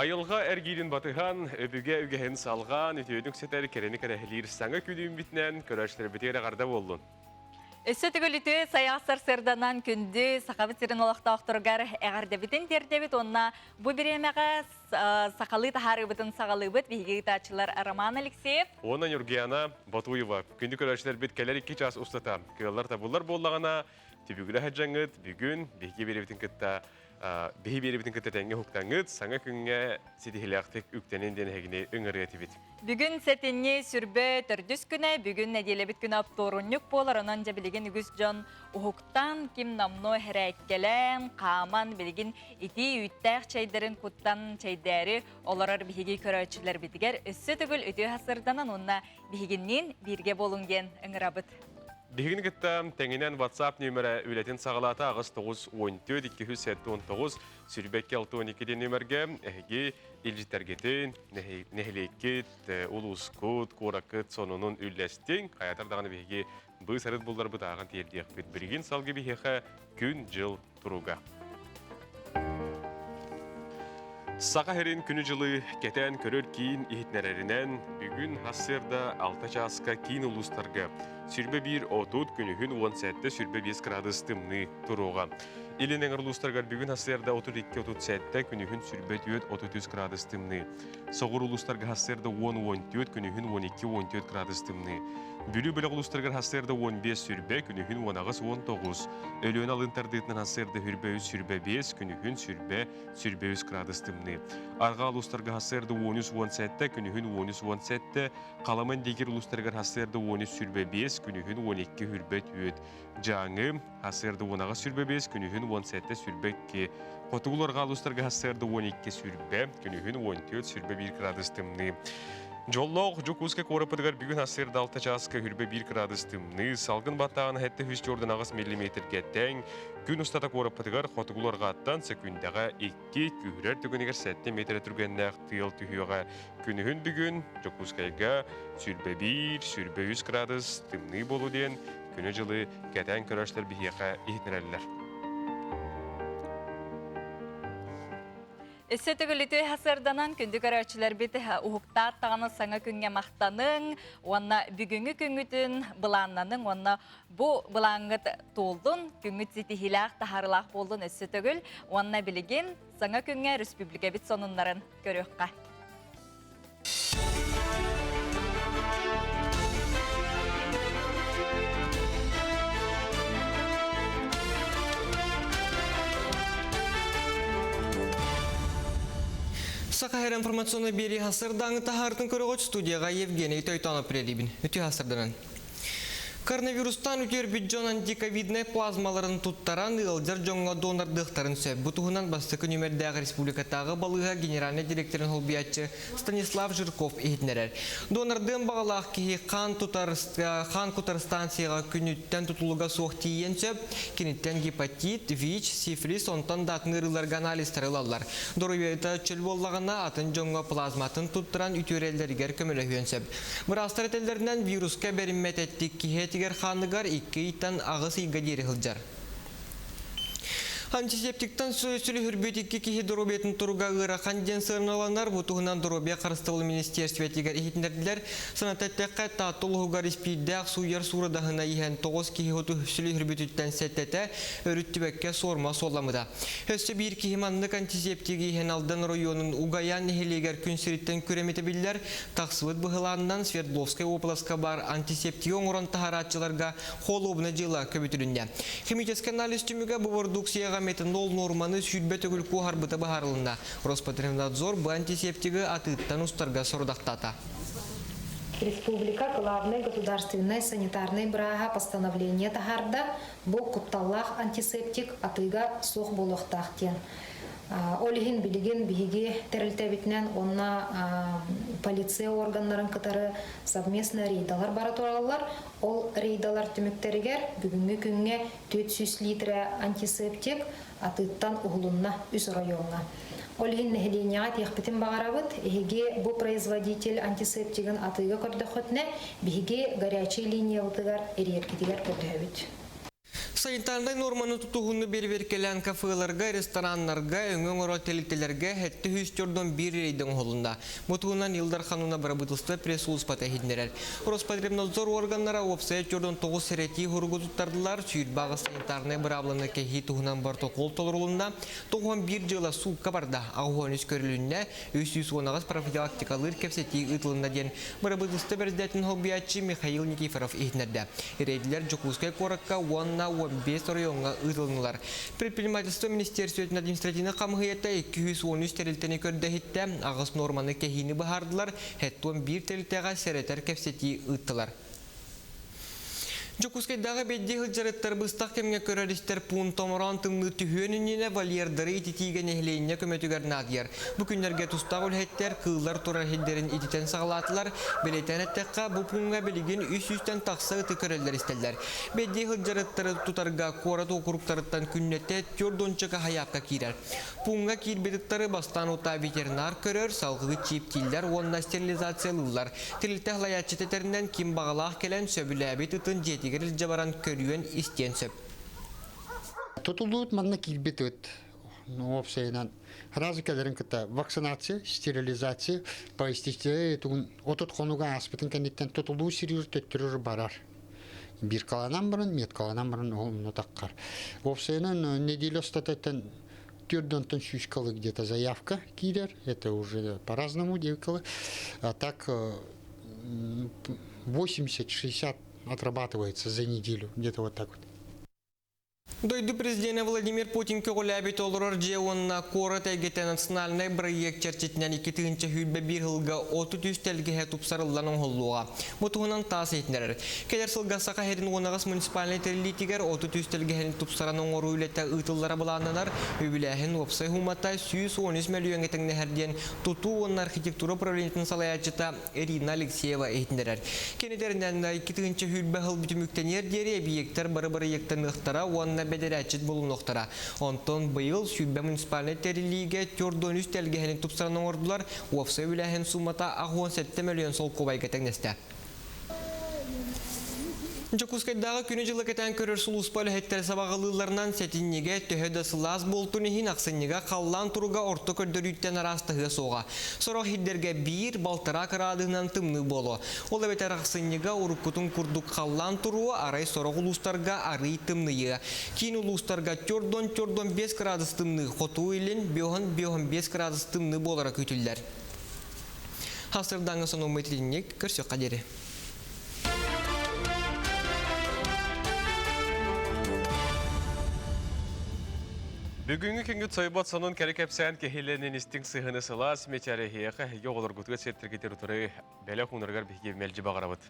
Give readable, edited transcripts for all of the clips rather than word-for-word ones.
Айылға әргейден батыған, өбіге үгіхен салған, үтеудің сетер керені кәрәхілер саңа күдіум бітінен көрәшілер бітері қарда болдың. Өссі түгіліті саяқсар сырданан күнді сақабытерін олақта оқтырғар әғарды бітін дердебіт, онна бұ біремеға сақалы тахары бұтын сағалы бұт, бейгегі тачылар Роман Алексеев. Онан Юргияна Батуева, күнді көрәшілер біт кәлер 2 час ұстата. Көллар табылар болағана, түбігілі әджаңыд, бүгін бейге беребітін күтті. Бейі беребітін күтті тәңге хуқтаңыд, саңа күнге сетихіліяқтық үктенен ден әгіне үңірге тібет. Бүгін сәтінне сүрбе түрдіс күні, бүгін нәделебіт күні апторуннюк болар, онан жа білген үгіз жон ұхуқтан кім намно хәрәккелен, қаман білген ити үйттәқ чайдарын құттан чайдары оларар бейге көрәчілер бітігер, үссі түгіл өте хасырданан онна бейгеннен бірге болынген үңірабыт. Бігін күтті тәңінен WhatsApp нөмірі өлетін сағалаты ағыз 9-14-219 сүрбәкке 6-12 нөмірге әйге елжеттергетін, нәхілекет, ұлысқыт, қорақыт сонының үлләстен қаятардағаны бейге бұй сарыт болдар бұтағын тиелдек бүт. Бірген салғы бейхе күн жыл тұруға. Сақа херин күні жылы кетен көрір кейін ихтнәрәрінен бүгін хассерда 6 жасқа кейін ұлыстарға сүрбе 1-30 күнігін 17 сүрбе 5 градус тымны тұруға. Илінен ұлыстарға бүгін хассерда 32-37 күнігін сүрбе 4-33 градус тымны. Соғыр ұлыстарға хассерда 10-14 күнігін 12-14 градус тымны. Бүлі бөлі ұлыстарға хассерда 15 сүрбе күнігін 10-19. Өліен алынтардығынан хассерда хүрбе 3 сүрбе 5 күнігін сүрбе 3 градус тымны. Арға ұлыстарға хассерда 13-17 күнігін 13-17. Қаламан дегер ұлыстарға хассерда 13 сүрбе 5 күнігін 12 хүрбе 4. Жаңы хассерда 10 сүрбе 5 күнігін 17 сүрбе 2. Қотығыларға ұлыстарға хассерда 12 сүрбе күнігін 14 сүрбе 1 градус тымны. Жоллоқ жүкузға қорапыдығар бүгін ассерді 6 жасқа хүрбе 1 градус тымны, салғын баттағын әтті 3 жордан ағыз миллиметрге тәң, күн ұстата қорапыдығар қотығыларға аттан секундаға 2 күйірер түгінігер 7 метр түргеннәқ тыйыл түйіға. Күнігін бүгін жүкузғайға сүрбе 1, сүрбе 100 градус тымны болу ден, күні жылы кәтән көрәштер бейеға ехнерәлілер. Өссі түгіліті хасырданан күнді көрәчілер біті ұхықтар тағаны саңа күнге мақтаның, онна бүгінгі күнгітін бұланнаның, онна бұ бұлаңғыт толдың, күнгіт зетихилақ тахарылақ болдың өссі түгіл, онна білген саңа күнге республика біт сонынларын көріққа. Сақайыр информационный бері хасырдаңы тахардың көріғыт студияға Евгений Тойтанов предибін. Өте хасырдынан. Коронавирустан үтер бюджет антиковидный плазмаларын туттаран ылдыр жоңға донордықтарын сөп. Бұтығынан бастықы нөмірдәғы республикатағы балыға генеральный директорын холбиятчы Станислав Жирков ехетнерер. Донордың бағалақ кейі қан құтар станцияға күніттен тұтылыға соқ тиен сөп, кенеттен гепатит, ВИЧ, сифилис, онтан дақыңырыларға анализ тарылалар. Дұрыветі чөл боллағына атын жоңға плазматын туттаран үтөрелдергер көмілі хүйен сөп. Мұрастар етелерінен вирусқа беріммет әттік кейі тигер ханныгар 2 иттан ағыс иға дері ғылжар. Антисептиктан сөйсілі хүрбетікке кейі дұрубетін тұруға ғыра қанден сырналанар бұтығынан дұрубе қарыстығылы министерстве тегер ехетіндерділер санататтаққа татылығыға респейдәқ суяр сурадағына ехен 9 кейі ғыты хүсілі хүрбетіттен сәттәті өріттібәкке сорма соламыда. Өсі бір кейіманлық антисептигі ехен алдан районын ұғаян нехелегер күнсіріттен көреметі білдер тақсывыт бұғыланынан Свердловскай обласқа бар антисептигі оңыран тахаратчыларға қолуыбына жыла көбітілінде. Химический анализ түмігі бұвырдуксияға метанол норманы сүйтбет өгіл қуғарбыты бағарылында. Роспотребнадзор бұл антисептигі атыттан ұстарға сұрдақтата. Республика главный государственный санитарный брага постановление тахарда бұл құтталлақ антисептик атыға соқ болуқтақтен. Олихин билигин биги терилтебитнен онна полиция органнарын кытары совместно рейдалар бара туралар. Ол рейдалар түмүктеригер бүгүнгү күнгө 400 литр антисептик атыттан угулунна үс районга. Олихин нехилиният яхпитин багарабыт, эһиге бу производитель антисептигин атыга көрдөхөтне биги горячий линия утыгар эреркитигер көрдөбүт. Санитарный норманы тутуғыны берберкелен кафеларга, ресторанларга, өңін оротелителерге хетті хүстірден бір рейдің олында. Бұтығынан Илдар Хануна барабытылсты пресс-улыс патахиднерер. Роспотребнадзор органлара опсая түрден 9 серети хұрғызыттардылар, сүйірбағы санитарный брабланы кәхи тұғынан бартоқол толырылында, тұғын бір жылы суыққа барда, ағуын үскөрілінне, 310 профилактикалыр кепсети ұтылында ден барабытылсты бірдетін хоббиятчы Михаил Никифоров ихнерді. Рейділер Жокускай қораққа 10-15 районға ұтылынылар. Предпринимательство Министерствоетін административны қамғыйетті 213 тәрілтені көрді ағыс норманы кәхіні бағардылар, хәттуан бір тәрілтеға сәреттер кепсети ұттылар. Жокускайдағы бәдде ғылжареттар бұстақ кемге көрәристер пұн томыран тымны түйөнініне валердары ититиген әхлейіне көмөтігер надияр. Бүкіндерге тұстақ өлхеттер, қыллар тұрар хеддерін ититен сағалатылар, белетен әттіққа бұл пұнға білген 300-тен тақсы ұты көрелдер істелдер. Бәдде ғылжареттары тұтарға қорат оқырықтарыттан күннетте түрдончыға хаяпқа кейрер. Пұнға кейрбедіктары бастан ұта ветеринар көрер, салғығы чиптилдер, онына стерилизациялылар. Тірілті ғлаятчететерінен кем бағалақ келен сөбіләбет ұтын жетігеріл жабаран көрюен истен сөп. Tutuluut manna kilbetut. No opseynan. Razı kederin kıta vaksinasyon, sterilizasyon, paistişte tuğun otot konuga aspıtın kenditten tutuluğu siriyor töttürür barar. Bir kalanan barın, met kalanan barın onu takkar. Opseynan неделю остатeten тюрдонтон щучкалы где-то заявка кидер, это уже по-разному девкалы. А так 80-60 отрабатывается за неделю, где-то вот так вот. Дойду президент Владимир Путин көгіләбет олырыр же онына коры тәйгеті национальный проект чәрчетінен 2-тігінші хүлбе бір ғылға 30 тәлгіге тұпсарылланың ғылуға. Бұтығынан тас етінерер. Келер сылға сақа херін онағыз муниципальный тәрілітігер 30 тәлгіген тұпсараның ору үлетті ұтыллары бұланынар, өбіләхін опсай хуматай 113 миллион етіңні әрден тұту оның архитектура правлениетін салаячыта Ирина Алексеева етінерер. Кенетерінен 2-тігінші хүлбе ғыл бүтіміктенер дері объекттер бары-бары ектен ұқтара, онына бедерәчет болуын оқтара. Онтон бұйыл сүйбе муниципальный тәріліге түрдон үстелгені тұпсараның ордылар, офсы үләхін сумата ағуын 7 миллион сол қобайға тәңнесті. Жокускайдағы күні жылы кәтен көрір сұлуспалы әттер сабағылыларынан сәтіннеге төхеді сылас болтуныхин ақсыннеге қаллан тұруға орты көрдірүйттен арастығы соға. Сорақ хиддерге бір балтыра қырадығынан тымны болу. Ол әбетер ақсыннеге ұрыққытын күрдік қаллан тұруы арай сорақ ұлыстарға арый тымныйы. Кейін ұлыстарға түрдон 5 градус тымны қоту елін 5 градус тымны болара көтілдер. Хасырдаңы соны ұмытылынек көрсек қадері. Бүгінгі күнгі цайбат сонын кәрекепсән кехеленен істің сығыны сылас метәрі хеяқы хеге олар күтігі сеттіргетер ұтыры бәлі құнырғар бігеге мәлжі бағарабыд.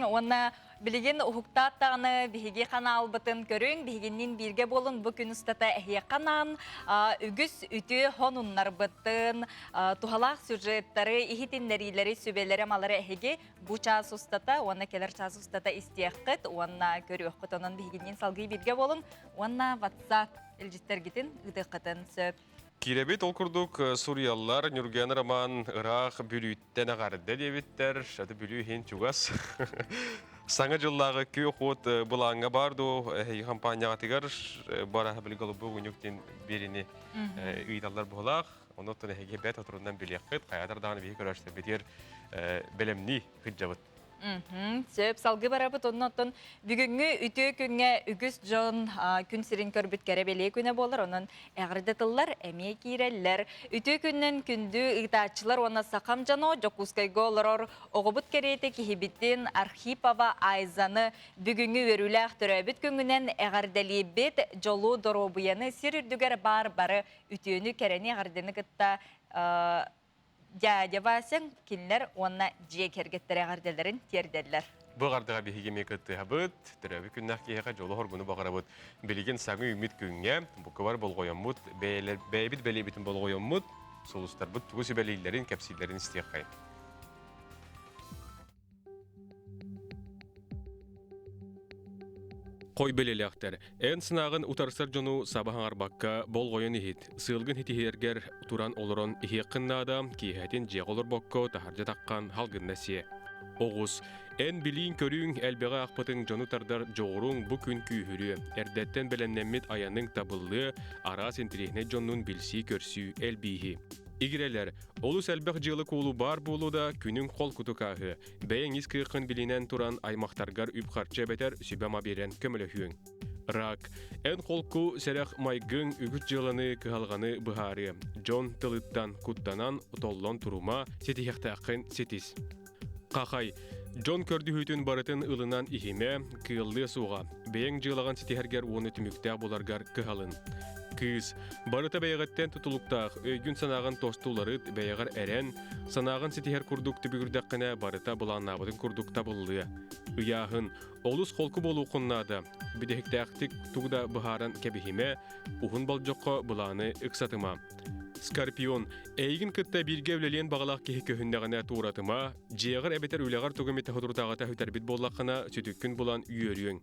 Онна білген ұхықтаттағыны бігеге қана албытын көрің, бігеннен бірге болын бұл күн ұстата әхе қанан, үгіс үті хонуннар бұттын, тұғалақ сюжеттары, ихитінлерилері, сөбелері малары әхеге бұл час ұстата, онна келер час ұстата істияқыт, онна көрі өққыт, онын бігеннен салғы бірге болын, онна WhatsApp Эльжиттергитин ыдыққытын сөп. Киребет ол күрдік Суриялар, Нюрген Роман, Ирақ, бүлүйттен ағарды дебеттер, шады бүлүй хен чугас. Саңа жыллағы көй қот бұлаңға барды, компанияға тегер, бара білгілі бұл үніктен беріне үйдалар бұлақ. Оны тұны әге бәт отыруынан білек қыт, қаятардағын бейі көрәшті бетер бәлемні қыт жабыт. Сөп салғы барабыт, онын бүгінгі үті күнге үгіс жон күн сирин көрбіт кәребеле күні болыр, оның әғірдетілер, әме кейрелер. Үті күннен күнді ұйтачылар оны сақам жано, Жокускайғы олырыр, оғыбыт кереті кехебіттен Архипова Айзаны бүгінгі өріләқ түрәбіт күнгінен әғірдәлі бет жолу доробыяны сир үрдігер бар-бары үтіені кәрені әғірдені күтті Дядявасың кинлер онна жек ергеттері ғарделерін терделер. Бұғардыға бейге мекетті ғабыт, түрәбі күннақ кейіға жолы хоргуны бағарабыт. Білеген саңы үміт күнге, бұқы бар болғойыммұт, бәйбіт бәлейбітін болғойыммұт, солыстар бұт тұғысы бәлейлерін, кәпсейлерін істеқ қайын. Қой белелектер. Ән сынағын ұтарсар жону сабахан арбаққа бол қойын ехет. Сылғын хетихергер туран олырын ихек қыннада, кейхәтен жеғ олыр бокко тахаржа таққан халғын нәсие. Оғыз, эн билин көрүң әлбеға ақпытың жону тардар жоғырың бұ күн күйірі, әрдеттен біліннемет аяның табылы, арас интерехне жоннун білси көрсі әлбейхи. Игерелер, олус әлбәқ жылы қолу бар болу да күнің қол күтікағы, бәйін ескіқын білінен тұран аймақтаргар үп қарча бәтер сүбәма берен көмілі Рак, эн қолку сәрәқ майгың үгіт жылыны кығалғаны бұхары, Джон тылыттан күттанан ұтоллон тұрума сетихектақын сетис. Қақай, Джон көрді хүйтін барытын ылынан ихиме кығылды суға, бәйін жылаған сетихергер оны түміктәқ боларгар кығалын. Кыз, барыта бәйгәттен тутулуктақ, өйгін санағын тостуларыт бәйгәр әрен, санағын сетихер күрдік түбігірдәққіне барыта бұланнабыдың күрдікта бұлды. Үйағын, олыс қолқы болу құннады, бүдәхіктәқтік туғда бұхаран кәбіхіме, ұғын балжоққа бұланы үксатыма. Скорпион, әйгін күтті бірге өлелен бағалақ кехі көхіндіғіне туыратыма, жеғыр әбетер үләғар түгіметті құдыртағыта хүтәрбет боллаққына сүтіккін болан үйеріен.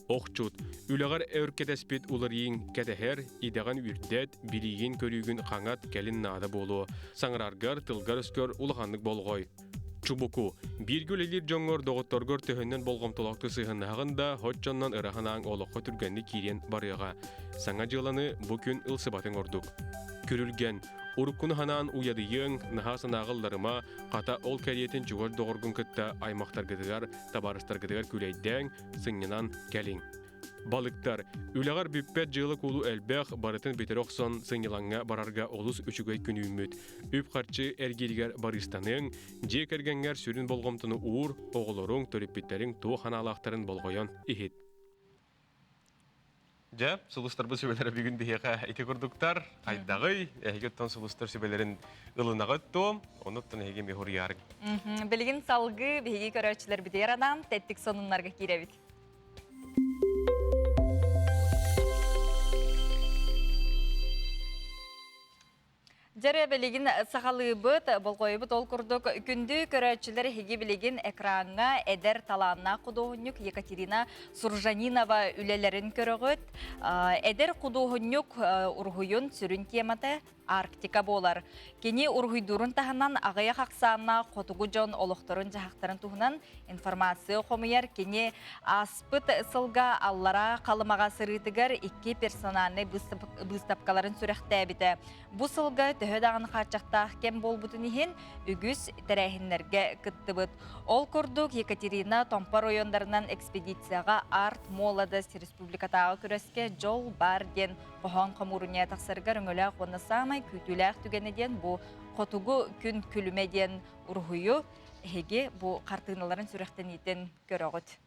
Оқчут, үләғар өркетеспет улар ең кәтәхер, идаған үрдет, білейген көрігін қаңат кәлін нады болу, саңыраргар, тылгар өскөр улағандық болғой. Чубуку, біргі өлелер жоңғыр доғытторгор төхіннен болғым толақты сыйғыннағында хотчоннан ыраханан олыққа түргенді кейрен барыға. Саңа жыланы бүкін ылсыбатын ордық. Көрілген, Уруккуну ханан уядыйың, наха санағылдарыма, қата ол кәриетін жүгір доғыргын күтті аймақтаргыдығар, табарыстаргыдығар күлейден, сыңнынан кәлің. Балыктар, үләғар бүппет жылы кулу әлбәқ барытын бетер оқсон сыңныланға барарға олыс үшігөй күні үміт. Үп қарчы әргелігер барыстаның, жек әргенгер сүрін болғымтыны уыр, оғылырың, төріппеттерің туы ханалақтарын болғойон ихет. Жа, сұлыстар бұл сөбелері бүгін бейеға әйті көрдіктар, қайдағый, әйгеттен сұлыстар сөбелерін ұлынағыт том, оныттын әйге мехор ярың. Білген салғы бейге көрәтшілер бідер адам, тәттік сонынларға керебіт. Жәрі білеген сақалы бұд, болғой бұд ол күрдік күнді көрәтшілер хеге білеген экранға әдер таланна құдуғынюк Екатерина Суржанинова үлелерін көрігіт. Әдер құдуғынюк ұрғойын сүрін тематы Арктика болар. Кені ұрғойдурын тағынан ағая қақсанна қотуғы жон олықтырын жағақтарын тұғынан информация қомыяр. Кені аспыт сылға аллара қалымаға сырытығар 2 персональный бұстапқаларын сүрәқті әбіті. Бұ сылға төһөдағын қачақтақ кем бол бұтын ехен үгіз тәрәхінлерге күтті бұд. Ол күрдік Екатерина Томпар ойондарынан экспедицияға арт моладыз республикатағы күреске жол бар ден қоған қамурыне тақсырғар үңілі қоны самай күйтіләқ түгенеден бұ қотуғы күн күлімеден ұрғыю әге бұ қартығыналарын сүрәқтен етін көріғыт.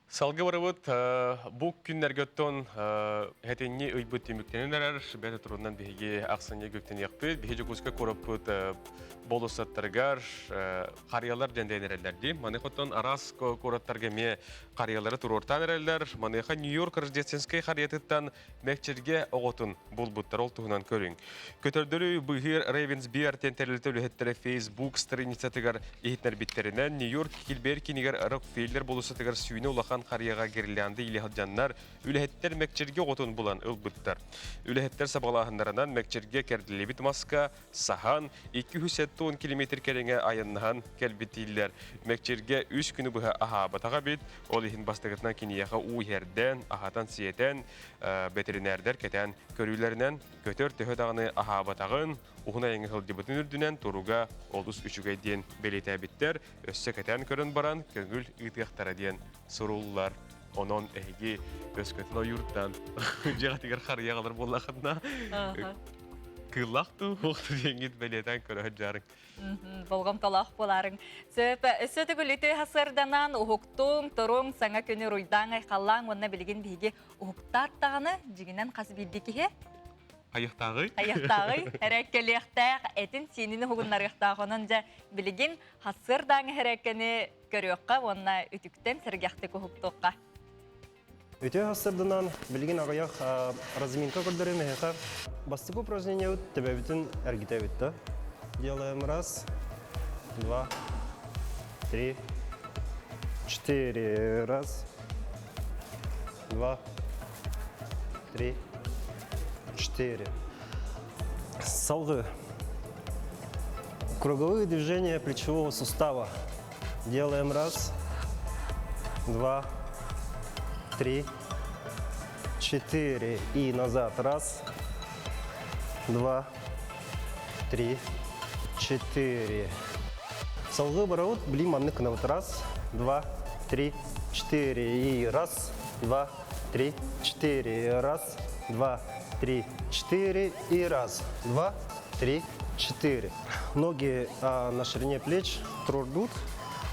Салғы барыбыт, бұл күннергеттен әтенне өйбіт теміктенен әрір, бәті тұрынан бейге ақсыне көктен еқпет, бейге көзге көріп бұд болысаттарғар, қариялар жәндейін әрелерді. Манықыттан арас көраттарға ме қариялары тұрортан әрелер, манықы Нью-Йорк рождественскай қариятыттан мәкчерге оғытын бұл бұттар ол тұғынан көрің. Көтердірі бұғыр Ravensbear тентерліті өліхеттері Facebook страницатығар ехетнер біттерінен Нью-Йорк келбер кенегер Рокфейлер болысатығар сүйіне олақан қарияға керілянды илехат жаннар үліхеттер мәкчерге оғытын бұлан ұлбыттар. Үліхеттер сабалағындарынан мәкчерге кәрділебіт маска, сахан, 210 километр кереңе айыннаған кәлбетейлер. Мәкчерге 3 күні бұға аға батаға бет, ол ехін бастығытынан кенияға уйерден, ағатан сиетен, ветеринәрдер кетен көрілерінен көтер төһөдағыны аға батағын, уғына еңі ғылдебітін үрдінен тұруға олыс үшігей ден белеті әбіттер, өссі кетен көрін баран, көңіл ұйтықтары ден сұрулар. Онон әйге өскөтін ойырттан жағатығар қарияғалар болақына кыллақту, оқты денгет белетен көрі жарың. Болғам талақ боларың. Сөті күліті хасырданан ұхықтың, тұрың, саңа көні ройдан айқалан, онына білген бейге ұхықтаттағаны жігінен қасы білдекеге? Аяқтағы? Аяқтағы, әрәккеліқтәқ, әтін сенені ғұғынларықтағы онынжа білген хасырдан әрәккені көріққа, онына үтіктен сәргяқты ұхықтыққа. Өте хасырдынан білген ағаяқ разминка көрдірі мәйқа бастық упражнение өт тәбәбітін әргіте өтті. Делаем 1, 2, 3, 4. 1, 2, 3, 4. Салгы. Круговые движения плечевого сустава. Делаем раз, два, три, четыре. И назад. Раз, два, три, четыре. Салгы бараут, блин, манны кнавут. Раз, два, три, четыре. И раз, два, три, четыре. Раз, два, три, четыре. И раз, два, три, четыре. Ноги на ширине плеч трудут.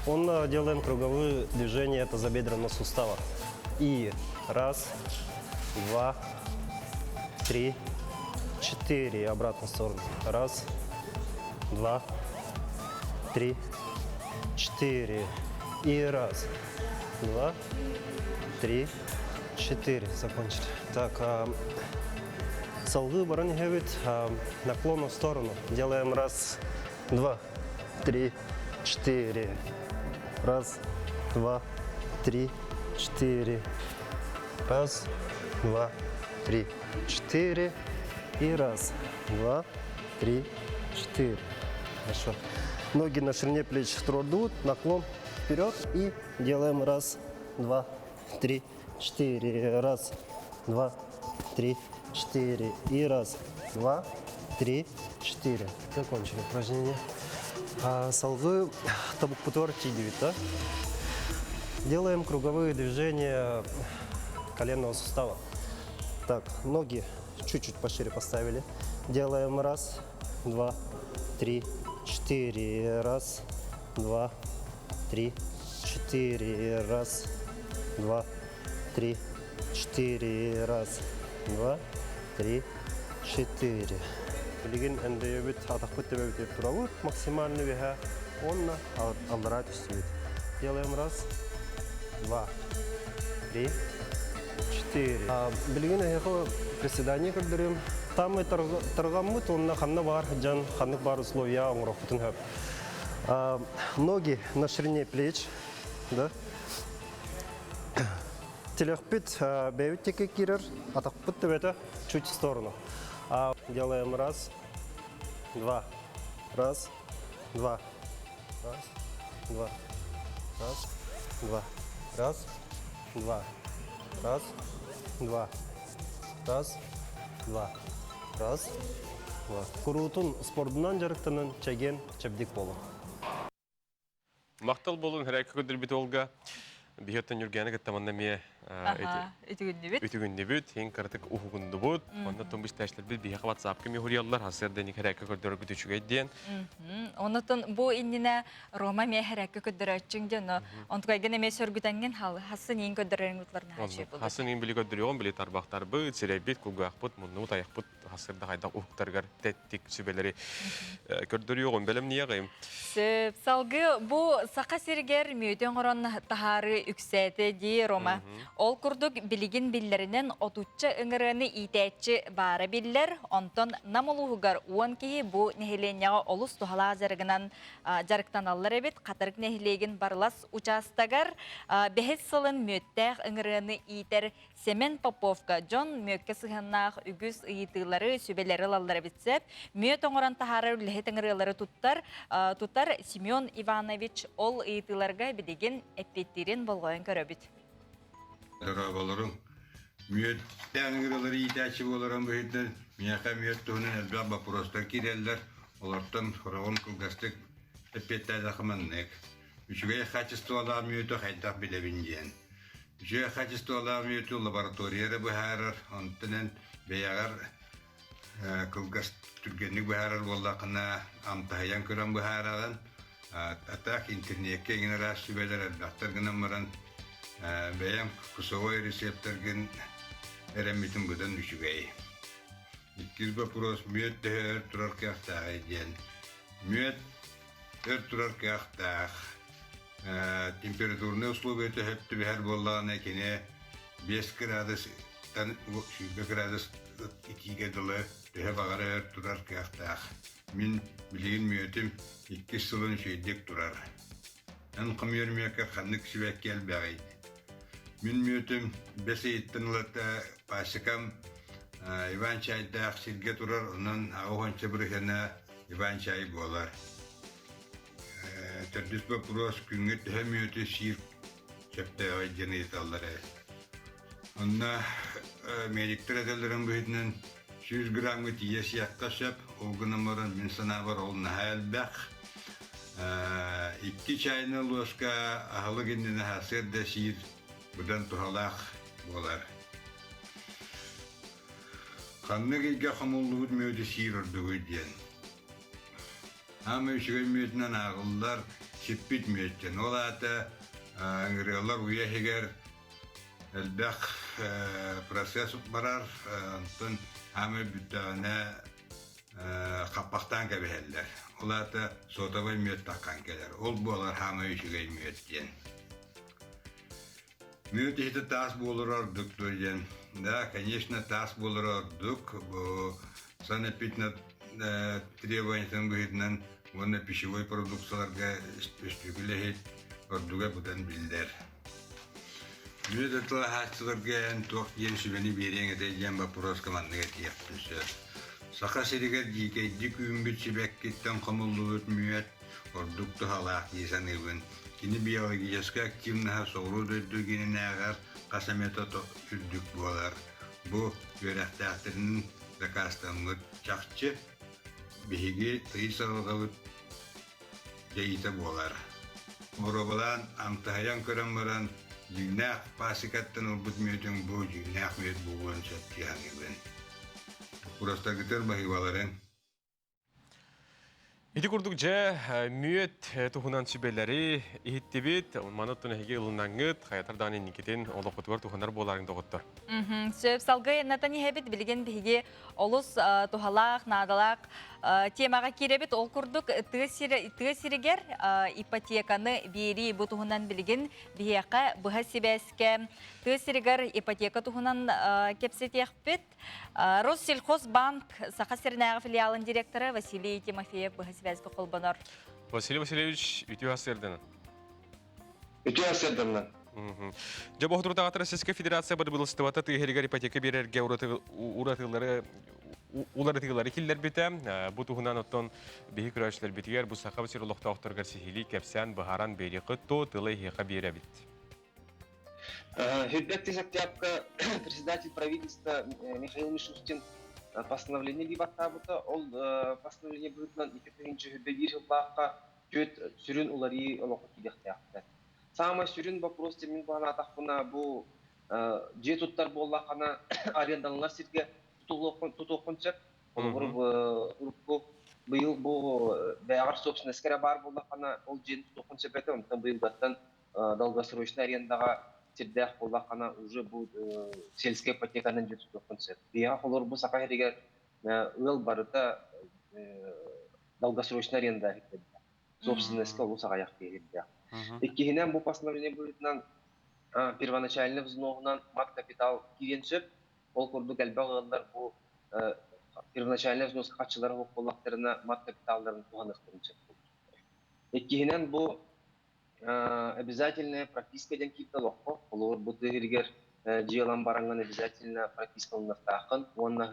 Делаем круговые движения тазобедренного сустава. И раз, два, три, четыре. Обратную сторону. Раз, два, три, четыре. И раз, два, три, четыре. Закончили. Так, салгы баранхевит, наклон в сторону. Делаем раз, два, три, четыре. Раз, два, три, четыре. Раз, два, три, четыре. И раз, два, три, четыре. Хорошо. Ноги на ширине плеч трудут, наклон вперед и делаем раз, два, три, четыре. Раз, два, три, четыре. И раз, два, три, четыре. Закончили упражнение. Салгы табук путор тидивит, да? Делаем круговые движения коленного сустава. Так, ноги чуть-чуть пошире поставили. Делаем раз, два, три, четыре. Раз, два, три, четыре. Раз, два, три, четыре. Раз, два, три, четыре. Билигин эндебит атакпыт тебебит туравут максимальный веха онна алдрат үстүбүт. Делаем раз, два, три, четыре. Билигин эхо приседание кырдырым. Там мы торгаммыт онна ханна бар жан ханнык бар условия оңрохтун хөп. Ноги на ширине плеч, да? Телехпит беютеке кирер, атакпыт тебета чуть в сторону. Делаем раз, два, раз, два, раз, два, раз, два, раз, два, раз, два, раз, два, раз, два. Курутун спортунан жарыктанын чеген чебдик болу. Мақтал болын хәрәкі көдір біт олға. Бихеттен юргені кіттаманда ме үтігінді бүт, ең картык ұхығынды бұд. Онда томбыш тәшілер біт бихе WhatsApp кеме хұриялар, хасырдені хәрәкі көдір күтішіге дейін. Онытын бұл инніне Рома ме хәрәкі көдір өтчің дені. Онтығайген еме сөргітенген хасын ең көдірерін ұтларына хәші болды. Хасын ең білі көдір ең білі тарбақтар бұд, сірей бет, күлгі ақпұд, мұнны ұтаяқ бұд, хасырда қайдақ ұқтарғар тәттік сүбелері көдір ең бәлім не ғайым. Салғы бұл сақа сергер мүйден ғыран тахары үксәті дей Рома. Ол күрдік білігін білдерінен отучча ыңырыны итәтчі бары білдер, онтон намылуғығар уан кейі бұл нехеленяға олыс тұхала жарықтан алылар әбет, қатырық нехелеген барлас участагар бәхет сылын мөттәқ ыңырыны итер Семен Поповка, Джон мөкке сығаннақ үгіз ұйытылары сөбелері лалдар әбетсеп, мөт оңыран тахары үліхет ыңырылары туттар Семен Иванович ол ұйытыларға бедеген әппеттерін болғайын көрөбіт. Болырың, мүйет тәңгірілері итәчі болырын бұйыттын, мияқа мүйет тұғының әлбәқ бапыростар керелдер, олардан құрағын күлгістік әппеттәді қыманнық. Үшіге қачыстуалар мүйеті қайдақ білебін дейін. Үшіге қачыстуалар мүйеті лабораторияны бұхарыр, онтынан бейағар күлгістүргенік бұхарыр болақына амтағаян көрін бұхарағын, атақ интернетке генерал сүбелер әлбәқтар гынан мұрын бәйім күсовой рецепторген әрәметін бұдан үшігей. Иккіз бапырос мүйет тәр тұрар кәқтағы еден. Мүйет тәр тұрар кәқтақ. Температурны условия төһөптү бәһәр боллағына кене 5 градус 2 градус 2 дылы төһө бағары тұрар кәқтақ. Мен білген мүйетім 2 сылын шейдек тұрар. Ән қымыр мүйекке қанық сібәк кәл бәғайды. Мен мүйетім бәсі еттін ұлатта пасықам Иван Чайдақ сирге тұрар, онан ағуғанчы бірігені Иван Чай болар. Тердис вопрос күнгө төһөмүөтү сир чөптөгө жениталлары. Онна медиктер эделерин бүйүтүнөн 100 граммы тиес якташып, олгунамарын мен санабар олна хайлбак. 2 чайны ложка ахылыгынны хасыр да сир будан тухалак болар. Канныгыга хамуллуут мөдө сир ордугу ден. Ама үшігай мөтінен ағылдар сеппет мөттен. Ол аты аңырылар уяхегер әлбәқ процесс барар, антын ама бүттіғіне қаппақтан кәбіхелдер. Ол аты сотавай мөт таққан келер. Ол болар ама үшігай мөттен. Мөт ехті тас болыр ордық дойден. Да, конечно, тас болыр ордық. Санепитна требованиятын бұйытынан оны пищевой продукцияларға үстігілі ордуға бұдан білдер. Мүйді тұла хатсыларға ән тоқ ен сүбені берең әтейден вопрос командыға тияқтысы. Сақа серігер дейкейді күйімбіт себәккеттен қамылды өт мүйет ордуқты халақ дейсан өбін. Кені биологическа активнаға соғыру дөйді генін әғар қасамета үрдік болар. Бұ өрәқтәқтірінің закастамғы чақчы биһиги тыйсалгабыт дейте болар. Моробалан антаян көрөмөрөн жүнәк пасикаттан урбут мөтөн бу жүнәк мөт бугун саттыянгыбын. Просто гытыр бахиваларын. Ити курдук же мүйет тухунан сүбелери ихиттибит, манаттын эге ылынаңыт, хаятардан никетен олоқытуар туханар боларын доғыттар. Сөп салгы натани хебит билген биге олус тухалақ, надалақ темаға керебет ол курдук тыгысиригер ипотеканы бери бу тухунан билген бияқа бұға себеске тыгысиригер ипотека тухунан кепсетекпет. Россельхозбанк Сахасернағы филиалын директоры Василий Тимофеев бұға себеске қолбанар. Василий Васильевич, үтü асырдыны? Үтü асырдыны. Жабо Худуртағатыр Сеске Федерация бады бұлыстываты тыгерігер ипотека берерге уларытығылары келдер біті. Бұ тұғынан оттон бейі күрәшілер бітігер бұ сақап сер ұлықта оқтырғар сихили кәпсән бұхаран бері қытто тылы хеқа бере біт. Хюдбек Тесактяпка, председатель правительства Михаил Мишустин постановление бибаттабыта, ол постановление бұйтынан 2-ші Хюдбегир жылбаққа жөт сүрін улари олықы кедектяпты. Самый сүрін вопрос термин бағана атақпына бұл же тұттар боллақана арендалынар сирге тұтуқынчак. Бұл бәғар собственностькара бар боллақана ол жен тұтуқынчак бәті, онтан бұйылдаттан долгосрочный арендаға сирдәқ боллақана уже бұл сельская ипотеканың же тұтуқынчак. Бияға қолыр бұл сақа ерегер өл барыта долгосрочный аренда собственностька ол сағаяқ дейірді. Еккенен бұл постановление бұйытынан первоначальный взногынан мат капитал киреншіп, ол көрдік әлбәғылар бұл первоначальный взносқа қатшылары ол қолақтарына мат капиталдарын туғанықтырыншып. Еккенен бұл обязательная прописка ден киптал оқы, олар бұл тегергер жиылан баранған обязательно прописка ұнықтақын, онына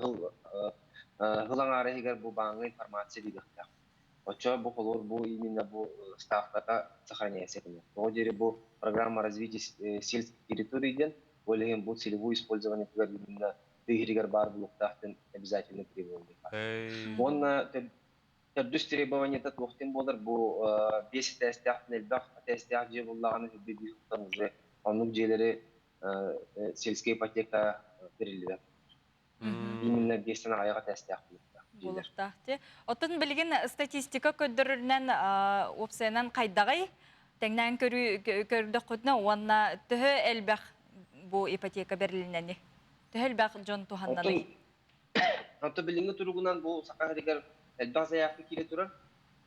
ғылан ары егер бұл бағыңа информация дегіқтақ. Очо бұл қолор бұл именно бұл ставката сохраняется. Ол дере бұл программа развития сельских территорий, олеген бұл целевое использование именно тегерегер бар бұл ұқтақтың обязательно требования. Онна төрдүс требования тат уақытын болар бұл 5 тәстіяқтың әлбәқ тәстіяқ же болағаны бір ұқтан уже оның желері сельская ипотека берілді. Именно 5 аяға тәстіяқтың. Болуқтақты. Отын білген статистика көддірінен опсайынан қайдағай, тәңнен көрді құдына онына түхі әлбәқ бұл ипотека берілінені. Түхі әлбәқ жон туғаннаны. Анты білінгі тұрғынан бұл сақағырегер әлбәқ заяқты келе тұрар.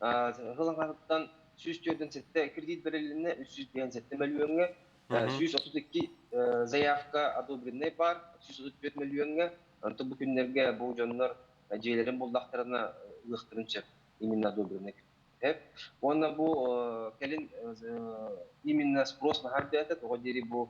Ғылыңғағыттан 104-ден сәтті кредит беріліне 300 сәтті миллионға, 132 заявка одобренный бар, 134 миллионға. Анты бұл күнлерге бұл жонлар жейлерін болдақтарына ұлықтырыншып, именно одобренный. Онна бұл кәлін именно спрос нағарды әтет, оға дері бұл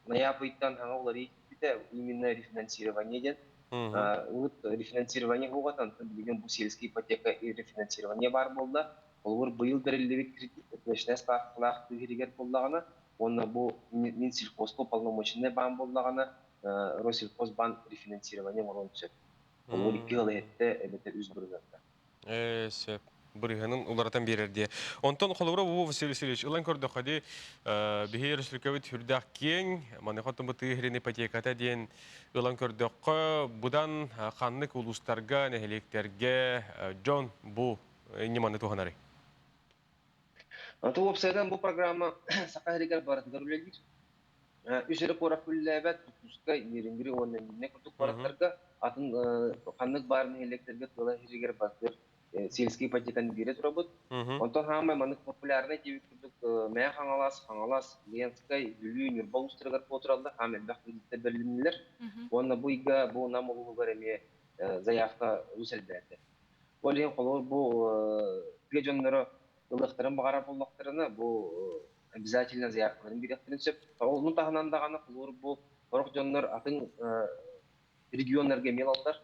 ноябрьтан аңа олар екіпті именно рефинансирование ден. Рефинансирование болғатан, білген бұл сельский ипотека и рефинансирование бар болды. олар быйыл берилдебит кредит өтмешне ставкалах тыгиригер боллагана, онна бу Минсельхозко полномоченный бан боллагана, Россельхозбанк рефинансирование болон түсөт. Олар 2 жыл этте эбете үз бүргәндә. Сөп. Бурыханын улардан берерди. Онтон холура бу Василий Васильевич ылан көрдө ходи бихер сүркөбүт хүрдак кең, маны хотун бу тыгырын ипотеката ден ылан көрдөккө будан ханнык улустарга, нехелектерге Джон бу неманы туханары. Анту вебсайттан бу программа сакаригер баратыгар үлелгит. Үсөрө корап үлләбәт тускай нерингри оннан не кутук бараттарга атын ханнык барын электерге тола хиригер батыр сельский ипотеканы берет робот. Онтон хамай манык популярный тиви курдук мә хаңалас Ленскай бүлүү нурбол устыргар потралда хамел бак кредитте берилмелер. Онна буйга бу намолугар эме заявка үселбәте. Олен колор бу гежоннора ылыктырын багара боллактырына бу обязательно заявкаларын береттерин сөп. Олнун тагынан даганы колор бу корок жоннор атын регионнарга мелалдар.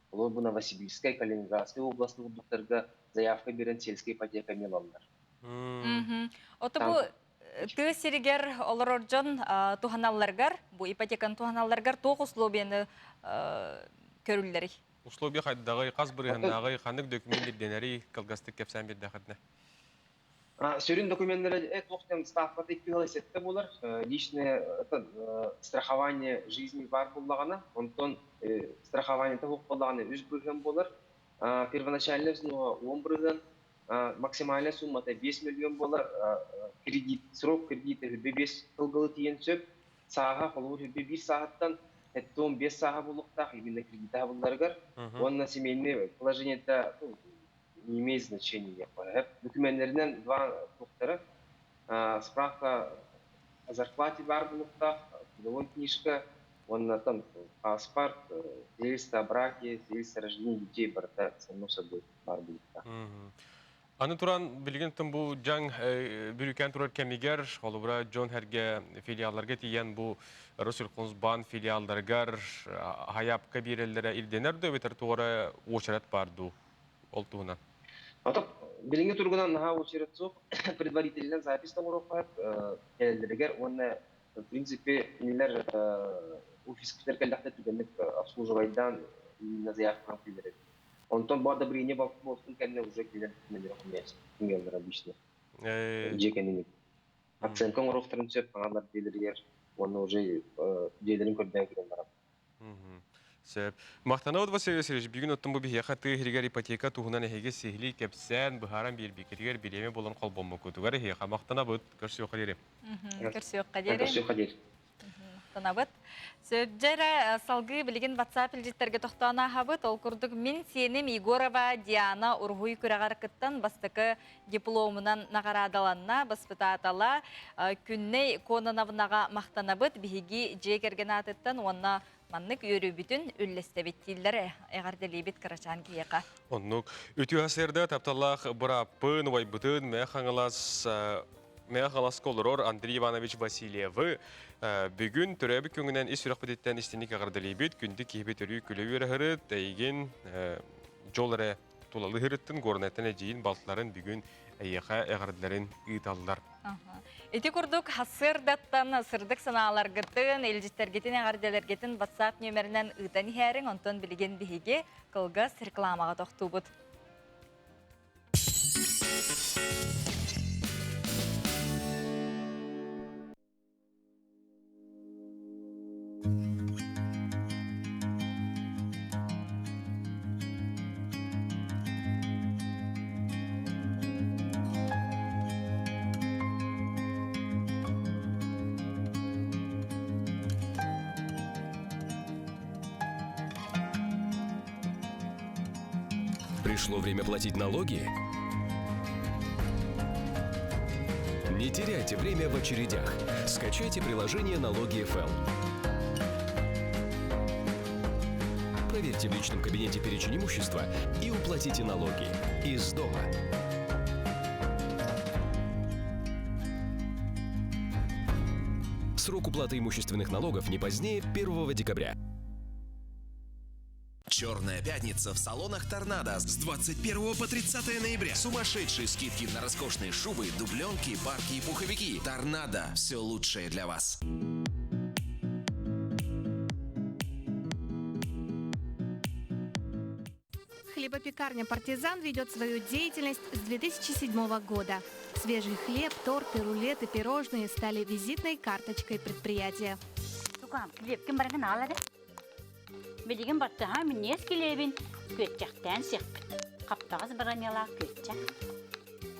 Олар бу Новосибирская, Калининградская областный удуктарга заявка берен сельская ипотека мелалдар. Ото бу ты сиригер олороржон туханалларгар, бу ипотеканы туханалларгар тоқ условияны көрүллери. Условия хайдагы каз бурыхандагы ханнык документтер калгастык кепсен берди хатна. Сөрүн документтери тоқтен ставкаты 2 жыл эсетте болар. Личное страхование жизни бар боллагана, онтон страхование тоқ боллаганы үз бүрген болар. Первоначальный взнос 10 бүрген, максимальная сумма 5 миллион болар. Кредит, срок кредита 5 жылгылы тиен сөп. Саға холур 1 сағаттан 5 саға болуктак именно кредита боларгар. Онна семейный положение-то не имеет значения. Документаринен 2 пункта. Справка о зарплате бар булукта, трудовая книжка, он там паспорт, свидетельство о браке, свидетельство о рождении детей барта, само собой бар булукта. Аны туран билген тем бу жаң бүрүкән турар кемигер, холубра Джон Херге филиалларга тиян бу Россельхозбанк филиалларгар хаяпка бирелләре ирденер дә бетер тугара очрат барду. Олтуна. Билинге тургунан наха очерет сок предварительно запись тамурокат келдергер онна в принципе нелер офискер келдахта түгенлек обслуживайдан на заявканы билдирет. Онтон бар одобрение болсын кенне уже келер түгенлер окумайсыз. Түгенлер обычно. Жекенин. Оценка ороктарын сөп каналар билдирер. Оны уже жейлерин көрдөн келген барам. Мақтанауд Василий Васильевич, бүгін оттың бұл бігеқа тығыргер ипотека туғынан әйге сехли кәпсән бұхаран бір бекергер білеме болын қолбомы көтігер әйге мақтана бұд көрсі өқадері. Көрсі өқадері. Мақтана бұд. Сөбжәрі салғы білген WhatsApp үлжеттерге тоқтана хабыт, ол күрдік мен сенім Егорова Диана ұрғуй күрағар күттен бастықы дипломынан нағарадаланна баспыта атала күнне конанавынаға мақтана бұд, бігі жекерген атыттан онна маннык өрі бүтін үллестебеттілдері әғарделейбет қарачан кейеқа. Оннық, өті асырда тапталақ бұрапын, вайбытын, мәғалас колорор Андрей Иванович Васильевы бүгін түрәбі көңінен ес үрақ бөдеттен істенік әғарделейбет, күнді кейбет өрі күлі өрі тәйген жолары тулалы ғырыттың горнеттен әжейін балтыларын бүгін әйеқа әғарделерін ұйталылар. Эти курдук хасырдаттан сырдык саналаргытын, элжиттергетин әғарделергетин WhatsApp нөмерінен ұйтан хәрің, онтон білген бігі кылгас рекламаға тоқту бұд. Пришло время платить налоги? Не теряйте время в очередях. Скачайте приложение «Налоги ФЛ». Проверьте в личном кабинете перечень имущества и уплатите налоги из дома. Срок уплаты имущественных налогов не позднее 1 декабря. Черная пятница в салонах «Торнадо» с 21 по 30 ноября. Сумасшедшие скидки на роскошные шубы, дубленки, парки и пуховики. «Торнадо» – все лучшее для вас. Хлебопекарня «Партизан» ведет свою деятельность с 2007 года. Свежий хлеб, торты, рулеты, пирожные стали визитной карточкой предприятия. Билигин баттаха миннес килебин көтчәктән сеппит. Каптагыз бараняла көтчәк.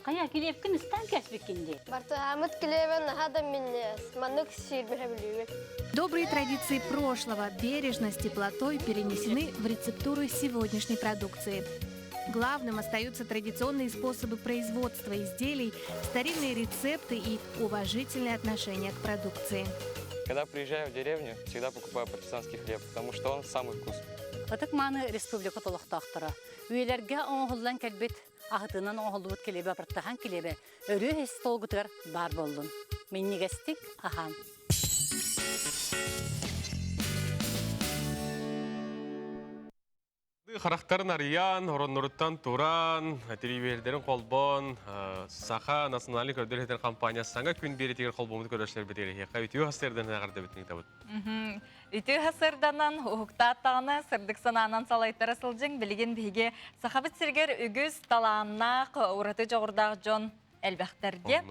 Кая килебкин стан кәсбикинде. Бартахамыт килебен хада миннес. Манук сирбе. Добрые традиции прошлого бережно с теплотой перенесены в рецептуру сегодняшней продукции. Главным остаются традиционные способы производства изделий, старинные рецепты и уважительное отношение к продукции. Когда приезжаю в деревню, всегда покупаю партизанский хлеб, потому что он самый вкусный. Атак маны республика толықтақтыра. Үйлерге оңғылдан кәлбет, ағытынан оңғылуыт келебе, бартахан келебе. Өрі хестолгытыр бар болдun. Меннегестік ахан. Характарын ариян, ороннуруттан туран, телевизордерин колбон, Саха национальный көрдөлетер компаниясы саңа күн беретегер колбомды көрөшлер бетері. Үтіу хасырдан ағарда бітінің табыт. Үтіу хасырданан ұқтаттағына сырдық сананан салайттары сылжың білген біге сақабыт сіргер үгіз таланнақ ұраты жоғырдағы жон әлбәқтерге.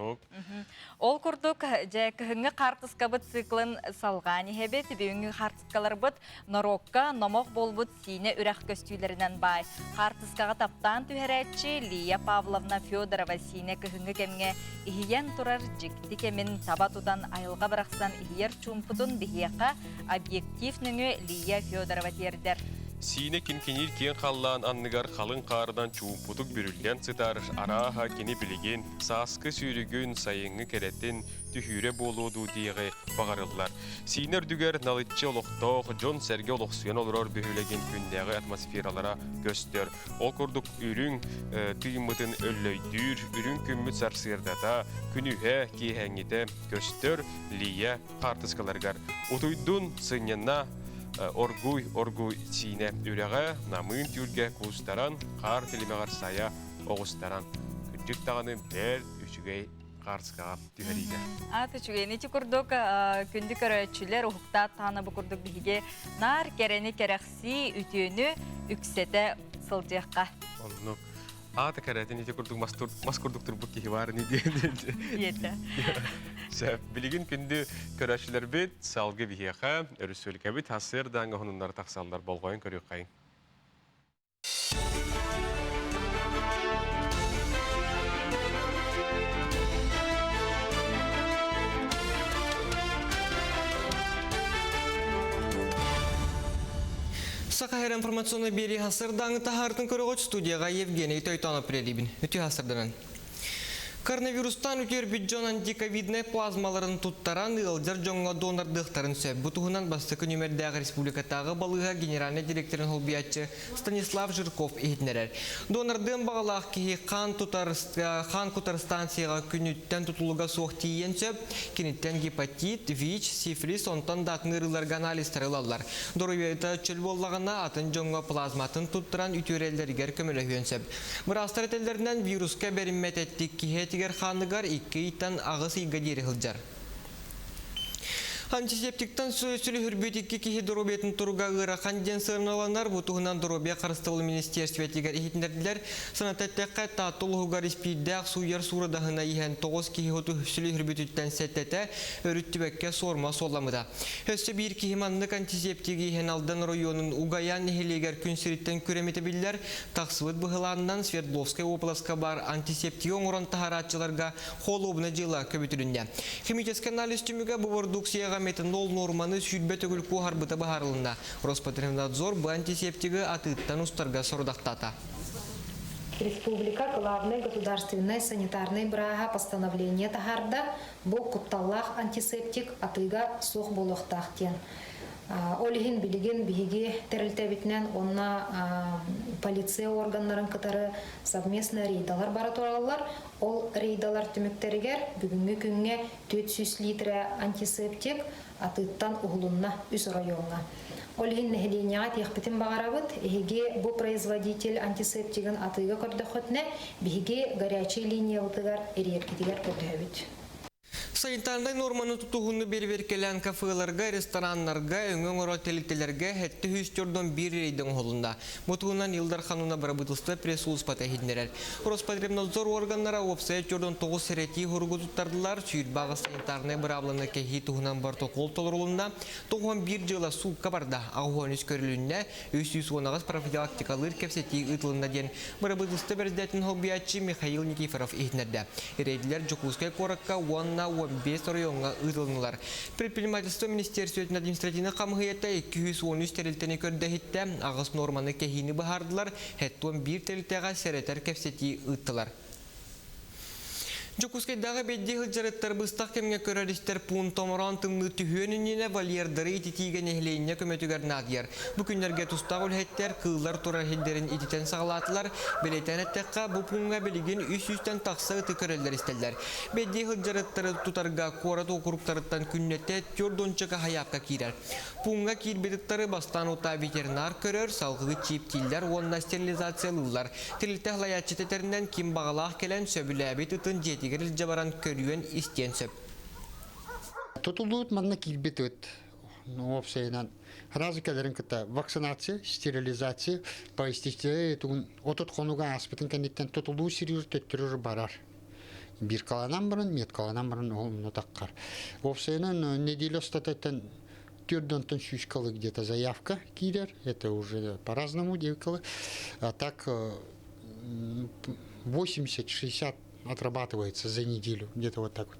Ол күрдік жә күхіңі қартысқа бұд циклын салғаны хебет, бүйінгі қартысқалар бұд норокка, номоқ бол бұд сине үрақ көстүйлерінен бай. Қартысқаға таптан түхәрәтші Лия Павловна Федорова сине күхіңі кемге ихиен тұрар жікті кемін табатудан айылға бірақсан ихиер чумпудun бігеқа объектив нүңі Лия Федорова тердер. Сине кин-кинир кен қаллан анныгар қалың қардан чуымпутук бүрілден цитар араға кені білеген саскы сүйрігін сайыңы кереттен түхүйре болуду дейгі бағарылар. Синер дүгер налытчы олықтоқ, Джон Серге олықсуен олырор бөхілеген күндегі атмосфералара көстер. Ол күрдік үрің тыймытын өллөйдүр, үрің күмміт сарсырдата, күнүхе кейхәңіте көстер Лия қартыскаларгар. Утуйдун сыньяна Оргуй сине үрәгә, намын тюрге кустаран, қар телемеғар сая оғыстаран. Күнжік тағаны бәр үшігей қарсыға түйәрейді. Түшігей, нечі күрдік күнді көрәтшілер ұқта тағаны бұл күрдік біге нар керені керәқси ütüөнү үксеті сылжыққа. Ата кәрәтін ете күрдік мас күрдік тұрбық кейі бар не дейді. Еті. Білген күнді көрәшілер бет, салғы бігеға, өрісөліке бет, асыр даңғы ғынынлары тақсалдар болғайын көрек қайын. Сақахер информационный бери хасырдан тахартын көрігіт студияға Евгений Тойтанов предибін. Үті хасырданан. Коронавирустан үтер бүджон антиковидный плазмаларын туттаран ылжар жоңға донордықтарын сөп. Бұтығынан бастықы нөмірдегі республикатағы балыға генеральный директорын холбиятчы Станислав Жирков ехетнерер. Донордың бағалақ кейі қан құтар станцияға күніттен тұтылуға соқ тиен сөп, кенеттен гепатит, ВИЧ, сифилис, онтан датын ырыларға анализтары лалар. Доруберді чөл боллағына атын жоңға плазматын туттаран үтерелдергер көмілі хүйен сөп. Бірастар әтелдерінен вируска беріммет әттік кейет ханныгар икки иттан ағыс иға дері хылжар. Антисептиктан сөйсілі хүрбетікке кехе дұробетін тұруға ғыра қанден сырналанар, бұтығынан дұробе қарыстығылы министерстветігер ехетіндерділер санататтаққа татылығыға респейдәқ суяр сурадағына ехен 9 кехе ғыты сүлі хүрбетіттен сәттәті өріттібәкке сорма соламыда. Өсі бір кехеманлық антисептигі ехен алдан районын ұғаян нехелегер күнсіріттен көреметі білдер, тақсывыт бұғыланынан Свердловскай обласқа бар антисептигі оңыран тахаратчыларға қолуыбына жыла көбітілінде. Химический анализ түмігі бұвырдуксияға метанол норманы сүйдбет өгіл қуғарбыта бағарылында. Роспотребнадзор бұл антисептигі атыттан ұстарға сұрдақтата. Республика главный государственный санитарный брага постановление тахарда бұл құтталлах антисептик атыға соқ болуқтақтен. Олихин билигин биһиги терилтебитнен онна полиция органнарын кытары совместно рейдалар бара тураллар. Ол рейдалар түмүктеригер бүгүнгү күнгө 400 литр антисептик атыттан угулунна үс районга. Олихин нехилиняга тиякпитин багарабыт, эхиги бу производитель антисептигин атыга көрдөхөтне биһиги горячий линия утыгар эреркитигер көрдөбүт. Санитарный норманы тутуғыны берберкелен кафеларға, ресторанларға, өңін оротелителерге хетті хүстөрден бір рейдің қолында. Бұтығынан Илдар Хануна барабытылсты пресс-служба тәхиднерер. Роспотребнадзор органлары опсая чөрден 9 сәрети ғұрғы тұттардылар, сүйірбағы санитарный бұрабланы кәхи тұғынан протокол толырылында, тұғын бір жыла суққа барда ағуан үскөрілінне, 310 профилактикалыр кәпсети ұтылында ден барабытылсты бірдәтін хоббиятчы Михаил Никифоров ехнерді. Рейділер Жокускай қораққа 15 районга ыдылнылар. Предпринимательство Министерството административных камгыйта 213 терилтени көрдәхитте ағыс норманы кәхини бахардылар, хәттуан бір терилтеға сәретер кәфсети ыттылар. Жокускайдағы бәдде ғылжарыттар бұстақ кемге көрәдістер пуын томыран тымны түйөнініне валердары ититиген ехлейіне көмөтігер надияр. Бүкіндерге тұстақ өлхеттер қыллар тұрар хеддерін ититен сағалатылар, белетен әттеққа бұл пуынға білген 300-тен тақсы ұты көрелдер істелдер. Бәдде ғылжарыттары тұтарға қорат оқырықтарыттан күннетте түрдончыға хаяпқа кейрер. Пуынға кейрбедіктары бастан ұта ветеринар көрер, салғығы чиптилдер, онына стерилизациялылар. Тилілті ғлаятчететерінен кем бағалақ келен сөбіләбет ұтын жетігеріл жабаран көрюен истен сөп. Тутулуут манна килбет өт. Опсайнан разы кәдерін кіта вакцинация, стерилизация, поистичте отот қонуға аспытын кәнеттен тутулуу серьез төттірір барар. Bir каланан бұрын, мет каланан бұрын олымны таққар. Опсайнан неделю стататтан тюрдонтон шушкалы где-то заявка кирер, это уже по-разному девкалы. А так 80-60 отрабатывается за неделю, где-то вот так вот.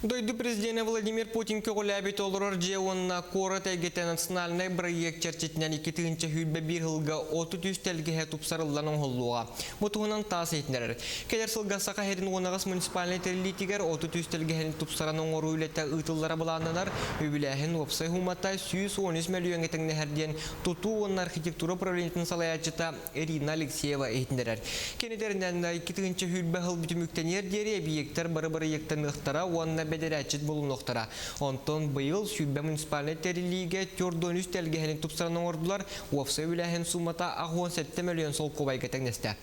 Дойду президент Владимир Путин көгіләбет олырыр же онына қоры тәйгеті национальный проект чәрчетінен 2-тінші хүлбе бір ғылға 30 тәлгіге тұпсарылдан оңғылуға. Бұтығынан тас етінерер. Келер сылға сақа херін онағыз муниципалный терилитігер 30 тәлгіген тұпсаран оңғыру үлетті ұтыллары бұланынар, өбіләхін опсай хуматай 113 миллион етіңні әрден тұту оның архитектура правлениетін салаячыта Ирина Алексеева етінерер. Кенетерінен 2-тінші хүлбе ғыл бүтіміктенер дері объекттер бары-бары ектен ұқтара, онына бедерәчет болуын оқтара. Онтон бұйыл сүйбе муниципалный терилиге 413 тәлгіхенің тұпсаранын ордылар, уапсы үләхін сумата 17 миллион сол қобайға тәңнесті.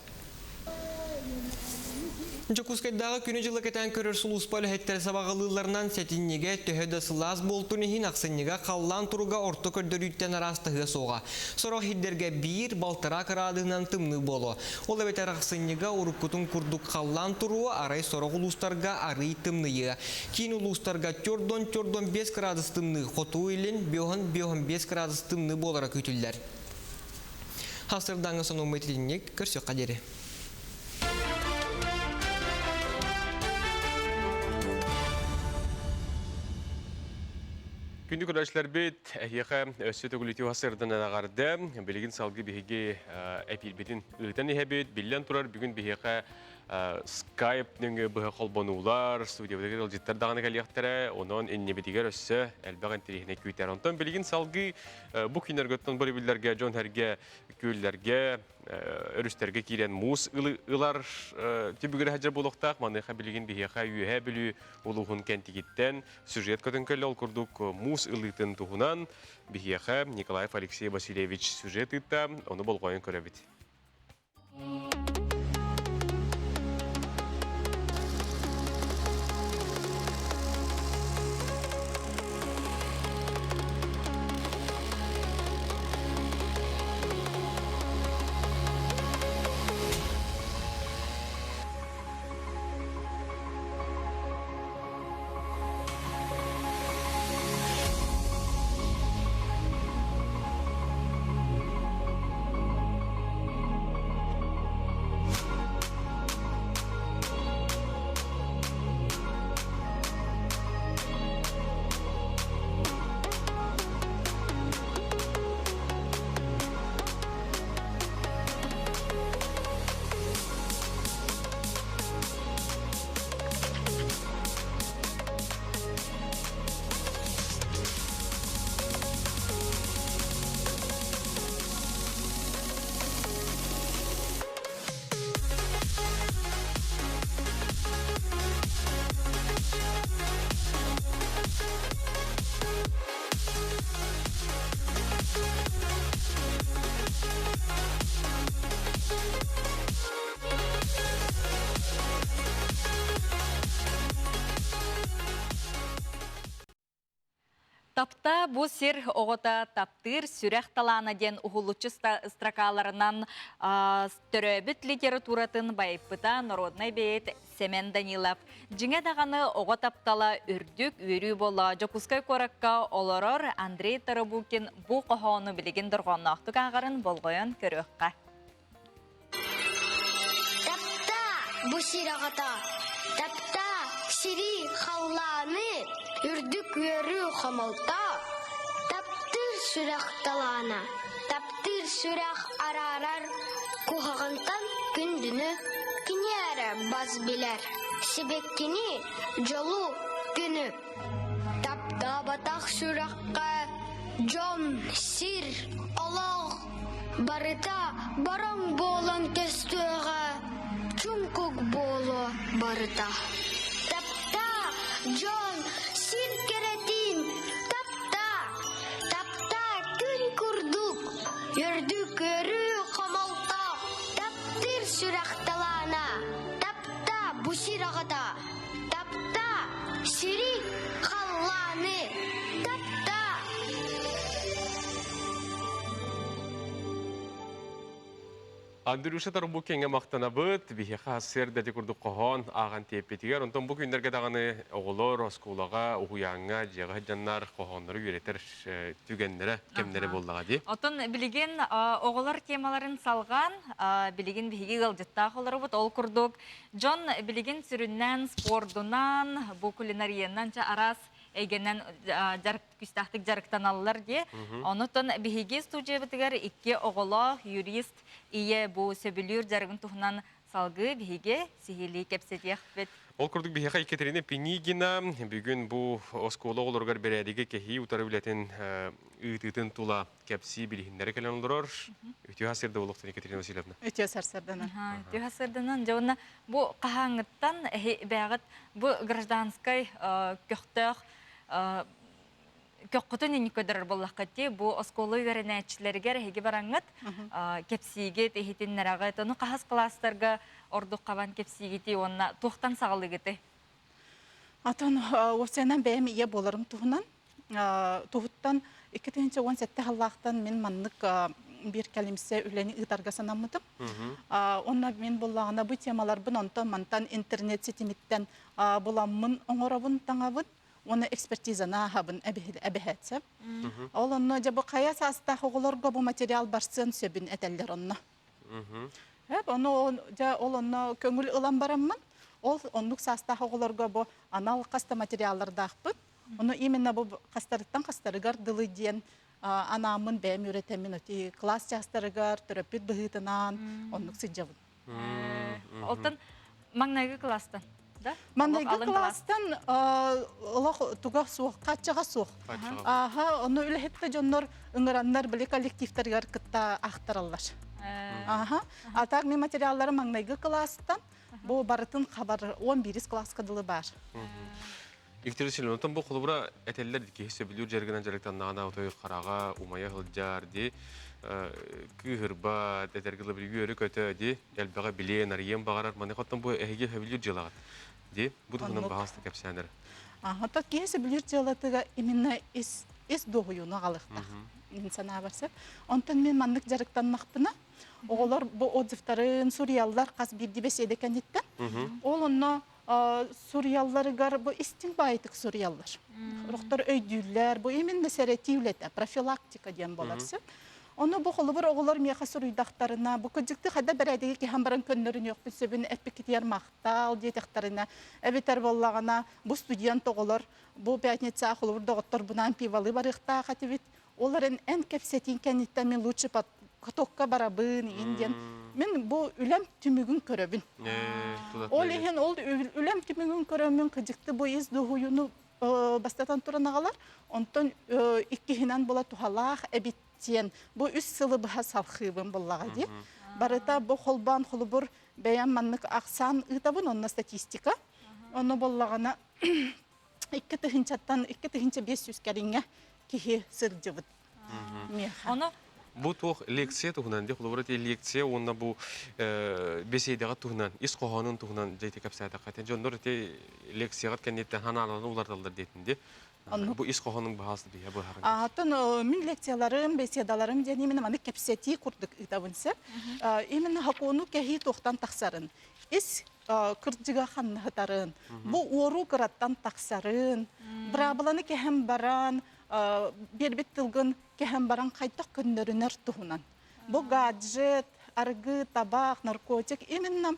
Жокускайдағы күні жылы кәтен көрір сұлуспалы хеттер сабағылыларынан сәтіннеге төхеді сылас болтунихин ақсыннеге қаллан тұруға орты көрдірүйттен арастығы соға. Сорық хиддерге бір балтыра қырадығынан тымны болу. Ол әбетер ақсыннеге ұрыққытын күрдік қаллан тұруы арай сорық ұлыстарға арый тымныйы. Кейін ұлыстарға 4-5 градус тымны қоту елін 5 градус тымны болара көтілдер. Хасырдаңы соны ұмытылынек көрсек қадері. Күнді көрәшілер бет, әйеға өсі төгіліті ғасырдан ағарды, білігін салғы бігеге әпілбетін ұлытан ехебет, білден тұрар бүгін бігеға Skype-ның бұғы қолбануылар, студиядагер олжеттар дағаны кәлияқтары, оның әннебетігер өсі әлбәғын терехіне көйтер. Онтан білігін салғы бұ күнергөттен бұры білдерге, жон әрге, көйлерге, өрістерге кейрен мұз ұлар түбігір әжір болуқтақ, маныға білігін бігеға үйе білі ұлығын кәнтігеттен сюжет көтін көлі ол күрдік мұз ұлытын тұғынан бігеға Николаев Алексей Васильевич сюжет ұтта, оны болғайын көрәбет. Тапта бу сир оғыта таптыр сүрәх талана ден ухулучы строкаларынан төрөбіт литературатын байыппыта народный бейт Семен Данилов. Жиңе дағаны оға таптала үрдік өрі бола жокускай коракка олорор Андрей Тарабукин бу қоғаны білеген дұрғаннақтық ағарын болғойын көріққа. Тапта бу сир оғыта, тапта сири халланы үрдік өрі қамалта, таптыр сүрәқ талана, таптыр сүрәқ арарар, кухағантан күндіні кінері баз білер, себеккені жолу күні. Тапта батақ сүрәққа жон сир олақ, барыта бараң болан кестіға, чүнкүк болу барыта. Тапта жон сир керетин, тапта күн күрдік, үрдік өрі қамалта, таптыр сүрәқталана, тапта бұсир ағата, тапта сири қалланы, тапта. Андрюша Тарбукенге мақтана бұд, бихеқа сыр дәді күрді қоған аған тепетігер. Онтан бұл күндерге дағаны оғылар, оскулаға, ұғуяңға, жеға жаннар қоғанлары үйретер түгендері, кемдері болдыға де. Отын білеген оғылар темаларын салған, білеген бігі ғалжытта қолары бұд, ол күрдік. Джон білеген сүріннен, спордунан, бұл кулинариян арас егеннен күстақтық жарықтан алылар де. Онытын бігі студия бітігер 2 оғыла, юрист, ие бұл сөбілер жарығын тұхынан салғы бігі сихили кепсетек бет. Ол күрдік бихеқа Екатерина Пенигина бүгін бұл оскула оларғар бәрәдігі кехи ұтары білетін үйтігін тула кепси білігіндері кәлін олырар. Өте ғасырды олықтан Екатерина Васильевна. Өте сарсардынан. Өте ғасырдынан. Жауына бұл қағаңыттан бәғыт бұл гражданскай көқтіқ көққытын ені көдірір болаққатте, бұл осколы веренәтшілергер әйге бараңыт кепсиге тейхетін нәрағыт. Оны қағас кластарға ордық қаван кепсигеті, онына тоқтан сағылы кеті. Атын осыянан бәйім ие боларым туғынан. Туғыттан 2017 халлақтан мен маннық bir kelimse üleni ıdarga sanamıdım. Onna men bollağına bu temalar bu onta mantan internet sitemitten bulamın oңорабын таңабын. Оны экспертизана хабын әбәһәтсә. Ол онны жабы кая саста хоголорга бу материал барсын сөбүн этелдер онны. Оны ол онны көңүл ылан бараммын. Ол онлук саста хоголорга бу анал каста материаллардакпын. Оны именно бу кастарыттан кастарыгар дылы ден анамын бәм үретемин өти класс жастарыгар терапевт быһытынан онлук сыджабын. Олтан маңнайгы класстан. Маңнайгы класстан туга суох, качага суох. Оны үлехетте жоннор ыңыраннар биле коллективтергер кытта ахтараллар. Атак мен материаллары маңнайгы класстан бу барытын хабар 11 класска дылы бар. Екатерина Васильевна, бұл құлыбыра әтелілер кесі білер жәргінен жәріктен нағана өтой қараға, умая ғылджар, күйірба, әтергілі білгі өрі көті, әлбіға білен, ариен бағарар, маны қоттан бұл әйге білер жылағат. Бұл тұғынан бағасты кәпсәндір. Так кесі білер жылатыға именно ес доғыюны қалықта. İnsana varsa. Ondan men manlık jarıktan naqpına. Oğlar bu odzıftарын Suriyallar qaz bir dibesede kanitten. Olunna Suriyalları gar bu istinbaytık Suriyallar. Ruhtar öydüller bu emin mesele tivlete profilaktika diyen bolarsa. Onu bu xolubur oğlar miyaqa suruydaxtarına bu kıcıktı hada beredegi ki hambaran könlerin yok bilsebin epikitiyar maqtal diyetextarına ebeter bollağına bu student oğlar bu pятница xolubur doğuttar bunan pivalı barıqta xativit. Оларын en kefsetin kenitten men lучше потокка барабын инден. Мен bu ülem tümügün köröbün. Ol ehen ol ülem tümügün köröbün kıcıktı bu iz duhuyunu bastatan turanağalar. Ondan ikkihinen bola tuhalaq ebittiyen. Bu üst sılı baha salxıbın bollağa diye. Barıta bu xolban xolubur beyan manlık aksan ıtabın onna statistika. Onu bollağına iki tıhınçattan 500 keringe kihi sırcıvıd. Onu Бу тох лекция тугунан де холобрат лекция онна бу беседага тугунан ис кохонун тугунан жейте капсата катен жондор те лекцияга кеннеттен ханаланы улардалдар дейтинде. Бу ис кохонун баасы бия бу харан. Атын мен лекцияларым, беседаларым және именно маны кепсети курдук итабынса. Именно хакону кехи тохтан таксарын. Ис кырдыга ханнатарын. Бу ору кыраттан таксарын. Брабаланы кехем баран, бербет тылгын кехем баран кайтак күндөрүнөр тугунан. Бу гаджет, аргы, табак, наркотик именно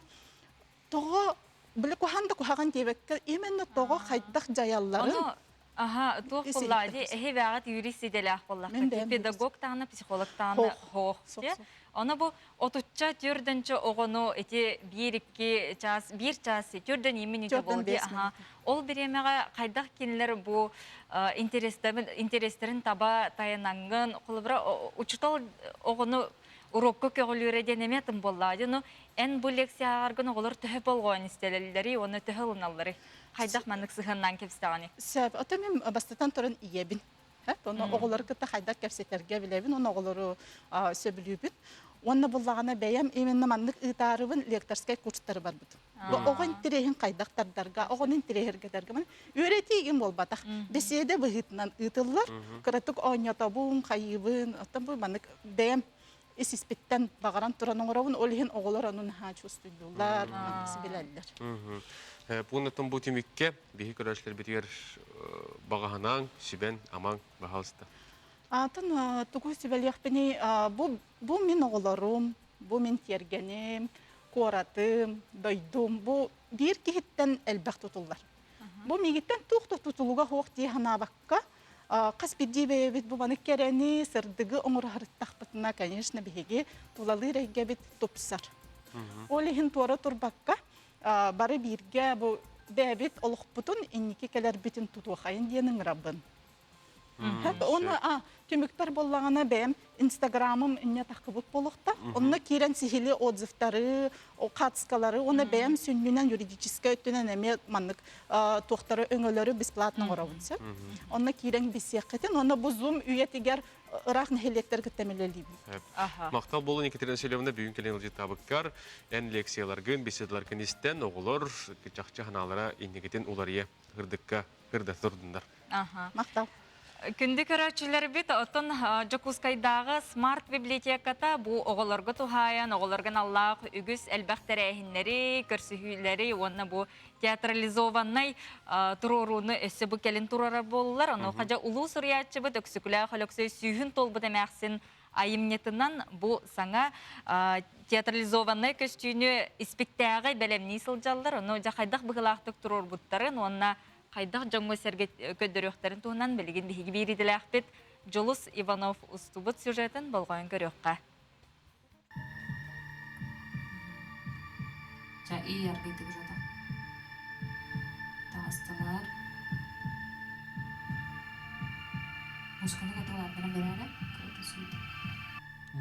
того биле куханда кухаган тебекке именно того кайтак жаялларын. Ага, тух буллади, хевагат юрист иделах буллах. Педагог таны, психолог таны хох. Она бу отучча түрдөнчө огону эти bir час түрдөн имени болду. Ага. Ол биремеге кайдак кинлер бу интерестерин таба таянанган, кулбра учутал огону урокко көгөлүрөден эметим боллади. Но эн бу лекцияларгын оголор төһө болгон истелелери, оны төһөлүналары. Хайдах маннык сыхыннан кепстаганы. Себеп атамым бастатан туран иебин. Оны оголор кытта хайдак кепсетерге билебин, оны оголору сөбүлүбүт. Оны буллагана бәям именно маннык ытарыбын лекторскай курстары бар бут. Бу огон тирехин кайдактардарга, огонун тирехергедерге мен үйрөтийген болбатак. Беседе быгытнан ытыллар, кыратык ойнотобун, кайыбын, аттан бу маннык бәям испиттен багаран туран оңоробун, олихин оголор анын хачустуллар, билелдер. Пунктом бу темикке бихи көрөчлөр битер багаһанан сибен аман бахалста. Атын тугу сибелехпени бу мен оголорум, бу мен тергенем, коратым, дойдум, бу бир кихиттен элбэх тутуллар. Бу мигиттен тух тутулуга хох тихана бакка, кас бидибе бит бу баны керени сырдыгы оңор харыттахпытына, конечно, биһиги тулалы рейге бит тупсар. Олихин туара турбакка бары бирге бу бәбит олықпытын инники келер битин тутуахайын денің раббын. Оны түміктер болағана бәм инстаграмым инне тақыбыт болықта. Оны керен сихили отзывтары, қатыскалары, оны бәм сүннінен юридическа өттінен әме маннык тоқтары өңөлері бесплатны оравынсы. Оны керен бесеқетін, оны бұл зум үйетігер ырах нехелектер кіттемелелейбін. Мақтал болын Екатерина Селевна бүгін келен ұлжет табықкар, ән лекцияларгын, беседаларгын істен, оғылыр, жақчы ханалара иннегетін олария ғырдыққа ғырда тұрдындар. Мақтал. Күнді көрәтшілер бит, отын Жокускайдағы смарт библиотеката бұл оғылырғы тухаян, оғылырғын Аллах үгіз әлбәқтер әйінлері, көрсіхүйлері, оны бұл театрализованнай тұруруны өсі бұл келін тұрары болылар. Оны қажа ұлу сұриятчы бұд, өксікілі қолөксөй сүйін тол бұд әмәқсін айымнетінен бұл саңа театрализованнай көстүйіні іспектәғай бәлемні сылжалылар. Оны жақайдақ бұғылақтық тұрор бұттарын, онына Хайдақ жоңғы сәрге көддөріқтарын туғынан білген бейгі бейриділі ақпет Жолус Иванов ұстубыт сюжетін болғайын көріққа. Жа үй арбейдік жода. Тағыстылар. Музыканы қаталарынан берәрі көрді сөйді.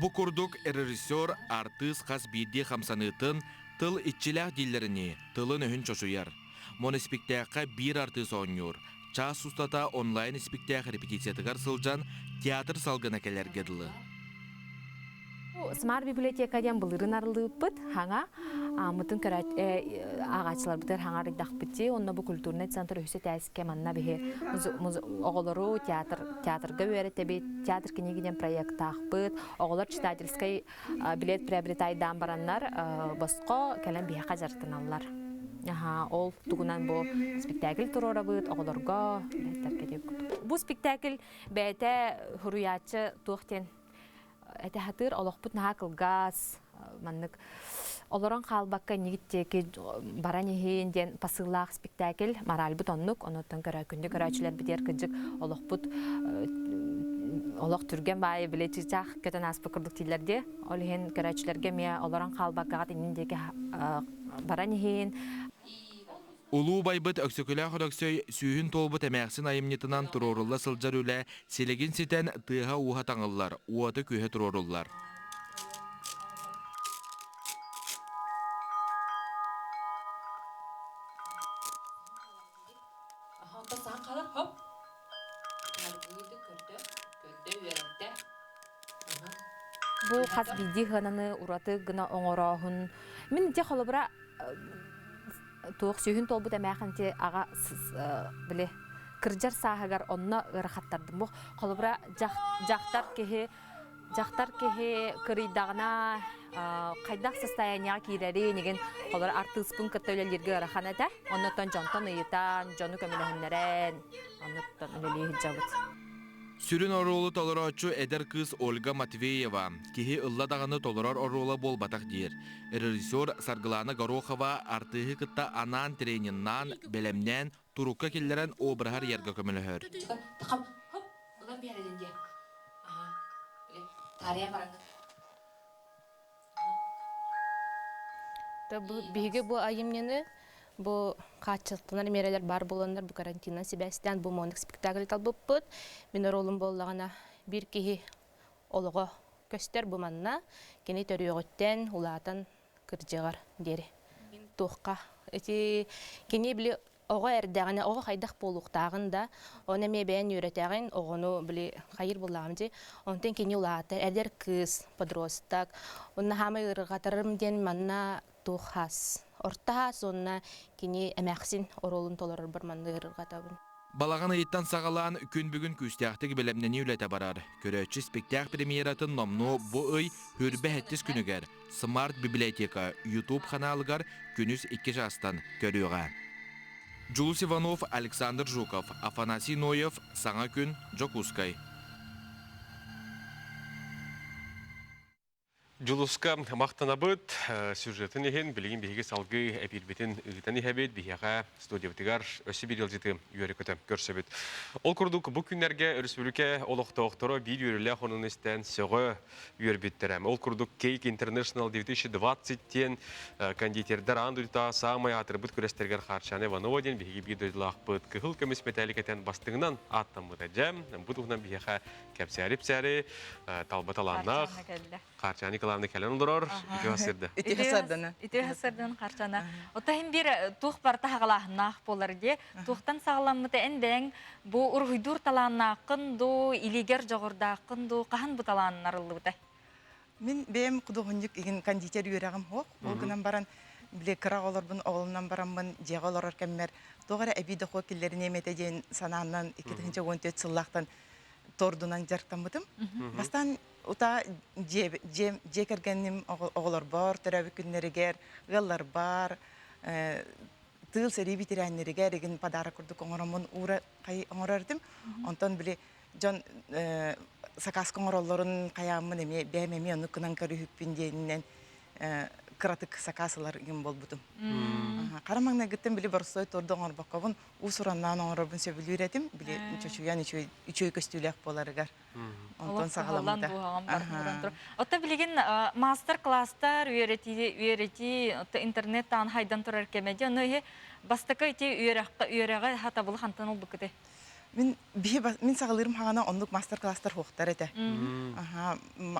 Бу курдук режиссер артыс қас бейде қамсанытын тыл итчилях диллеріні тылын өхін чошуяр. Моноспектакка бир артыс ойнур. Час устата онлайн спектак репетициятыгар сылжан театр салгына келергеділі. Смарт библиотекаден бұлырын арылыппыт, хаңа мұтын ағачылар бұтыр хаңа рейдақ бітті, онына бұл культурный центр өсі тәсікке манна біге оғылыру театрға өреті бет, театр кенегіден проект ақпыт, оғылар читательскай билет приобретайдан бараннар босқо кәлін біге қажартын алылар. Ол тугунан бу спектакль турора быт, оголорго, бу спектакль бәйте хуруячы туқтен әті хатыр олықпыт наға кылгас, маннык олорон қалбаққа негіттекі баран ехейінден пасылақ спектакль марал бұт оннук, оныттан күнді көрәчілер бідер күнжік олықпыт олық түрген бай білеті жақ көтін аспы күрдік тейлерде, олығын көрәчілерге ме олорон қалбаққағат иніндегі баран ехейін. Улуу байбыт өксөкөлі құдөксөй сүйін толбыт әмәқсін айымнетінан тұрорулла сылжар үлі селегін сетен тыға уға таңылар, уаты көйе тұроруллар. бу хас биди хананы ураты гына оңороһун. Мен те холобра туох сүйүн толбут эмэханте ага биле кыржар сахагар онна ырахаттардым бу холобра жактар кеhe кырыйдагына кайдак состояние кирери неген холор артыспын көтөлөлөргө ырахана да оннотон жонтон ыйтан жону көмөлөһүннөрен оннотон үлелии жабыт. Сүрін оролу толорочу эдер кыз Ольга Матвеева. Кихи ылла дағаны толорор орола бол батақ дейір. Режиссер Саргылана Горохова артығы кытта анан трениннан, белемнен, турукка келлерен обрахар ерге көміліхөр. Биге бу айымнені бу качылтынар мерелер бар болондар бу карантинна себестен бу моник спектакль талбыппыт. Мен ролум боллагана бир кихи олого көстер бу манна кени төрүгөттен улаатан кыржыгар дери. Тухка эти кени биле ого эрдегане ого хайдак болуктагын да оны мебен үйрөтөгөн огону биле хайыр булламжы. Онтен кени улаата эдер кыз подросток онна хамы ыргатырым ден манна тухас. Орта сонна кини эмәксин оролун толорор бір манды ыргатабын. Балаган ыйттан сагалан күн бүгүн күстяктык белемнени үлете барар. Көрөчү спектакль премьератын номну бу ый хүрбе хеттис күнүгер. Smart библиотека YouTube каналыгар күнүс 2 жастан көрүүгө. Жулус Иванов, Александр Жуков, Афанасий Ноев, Саңа күн, Жокускай. Жулуска мақтанабыт сюжетін еген білген бейге салғы әпелбетін үгітен ехебет бейеға студиябытығар өсі бір елжеті үйерекеті көрсебет. Ол күрдік бұл күнлерге өріспіліке олықты-оқтыры бір үйерілі қонын істен сөғы үйербеттерім. Ол күрдік Кейк International 2020-тен кондитердер андылта самай атырбыт көрестергер қаршаны Вановаден бейге бір дөйлақ бұд күхіл көміс металликетен бастығынан аттан бұд әджем. Бұдығынан бейеға кәпсәріп-сәрі талбаталаннақ қаршаны Николаевна Кален олдырор, ити хасырды. Ити хасырдын қарчана. Отахин бір тух барта хағалағынақ болар де, тухтан сағаламыты әнден бұ ұрғыдур таланнақын ду, илигер жоғырдақын ду, қахан бұ таланын арылды бұтай? Мен бәйім құдығынық еген кондитер үйерағым хоқ. Ол күнен баран біле қырақ оларбын, оғылынан баранбын, жеға олар өркәммер. Тоғара әбейді хоқ келеріне метеден сананынан 2-14 сыллақтан тордунан жарықтан бұдым. Бастан ута жекергенним оғылар бар, төрәбі күннерігер, ғыллар бар, тыл сәрі битерәннерігер, еген падара күрдік оңырамын ұра қай оңырардым. Онтан біле жон сақасқы оңыраларын қаямын әме, бәм әме оны күнан көрі хүппінденінен кыратык сакасылар ген бол бутум. Карамаңна гыттым биле барсой торды оңор баккабын, усураннан оңорбун сөбүл үйретим, биле чөчүян үчөй көстүлөк боларыгар. Онтон сагаламда. Отта билеген мастер-класстар үйрети интернеттан хайдан турар кемеди, оны бастакы ити үйрәгә хата бул хантан ул букыты. Мен сағалырым хағана ондық мастер-класстар хоқтар әті.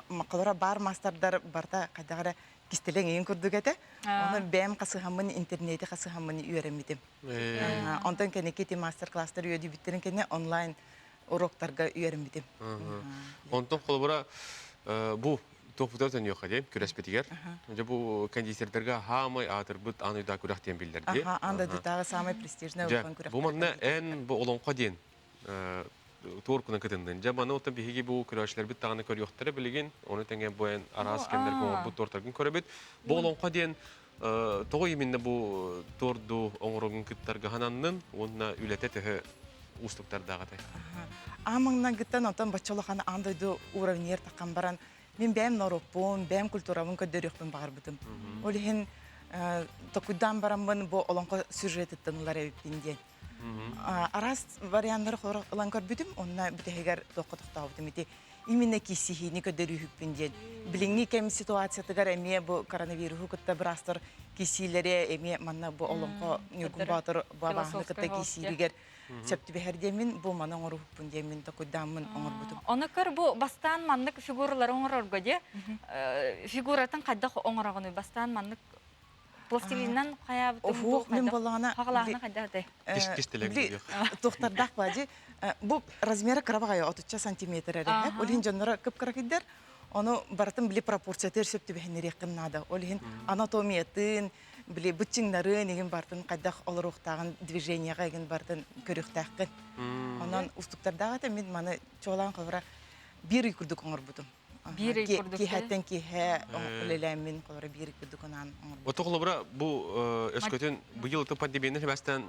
Мақалара бар мастердар барда қайдағара кистелең ең күрдік әті. Оны бәм қасығамын, интернеті қасығамын үйеремедім. Ондан кәне кеті мастер-класстар үйеді біттерін кәне онлайн уроктарға үйеремедім. Ондан қолыбыра бұл тоқтаудан yok әдем, күреспетігер. Бұл кондитердерге хамай атыр бұд анайда күрақтен білдерде. Анда дұтағы самай престижный ұлған күрақтен. Бұл манна ән бұл олонға дейін туоркунан кытындын. Жаманы отын бихиги бұл күрәшілер біт тағаны көр yoқтары білеген, оны тәнген бұйын арас кәндер көңір бұд тортаргын көребет. Бұл олонға дейін тоғы емінде бұл торду оңырығын күттарға хананның, онына үләте тігі ұстықтардағатай. Амаңнан күттен отын бачолықаны андайды уравнер таққан баран, мен бәм норуппун, бәм культуравын көддөріқпін бағар бұдым. Ол ең тоқудан барамын бұл олонға сюжеттін ұлар әвіппінден. Арас варианттары қолан көрбүдім, онына бүтәгер тоқытықта аудым. Именно кисихини көддөрі хүппінден. Біліңні кәм ситуациятығар әме бұл коронавирусу күтті бір астыр кисилері әме манна бұл олонға нүргін батыр бабағаны күтті кисилігер. Сөпті бәхердемін, бұл мана оңыр хүппіндемін, тоқуданмын оңыр бұдым. Оны көр бұл бастан мандық фигуралар оңыр оргоде, фигуратын қайдақ оңырағыны бастан мандық пластилиннан қая бұтым мен болағына қағалағына қайдағыдай. Тоқтардақ бәді, бұл размері қырабағай 30 сантиметр әрі. Олген жонлары көп қырақидер, Оны бартын біле пропорциятер сөптүбәһеннәре кыннады. Олин анатомиятын, біле бүтчиңнарын еген бартын кайдах олоруктагын движенияга еген бартын көрүктәккин. Онан устуктарда да мен маны чолан кылыра бир күрдүк оңор бутум. Бир күрдүк. Кихәттен кихә леләмин кылыра бир күрдүк онан. Отоғылыбыра бұл өскөтін бұйыл ұты пандемияның хәбәстен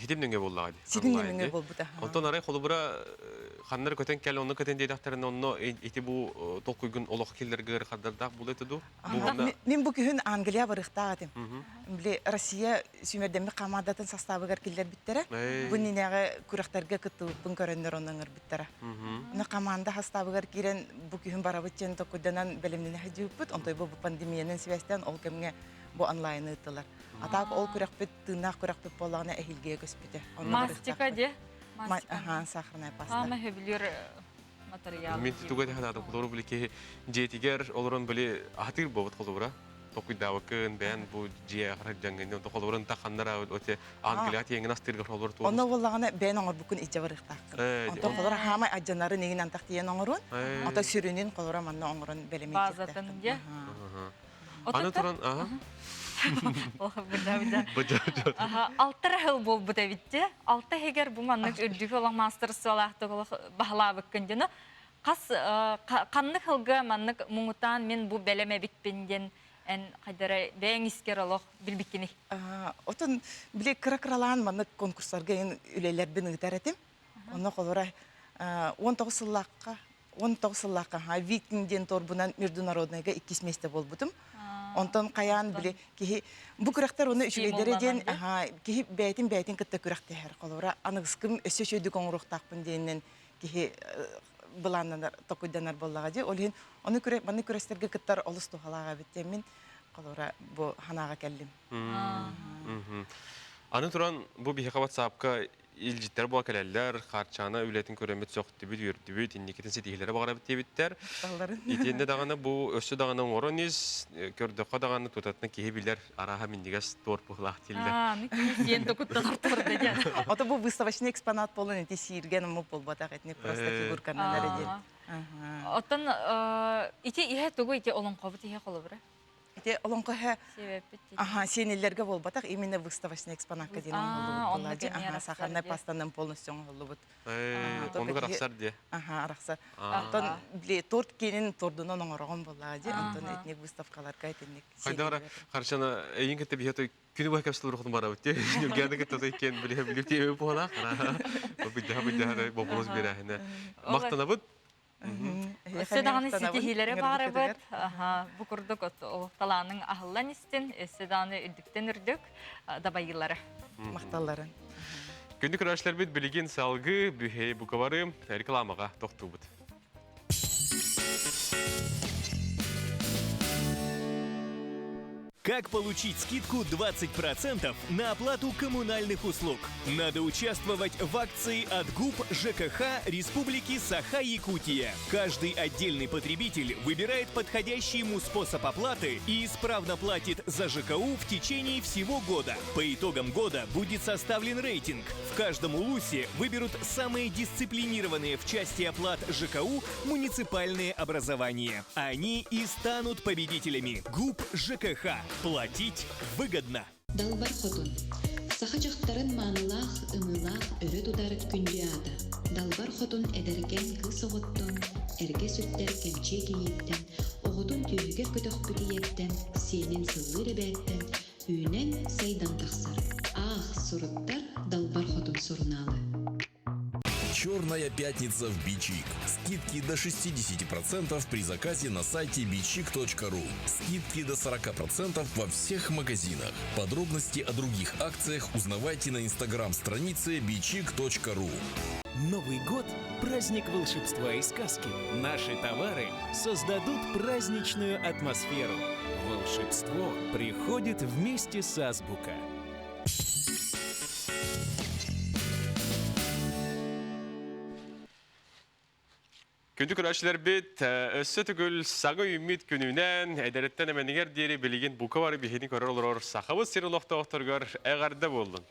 хитимніңе боллағады. Сидимнеңе бол бұта. Онтон арай қолыбыра ханнар көтен кәлі, оны көтен дейдақтарын, оны еті бұл толқүйгін олық келдергер қадардақ бұл еті ду? Мен бұл күн Англия барықтағадым. Біле Россия сүймердемі қамадатын составығар келдер біттері. Бұл ненеғі күріқтерге күттуғын көрендер оныңыр біттері. Оны қаманда составығар керен бұл күн барабытчен тоқуданан бәлемнені хәдеуіппіт. Онтой бұл пандемияның себестен ол кәмге бұл онлайны ұттылар. Атақ ол күріқпет, тыңнақ күріқпет болағына әхілге көспеті. Мастика де? Ага, сахарная паста. Ама хөбүлөр материал. Мен түгәде хададым, қолыры білі ке жетігер олырын білі атыр бобыт қолыбыра. Тоқуйдауықын, бән бұл жия қарар жаңғын, қолырын тақанлара өте Англият еңін астырғыр олыр туылыр. Оны олағына бән оңыр бүкін итжа барықтақын. Онта қолыра хамай аджанары негін антақтиен оңырын, онта сүрінен қолыра манна оңырын бәлемен базатын де? Аны тұран, Алтыр хыл бол бұта бітті. Алты хегер бұл маннық үрдігі олақ мастерсы олақты бағылабы күндені. Қаннық хылға маннық мұңытан мен бұл бәлеме бітпенден ән қайдары бәң іскер олақ білбіккені. Отын біле кіра-кіралан маннық конкурстарға ең үлелербін ұғытар әтім. Оны қолыра 19 сыллаққа викингден торбынан международныйға 2 месте бол бұтым. Онтон қаян біле, кехи, бұ күрақтар оны үшілейдері ден, кехи бәйтін кітті күрақты әр қолыра. Анығызкім өсі шөйді қоңырықтақпын дейінен кехи бұланнанар, тоқуйданар боллаға де. Олеген, оны күрестерге кіттар олыс тұғалаға біттемін, қолыра бұ ханаға кәлдім. Аны тұран бұ бейхе WhatsApp-қа илжиттер бұл кәләлілер, қарчаны өлетін көремет соқты бүт, үрді бүт, иннекетін сетігілері бағара бітте біттер. Етенде дағаны бұл өсі дағаны оңырын ез, көрдіққа дағаны тұтатыны кейі білдер араға мендегес тор бұғылақ телді. Сен тұқытталар тұрды ден. Ота бұл выставочный экспонат болын, әте сиірген ұмы бол батақ әтіне просто фигурканы нәреден. Оттан, ите ihe тұғы ите олың қобыт ihe қолы бірі? Ите олонко хэ сенелерге бол батак именно выставочный экспонатка дейін оңғылы сахарная пастанын полностью оңғылы бұд. Оны қарақсар де? Арақсар. Антон біле торт кейінен тордынан оңырағын болға де, антон этник выставкаларға етінек. Қайдағара қаршана әйін кетті бейеті күні бұй кәпсілі рұқтың бара өтте. Гәді кетті екен біліп темі болана. Бұйдағы бобылыз берәхіне. Мақтана бұд? Өсседағаны сетихилері бары бұд. Бұ күрдік олықталаның ағылан істен, өсседағаны үрдіктен үрдік дабайылары. Мақталарын. Күнді күрәшілер бұд білеген салғы бүхей бұқывары рекламаға тоқту бұд. Как получить скидку 20% на оплату коммунальных услуг? Надо участвовать в акции от ГУП ЖКХ Республики Саха-Якутия. Каждый отдельный потребитель выбирает подходящий ему способ оплаты и исправно платит за ЖКУ в течение всего года. По итогам года будет составлен рейтинг. В каждом улусе выберут самые дисциплинированные в части оплат ЖКУ муниципальные образования. Они и станут победителями. ГУП ЖКХ. Платить выгодно. Далбар хотун. Сахачактарын манылах, ымылах, өрө тудар күндиада. Далбар хотун эдерген кылсоғыттон, эрге сүттер кемче кейіттен, оғытун түйігер көтөк бүтиеттен, сенен сыллыры бәттен, үйнен сайдан тақсар. Ах, суруттар далбар хотун сурналы. Черная пятница в Бичик. Скидки до 60% при заказе на сайте bichik.ru. Скидки до 40% во всех магазинах. Подробности о других акциях узнавайте на инстаграм-странице bichik.ru. Новый год – праздник волшебства и сказки. Наши товары создадут праздничную атмосферу. Волшебство приходит вместе с Азбука. Күнді күрәшілер бет, өссі түгіл саңы үммет күнінен әдәреттен әмәнігер дейірі білеген бұқа бары бейхені көрір олар сақавыз серілоқта оқтырғар әғарды болдың.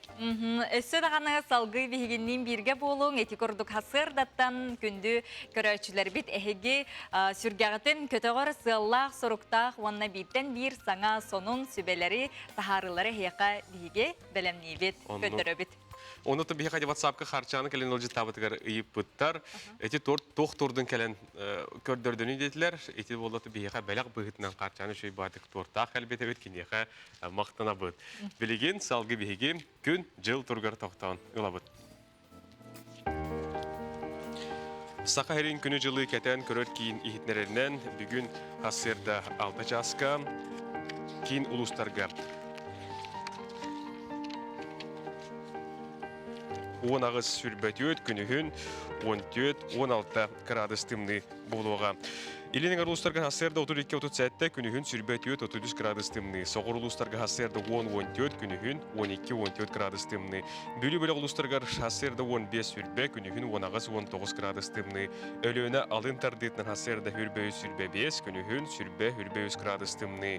Өссі дағаны салғы бейгеннен бірге болуң, әті көрдік хасыр даттан күнді күрәшілер бет әхеге сүргәғытын көтіғыр сыллақ, сұрықтақ, онына бейттен бір саңа сонун сүбелері тахарылары хеқа бейге бәлемней бет көтірі бет. Оны да бейхади WhatsApp-ка харчаны кәлен олжы табытығар үйіп бұттар. Әті тоқ тұрдың кәлен көрдірдіні детілер. Әті болаты бейха бәліқ бұғытынан харчаны шөй бадық тортақ әлбеті өткенеға мақтана бұд. Білеген салғы бейге күн жыл тұрғар тоқтауын ұла бұд. Сақа әрін күні жылы кәтен көрір кейін ихітнерерінен бүгін асырда 6 жасқа кейін ұлыстарға. Он ағыз сүрбәтіөт күнігін 14-16 градус тымны болуға. Иленің ұлыстарға хасырда 32-37 күнігін сүрбәтіөт 33 градус тымны. Соғыр ұлыстарға хасырда 10-14 күнігін 12-14 градус тымны. Бөлі-бөлі ұлыстарға хасырда 15 сүрбә күнігін 10 ағыз 19 градус тымны. Өліөні алын тардетінің хасырда хүрбәй сүрбә 5 күнігін сүрбә 3 градус тымны.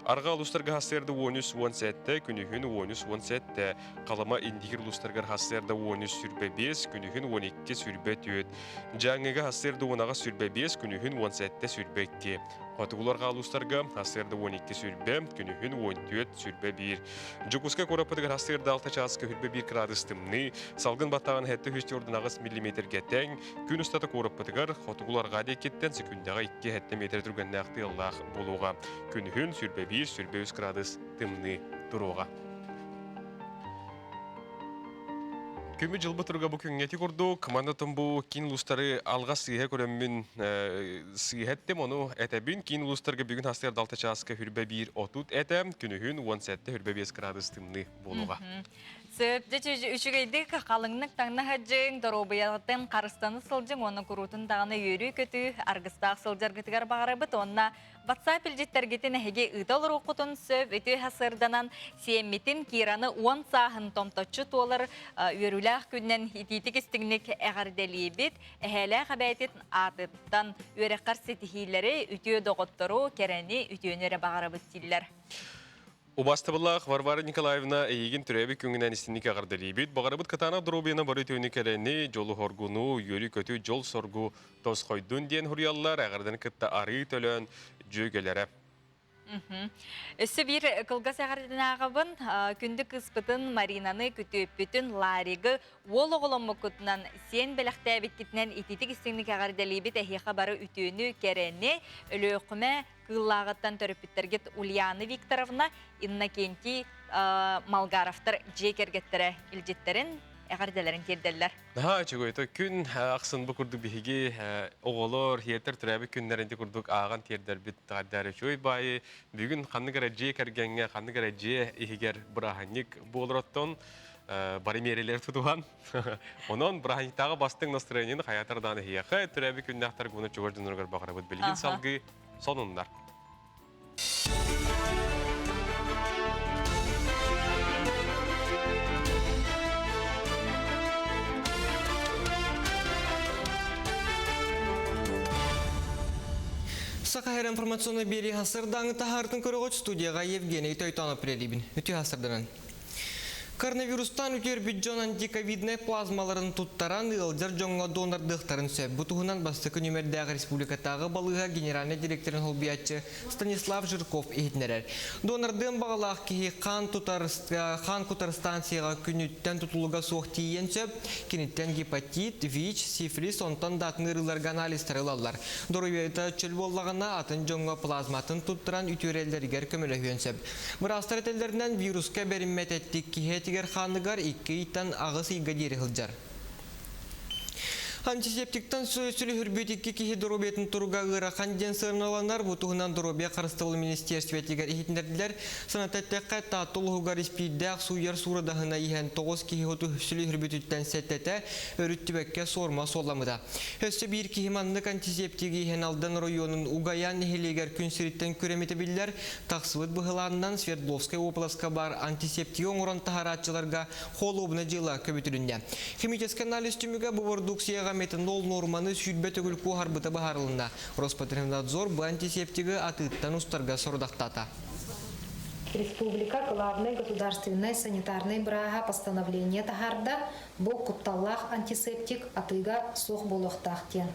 Арға ұлыстарға хасырда 13-17 күнігін 13-17. Қалама индигер ұлыстарға хасырда 13 сүрбә 5 күнігін 12 сүрбә 4. Жаңыға хасырда 10 ағыз сүрбә 5 күнігін 17 сүрбәкке. Қатығыларға алыстарға хасырда 12 сүрбә, күнігін 14 сүрбә 1. Жүкізгі көрапыдығыр хасырда 6 жасқы хүрбә 1 градус тымны, салғын баттаған әтті хөстердің ағыз миллиметрге тәң, күн ұстаты көрапыдығыр қатығыларға декеттен секундаға 2 метр түрген нәқті Аллах болуға. Күнігін сүрбә 1, сүрбә 3 градус тымны тұруға. Көмі жылбы тұрға бұл күнгеті көрді, командатын бұл кейін ұлыстары алға сыйға көріммен сыйғаттым, оны әтәбін кейін ұлыстарға бүгін хастырда 6 жасқа хүрбә 1 отут әтәм, күнігін 17 хүрбә 5 градус тымны болуға. Сөпті үшігейдік қалыңнық таңна хаджың, дұробыялатын қарыстаны сылжың, оны күрутын дағаны үйрі көті, арғыстақ сылжарғытығар бағарабыт, онына WhatsApp білжеттергетін әхеге ұдалыр оқытын сөп, өті хасырданан сиемметін кираны 10 сағын томточы толыр өріләқ күннен ититік істігінік әғардәлі бет, әхәлі қабәйтетін атыттан өріққар сетихилері үтіе доғыттыру кәрәні үтіөнері бағарабыт дейілер. Убастыбылақ Варвара Николаевна егін түрәбі күңінен істінік ағардылы бет. Бағарабыт катана дұрубияна бары түйіні кәрәні жолы хоргуну, йөрі көті жол соргу тоз қойдун ден хұрялар ағардан кітті ары төлін жөгелері. Өссі бір қылғас ағардын ағабын күнді қыспытын Маринаны күтіп бүтін ларығы ол оғылымы күтінен сен біліқті әбіткетінен итетік істіңнік ағардалы бет әхеқа бары үтіөні кәрәне өлі өқіме қыллағыттан төріпіттергет Ульяны Викторовна Иннокентий Малгаровтар жекергеттері үлжеттерін әғардаларын керделер. Чөгөйті күн ақсын бұл күрді бейге оғылыр, хиеттер түрәбі күнлерінде күрдік аған тердер біт ғаддары шөй байы. Бүгін қанығыра же кәргенге, қанығыра же егер бұрағанник болыраттон бары мерелер тұтуған. Онын бұрағанниктағы бастың настроениені қаятардан хияқы түрәбі күннақтар күні чөгөрден ұрғар бағыра бұд білген салғы сонындар. Сақайыр информационный бері хасырдаңы тахардың көріғыт студияға Евгений Тойтанов предибін. Үті хасырдынан. Коронавирустан үтер бүджон антиковидный плазмаларын туттаран ылдыр жоңға донордықтарын сөп. Бұтығынан бастықы нөмірдәғы республикатағы балыға генеральный директорын холбиятчы Станислав Жирков ехетнерер. Донордың бағалақ кейі қан кутар станцияға күніттен тұтылыға соқ тиен сөп, кенеттен гепатит, ВИЧ, сифилис, онтан датыңы рыларға анализтары алалар. Дұрывейті чөл боллағына атын жоңға плазматын туттаран үтөрелдергер көмілі хүйен сөп. Бірастар етелерінен вируска беріммет әттік кейі тигер ханныгар 2 иттан ағыс иға дері қылжар. Антисептиктан сөйсілі хүрбетікке кейі дұрубетін тұруға ғыра қанден сырналанар бұтығынан дұрубия қарыстығылы министерстве тегер ехетіндерділер санататтаққа татылығыға респейдәқ суяр сурадағына ехен 9 кейі ғыты хүсілі хүрбетіттен сәттәті өріттібәкке сорма соламыда. Өсі бір кейіманлық антисептигі ехен алдан районын ұғаян ехелегер күнсіріттен көреметі білдер тақсывыт бұғыланынан Свердловскай обласка бар антисептигі оңыран тахаратчыларға қол обына жыла көбетілінде. Химический анализ түмігі бұвырдуксияға метанол норманы сүрбе төгіл куһарбыта баһарылында. Роспотребнадзор bu антисептигі атыттан устарға сордақтата. Республика главный государственный санитарный браха постановление тахарда бу кутталлах антисептик атыга сух болохтахтен.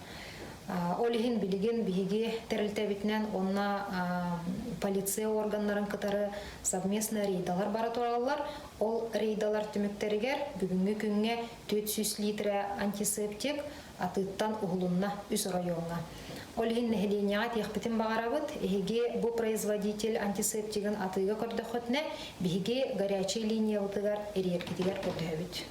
Олихин билигин биһиги терилтебитнен онна полиция органнарын кытары совместно рейдалар бара тураллар. Ол рейдалар түмүктеригер бүгүнгү күнгө 400 литр антисептик атыттан угулунна үс районга. Олихин нехилиният яхпитин багарабыт, эхиги бу производитель антисептигин атыга көрдөхөтне биһиги горячий линия утыгар эреркитигер көрдөбүт.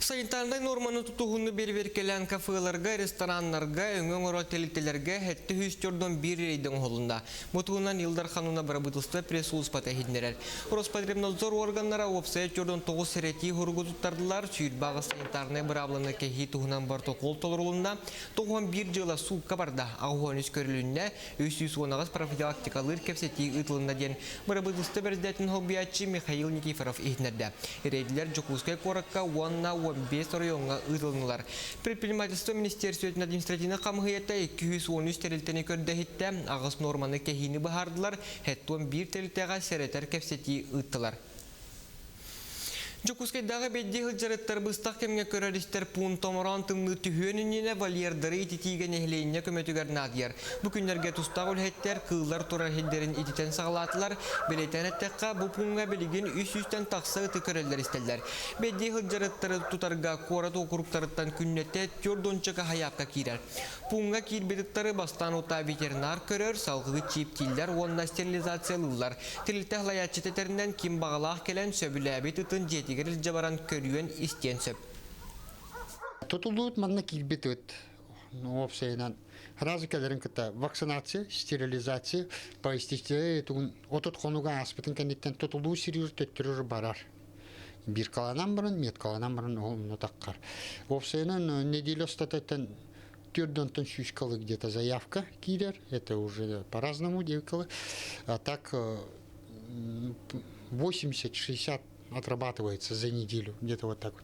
Санитарный норманы тутуғыны берверкелен кафеларға, ресторанларға, өңін отелителерге хәтті хүстөрден бір рейдің қолында. Мұтығынан Илдар Хануна барабытылсты пресс-улыс патахиднерер. Роспотребнадзор органлара опсая түрден 9 сәрети хұрғызыттардылар, сүйірбағы санитарный брабланы кәхи тұғынан бар тоқол толырылында, тоғын бір жыла суыққа барда, ағуан үскөрілінне, 310 профилактикалыр кәпсети ұтылында ден барабытылсты бірдәтін хоббиятчы Михаил Никифоров ихнерді. Рейділер Жокускай қораққа 15 районга ытылынылар. Предпринимательство Министерството административных камгыйта 213 терилтени көрдәхитте ағыс норманы кәхини бахардылар, хәттуан бір терилтеға сәретер кәпсети ыттылар. Жокускайдағы бәдде ғылжарыттар бұстақ кемге көрәристер пун томоран тымны түйөнініне валердары ититиген эхлейіне көмөтігер надияр. Бүкіндерге тұстақ өлхеттер қыллар тұрар хеддерін ититен сағалатылар, белетен әттәққа бұл пунға білеген үс-үстен тақсы ұты көрелдер істелдер. Бәдде ғылжарыттары тұтарға қорат оқыруқтарыттан күннетте түрдончыға хаяпқа кейрер. Пунға кейрбедіттары бастан ұта ветеринар көрер, салғығы чиптилдер, онна стерилизациялылар. Тилілті ғлаятчететерінен кем бағалақ келен сөбіләбет ұтын жетігер жабаран көрюен истен сөп. Тұтылуыт манна кейрбет өт. Опсайынан. Разы кәлерін кіта вакцинация, стерилизация, поистичте отыт қонуға аспытын кәнеттен тұтылуы серьез төттірір барар. Bir kalanан бұрын, мет каланан бұрын олымны таққар. Опсайынан неделю остататтан тюрдонтон шишкалы где-то заявка кидер, это уже по-разному девкалы, а так 80-60 отрабатывается за неделю, где-то вот так вот.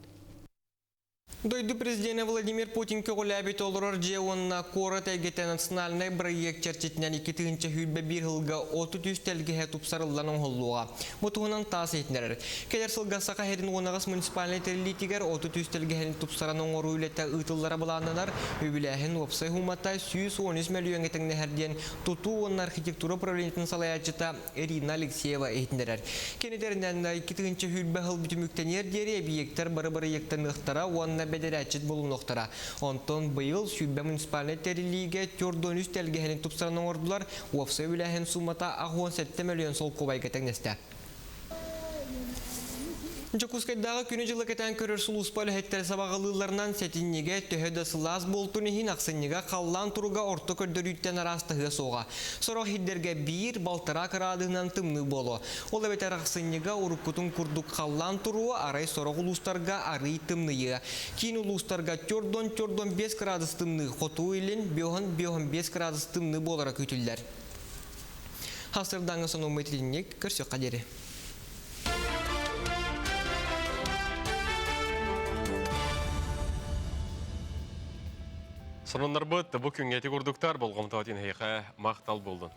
Дойду президент Владимир Путин көгіләбет олырар жеуынна коры тәйгеті национальный проект чертетінен 2-тігінші хүлбе бір ғылға 30 үстелгіге тұпсарылданын ғылуға. Мұтығынан тас етінерер. Келер сылға сақа херін онағыз муниципальный терилитігер 30 үстелгіген тұпсаранын ору үлетті ұйтыллары бұланынар, өбіләхін опсай хуматтай 113 миллион етіңні әрден тұту оның архитектура правлениетін салаячыта Ирина Алексеева етінерер. Кенетерінен 2-тігінші хүлбе ғыл бүтіміктенер дері объекттер бары-бары ектен ұқтара, онына бедерәчет болу ноқтара. Онтон бұйыл сүрбе муниципальный терилиге түрдон үстелгіхенін тұпсаранын ордылар, уапсы үләхін сумата 17 миллион сол кобайға тәңнесті. Жокускайдағы күні жылы кәтен көрір сұлуспалы хеттер сабағылыларынан сәтіннеге төхеді сылас болтуныхин ақсыннеге қаллан тұруға орты көрдірүйттен арастығы соға. Сорақ хиддерге бір балтыра қырадығынан тымны болу. Ол әбетер ақсыннеге ұрыққытын күрдік қаллан тұруы арай сорақ ұлыстарға арый тымныйы. Кейін ұлыстарға түрдон 5 градус тымны қоту елін беуін 5 градус тымны болара күтілдер. Хасырдаңы сону метриннек көрсі қадері. Сонынлар бұд, бұл күнгеті күрдіктар болғым таутин хейқа мақтал болдың.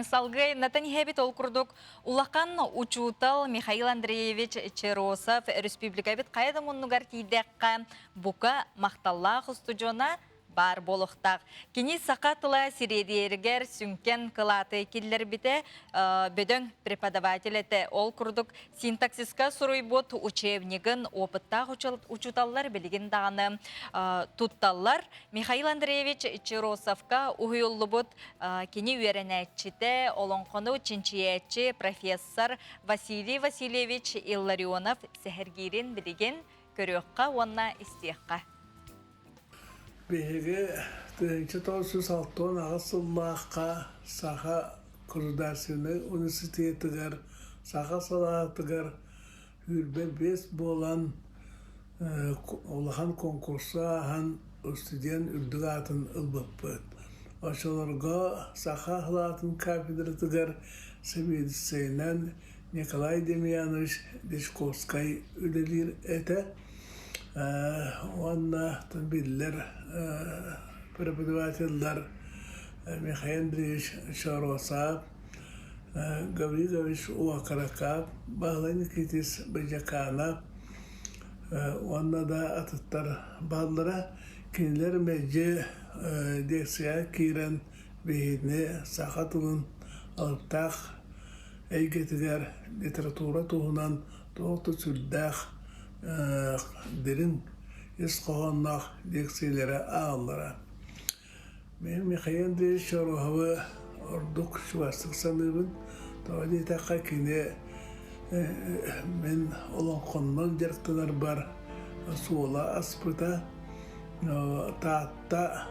Салгы Натан Хебит ол күрдік улақан учутал Михаил Андреевич Черосов республика бит қайда мұнығар кейдеққа бұқа мақталла құстуджона бар болуқтақ. Кені сақатыла сиредиергер сүнкен қылаты келдер біте бөдің преподаватель әті ол күрдік синтаксиска сұруй бұд учебнігін опыттақ учуталлар білген дағаны тұтталлар. Михаил Андреевич Черосовқа ұйылы бұд кені үйерінәтчіті олонқону чинчиетчі профессор Василий Васильевич Илларионов сәхіргерін білген көріққа онна істеққа. Беге төнче тоосуз алтон агысыллааққа саха Государственный университетігер, саха салатығер үрбе 5 болан олахан конкурса хан студент үрдіг атын ылбыппыт. Ошолорго саха хлатын кафедратығер медицинен Николай Демьянович Дешковскай үделер әті Онна тынбиллер преподавательлар Михаил Андреевич Шаросап, Гаврил Гаврилович Уакаракап, Бағлайны Кетис Бәжаканап, онна да атыттар баллара кинилер мәжі дексия кирен бейіне сақатылын алыптақ әйгетігер литература туғынан тоқты сүлдәқ дерін ес қоғаннақ дексиялері ағалара. Мен Михаил Андреевич Шарухавы ордук шуастық саныбын, тоғады етаққа кене мен олон қоннан жарықтанар бар суола аспыта таатта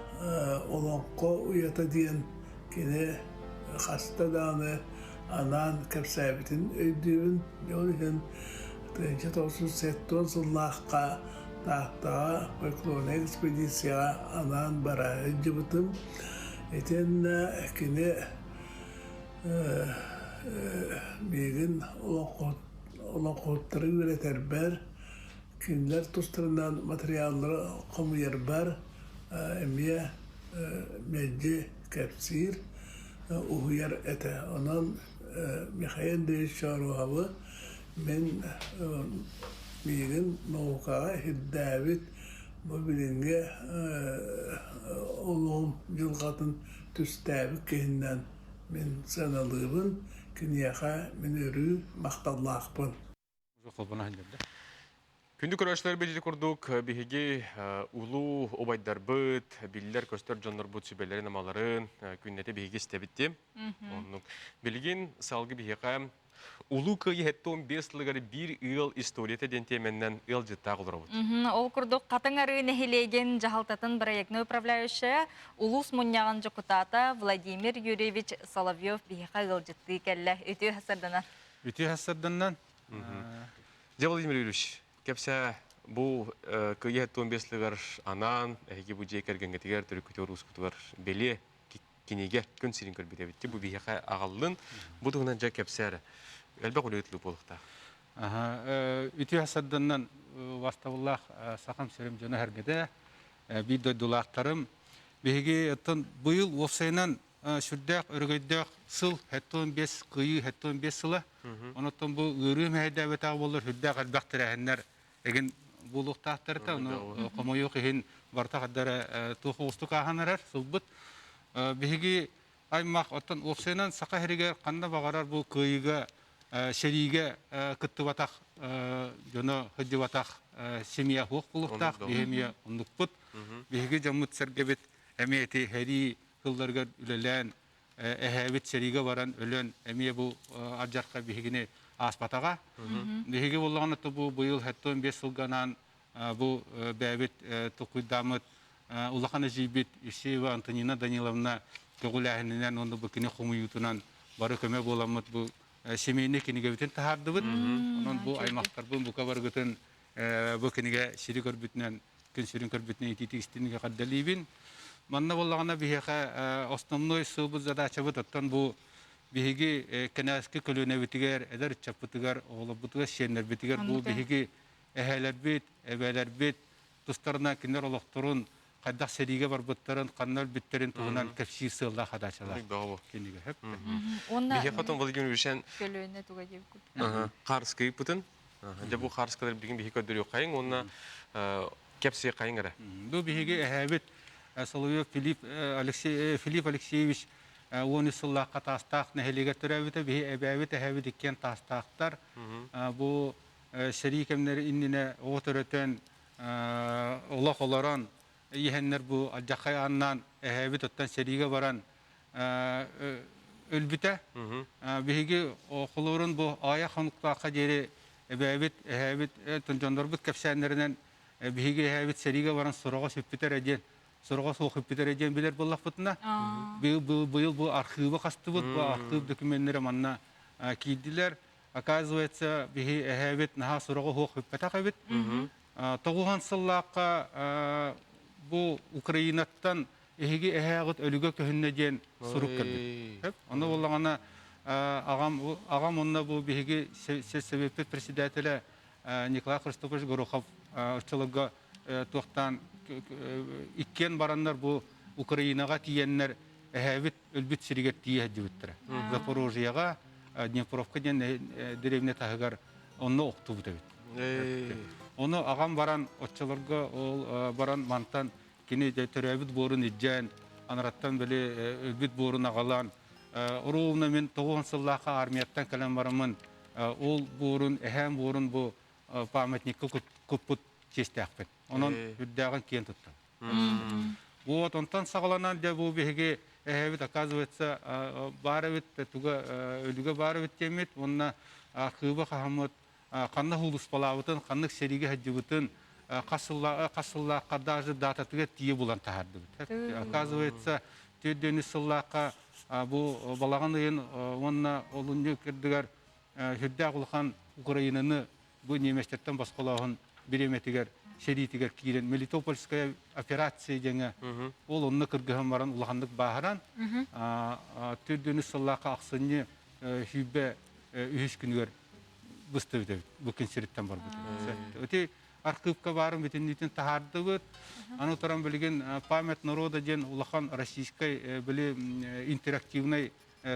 олонқо уята дейін кене хаста даны анан кәпсәбітін өйдеуін жолыген 1997 жыллаққа тааттаға фольклорный экспедицияға анан бара жыбытым етен кене бегін олонқоттары өретер бәр кинилер тустарынан материаллары қомыйыр бар әмия мәжі кәпсир уғыяр әті. Онан Михаил Андреевич Шарухавы мен мегін науқаға хиддәбіт бұл білінге олуым жылғатын түстәбі кейіннен мен саналығын кінияға мен өрі мақталлақпын. Күнді көрәшілер бейді күрдік, бейге ұлу обайдар бұд, білілер көстер жонлар бұд сүбелерін амаларын күннеті бейге істебітті. Білген салғы бейге ұлу көйі әтті 15-лығары бір ұл историяты дентеменнен ұл жыттақ олар бұд. Ол күрдік қатын ары нәхилеген жағалтатын проектны управляющая ұлыс мұнияған жүкутата Владимир Юрьевич Соловьев бейге ұл жытты кәлі. Өте хасарданан? Өте хасарданан. Владимир Юрьевич, кепсе бұл көйе 15-лығар анан, әйге бұл жейкер генгетігер түрі көтер ұскутығар беле кенеге күн сирин көрбеде бітті. Бұл бейхай ағалын бұдығынан жа кепсәрі. Әлбәқ олы өтілі болықта. Үті асадданнан ваставыллах сақам сөрім жөні әргеде бей дойдулақтарым. Бейге бұйыл офсайнан шүрдәқ, өргөйдәқ сыл, 15 қүйі, 15 сылы. Оныттан бұл өрі мәйді әбетағы болыр, хүрдәқ әлбәқтір әхінлер әген бұлықтақтарыта. Қомойы қиын барта қаддары тұқы қағанарар, сыл бұд. Бейге аймақ оттан офсайнан сақа әрігер қанда бағарар бұл қүйіге, шеріге күтті батақ, жөні хүдді батақ семия хуқ бұлықтақ, бейгемия ұндық бұд. Бейге жамыт сәргебет әметі әрі кылларга үлелен әһәбит сериге баран өлен әмие бу аджарка бигине аспатага бигиге боллаган бу быйыл 15 жылганан бу бәбит тукуйдамыт улахана жибит Исеева Антонина Даниловна көгүләһинен онда бу кине хумуютунан бары көмө боламыт бу семейне кинеге битен тахардыбыт онан бу аймактар бу кабаргытын бу кинеге сири көрбүтнен күн сирин көрбүтнен итити истинге каддалибин. Манна боллагана бихеха основной сылбы задача бұтыттан бұл бихеги кенәскі көліне бітігер, әдір чапытығар, оғылы бұтығар, шенлер бітігер, бұл бихеги әхәлер бет, әбәлер бет, тұстарына кенер олықтырын, қайдақ сәриге бар бұттарын, қаннал біттерін тұғынан кәпші сылда қадачалар. Бихе қотын Владимир Юрьевичен қарыс кейіп бұтын, бұл қарыс кәдір білген бихе көдірі қайын, онына кәпсі қайын ғара. Бұл бихеги әхәбет Соловьев Филипп Алексеевич оны сыллаққа тастақ нәхелеге түрәбіті бейі әбәбіті әбіт еккен тастақтар. Бұл шәрі кемнер инніне отырытын олақ оларан ехенлер бұл алжақай аннан әбіт оттан шәріге баран өлбіті. Бейге оқылырын бұл ая қануқтаққа жері әбәбіт тұнжандар бұт кәпсәнлерінен бейге әбіт шәріге баран сұраға сөппітер әден. Сұрға соқып бітер әден білер болақ бұтына. Бұл бұл архивы қасты бұд, бұл архив документтері манна кейділер. Оказывается, бігі әхәбет наға сұрға соқып бітақ әбет. Тоғылған сыллаққа бұл Украинаттан әхеге әхәғыт өлігі көхінне ден сұрық кірді. Оны болағана ағам онына бұл бігі себепет председателі Николай Христофович Горохов ычылыга туохтан иккен бараннар бу Украинага тиеннер эһәбит өлбүт сиригер тие жибиттер. Запорожьега, Днепровка ден деревне тагар онно окту бит. Оны агам баран отчыларга ол баран мантан кини төрөбүт борун иджен анараттан беле өлбүт борун агалан уруна мен 9 сыллака армияттан калам барамын ол борун эһәм борун бу памятникка куппут честякпет. Онон үддаган кен тутту. Вот онтан сагаланан де бу беге эһәбит оказывается барыбит туга өлүгө барыбит темет онна кыба хахмат канна хулус палавытын каннык сериге хаджыбытын касылла кадажы дататыга тие булан тахарды. Оказывается төдөнү сыллака бу балаган ен онна олунju кирдигер хүддагылхан Украинаны бу неместерден баскалаган биреметигер шеритигер кирен Мелитопольская операция жеңе ол онны кыргыган баран улахандык бахаран төдөнү сыллака аксыны хүбе 3 күнгөр быстыбыт бу концерттен бар бут. Өте архивка барым битинитин тахарды бут. Аны туран билген память народа ден улахан российской биле интерактивный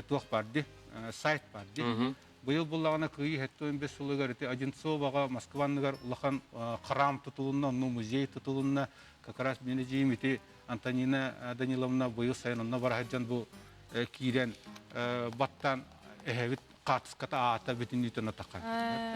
тух барды, сайт барды. Быйыл буллагана кыйы хеттен бес сулыгар Одинцовага Москваныгар улахан храм тутулунна, музей тутулунна как раз мени жимити Антонина Даниловна быйыл сайынна бараджан бу кирен баттан эһебит катыската ата битинитен атакан.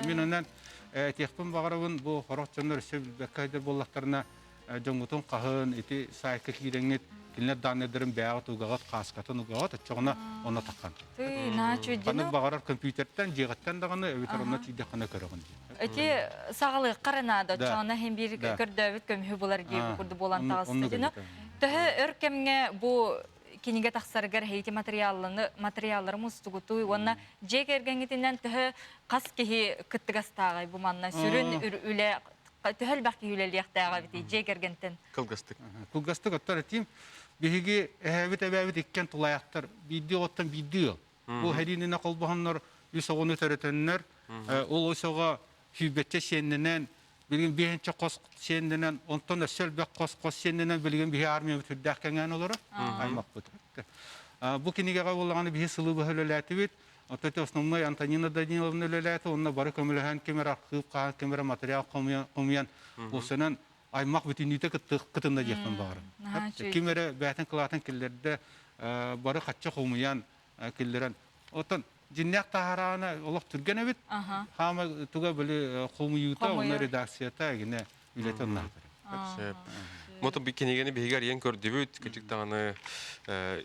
Мен анан техпен багарабын бу хорокчонор сөбкайдер боллактарына жоңгутун кахын ити сайка киреңет кинлер данедерин бягы тугагат каскатын угагат чогуна оны таккан. Аны багарар компьютерден жигаттан даганы эвиторна тиде кана көрөгөн. Эти сагалы каранада чона hem bir көрдөбүт көмү булар gibi курду болан тагыстыгына. Төһө өркемге бу киниге тахсаргар хейти материалларымыз тугутуй онна жегергеңитинен төһө кас кихи кыттыгастагы бу манна сүрүн үле төһөл баки үлелияктагы бити жегергентен кылгастык аттар тим биги эбит эбит иккен тулаяктар видео оттан видео бу хединина колбаханнар юсогону теретеннер ол осога хүбетче сенненен билген бенче кос сенненен онтон сөлбек кос сенненен билген би армия бүтүрдәккәнгән олары аймак бут. Бу кинигә булганы би сылы бөлөләте бит. Ототе основной Антонина Даниловна лөләте, онна бары көмөлһән камера архив, камера материал комуян. Осынан аймак бүтүнүтә кытында җәфән бар. Камера бәтен кылатын килләрдә бары хатча комуян килләрен. Отон Жиннәк тахарана олох түргәне бит. Хама туга биле комуюта, оны редакцията генә үлетәннәр. Мото бикенегени бегер ен көрдөбүт, кичик таганы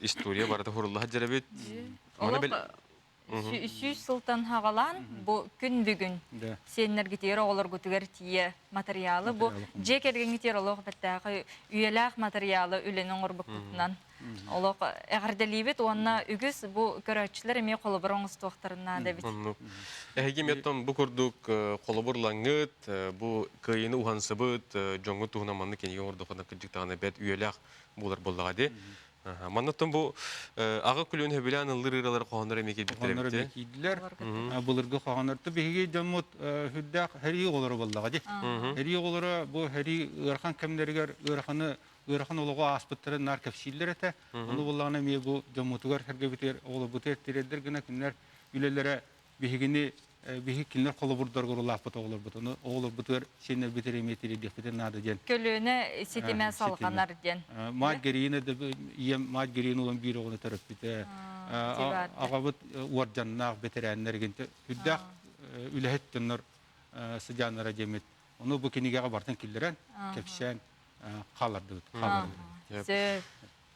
история барды хорулла хаҗара бит. Аны бил Сүйс сылтан хагалан бу күн бүгүн сеннер гитер олар гүтүгер тие материалы бу жекерген гитер олог беттагы үйелак материалы үленең орбуктунан олог эгерделибет онна үгүс бу көрөчүлөр эме колобуроңуз токтарына да бит. Эгеметтон бу курдук колобурлаңыт, бу кыйыны ухансыбыт, жоңгу тугунаманны кенеге ордохона кичик таганы бет үйелак булар боллагады. Маннаттан бу ага күлүн хөбүлән ылырыралар кохондар эмеке битеребите. Булырга кохондарты беге жамут хүддак хери олары боллагады. Хери олары бу хери ырхан кемнергер ырхан олого аспыттары наркопсиллер эте. Аны буллагына ме бу жамутугар херге битер олы бутер тирелдер гына кинлер үлелере бегени беги кинлер колобурдар горулап бутолор бутуну олор бутер сенер битереметери дефтер нада ден. Көлөнө сетеме салганар ден. Маргарина да ем маргарина улан бир огны тарап бите. Агабыт уарданнак бетерәннәр генте. Хүддак үләһеттеннәр сыҗаннара демет. Оны бу кинигә бартын киллерен кепсән каларды.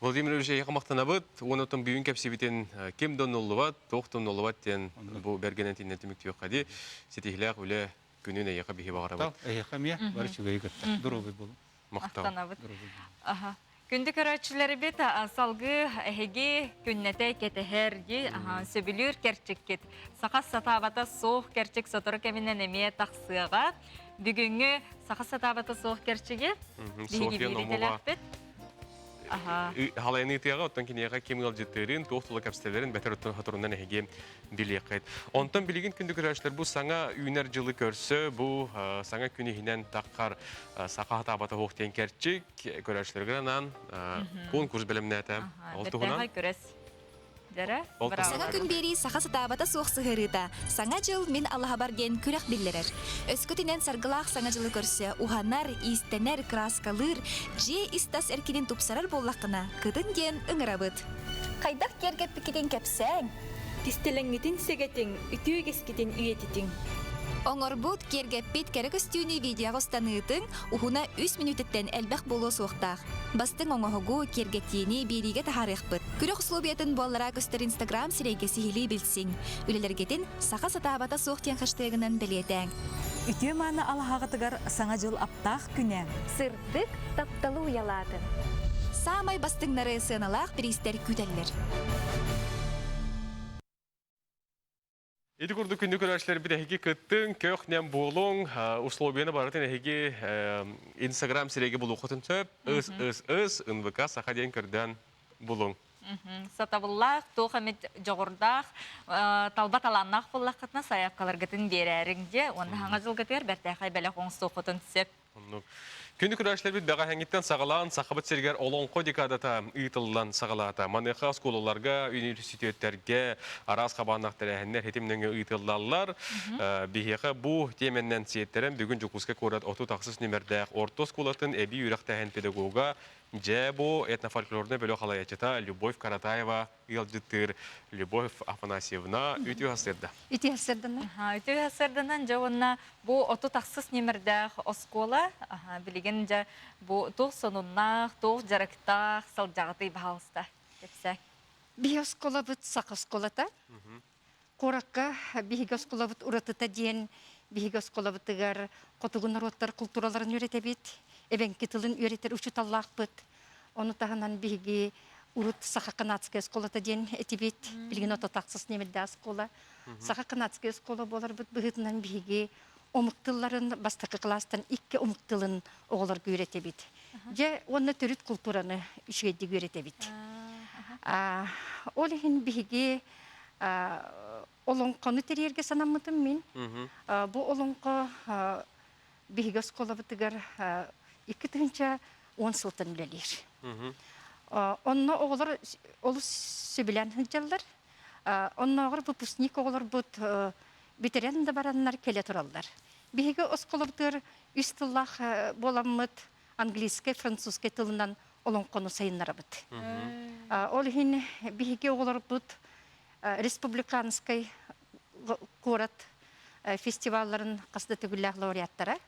Владимир Ильич якмактанабыт, онотон бүгүн кепсибитен кем донноллубат, токтон ноллубат ден бу бергенен тиннетимик түйөккади сетихлак үле күнүнө яка бихи багарабыт. Эхамия барчыгы гытта. Дробы бул. Мактанабыт. Аха. Күндү көрөчүлөр бит салгы эһеги күннете кетехерди, сөбүлүр керчеккет. Сакас сатабата соох керчек сотор кеминен эме таксыга бүгүнгү сакас сатабата соох керчеге биги бирителеппет. Халайны тыяга оттан кинега кемгал жеттырын, тоқтылы кәпстелерін бәтер оттан хатурундан әге билеқет. Онтан билеген күнді көрәшлер бұл саңа үйнер жылы көрсі, бұл саңа күні хинен таққар сақа табата хоқтен кәрчік көрәшлергінан конкурс білімнәті. Бәттәғай көрәс. Саңа күн бери саха сатабата соқсы хырыта. Саңа жыл мен Аллаха барген күрәк биллерер. Өскөтінен саргылақ саңа жылы көрсе, уханар, истенер, краскалыр, же истас әркенен тупсарар боллақына, кыдын ген ыңырабыт. Қайдақ кергет пікеден кәпсәң? Тистелеңгетін сегетің, үтігескетін үйетітің. Оңорбут кергеппит керек өстүүнү видео останыытың, ухуна 3 минуттен әлбәқ болу соқтақ. Бастың оңоғығу кергеттиені бериге тахарықпыт. Күрек условиятын боллара көстер Инстаграм сирейгесі хили білсің. Үлелергетін сақа сатабата соқтен хаштегінен білетәң. Үтө маны алағағытығар саңа жыл аптақ күнә. Сырдық тапталы уялатын. Самай бастыңнары сыналақ приістер күтәлілер. Эти курду күнді көрәшлер бір әйге күттің, көқнен болуң, условияны барытын әйге Инстаграм сиреге болу құтын төп, НВК сақа дейін көрден болуң. Сатабыллақ, тоқамет жоғырдақ, талбат аланнақ боллақ қытына саяпқалар гітін берәріңде, онда хаңа жыл гітер бәртәқай бәлі қоңсы құтын түсеп. Күнді күрәшлер бит бәға хәңгеттен сағалан, сақыбыт сергер олонқо декадата ұйтылдан сағалата. Манеха сколаларға, университеттерге, араз қабанақтары әннер хетімнің ұйтылдалар. Бейхеға бұл теменнен сиеттерін бүгін жүкізге көрат оту тақсыз нөмірдәқ орто сколатын әбі үйрақтағын педагога Джебо этнофольклорны бөлі қалаячыта Любовь Каратаева ұялжыттыр. Любовь Афанасьевна үті ғасырда. Үті ғасырдынан? Үті ғасырдынан жауынна бұл оту тақсыз немірдәқ оскола. Білеген жа бұл тұқ сонуннақ, тұқ жарықтақ, сал жағыты бағалыста. Бі оскола бұд сақ осколата. Қораққа бігі оскола бұд ұратыта дейін, бігі оскола бұдығар қотығын роттар культураларын өреті бет. Эбен китылын үйретер учут Аллах быт. Оны тағынан биги урут саха канадская сколата ден этибит. Билген ота тақсыз немелді скола. Саха канадская скола болар быт быгытынан биги омықтыларын бастақы кластан икке омықтылын оғылар үйрете бит. Же оны түріт культураны үшгедді үйрете бит. Олығын биги олонқоны терерге санамытым мен. Бұл олонқо биги скола бытыгар 2-10 сылтын үлелер. Онна оғылар олы сөбілен хүнжалар. Онна оғыр выпускник оғылар бұд бетеренді баранлар келе тұралдар. Бейгі осқолырдыр үстіллақ боламыд английский, французский тылынан олон қону сайынлары бұд. Ол хин бейгі оғылар бұд республиканский город фестивалларын қасды түгілләқ лауреаттары.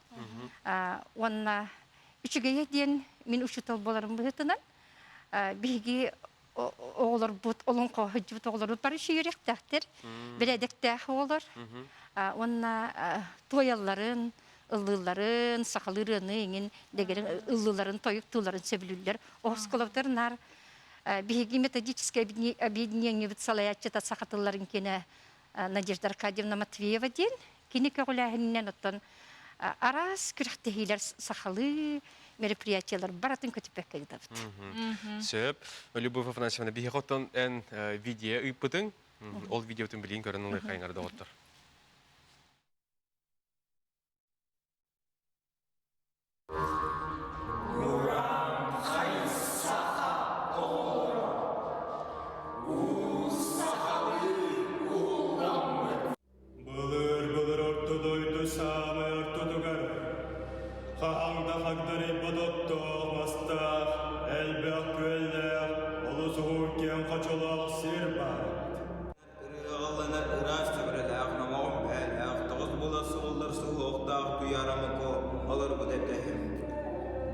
Онна Üçügeye diyen min uçutal bolarım бұғытынан, бігі оғылар бұд, олың қоғыджы бұд оғылар бұд бары шүйірек тәқтір, біләдік тәқ оғылар. Онна тояларын, ыллыларын, сақалырыны, еңін дегерін ыллыларын, тойып тұларын сөбілілер. Оғыз бігі методическое объединение бұд салаятчыта сақатыларын кені Надежда Аркадьевна Матвеева ден, кені кәғыләхіннен оттан арас күрәқтігілер сақалы мероприятиялар баратын көтіпәкке гідавыд. Сөп, Любовь Афанасьевна, бігі қоттан ән видео ұйпытың, ол видеотың білейін көрінің қайыңарда оттыр.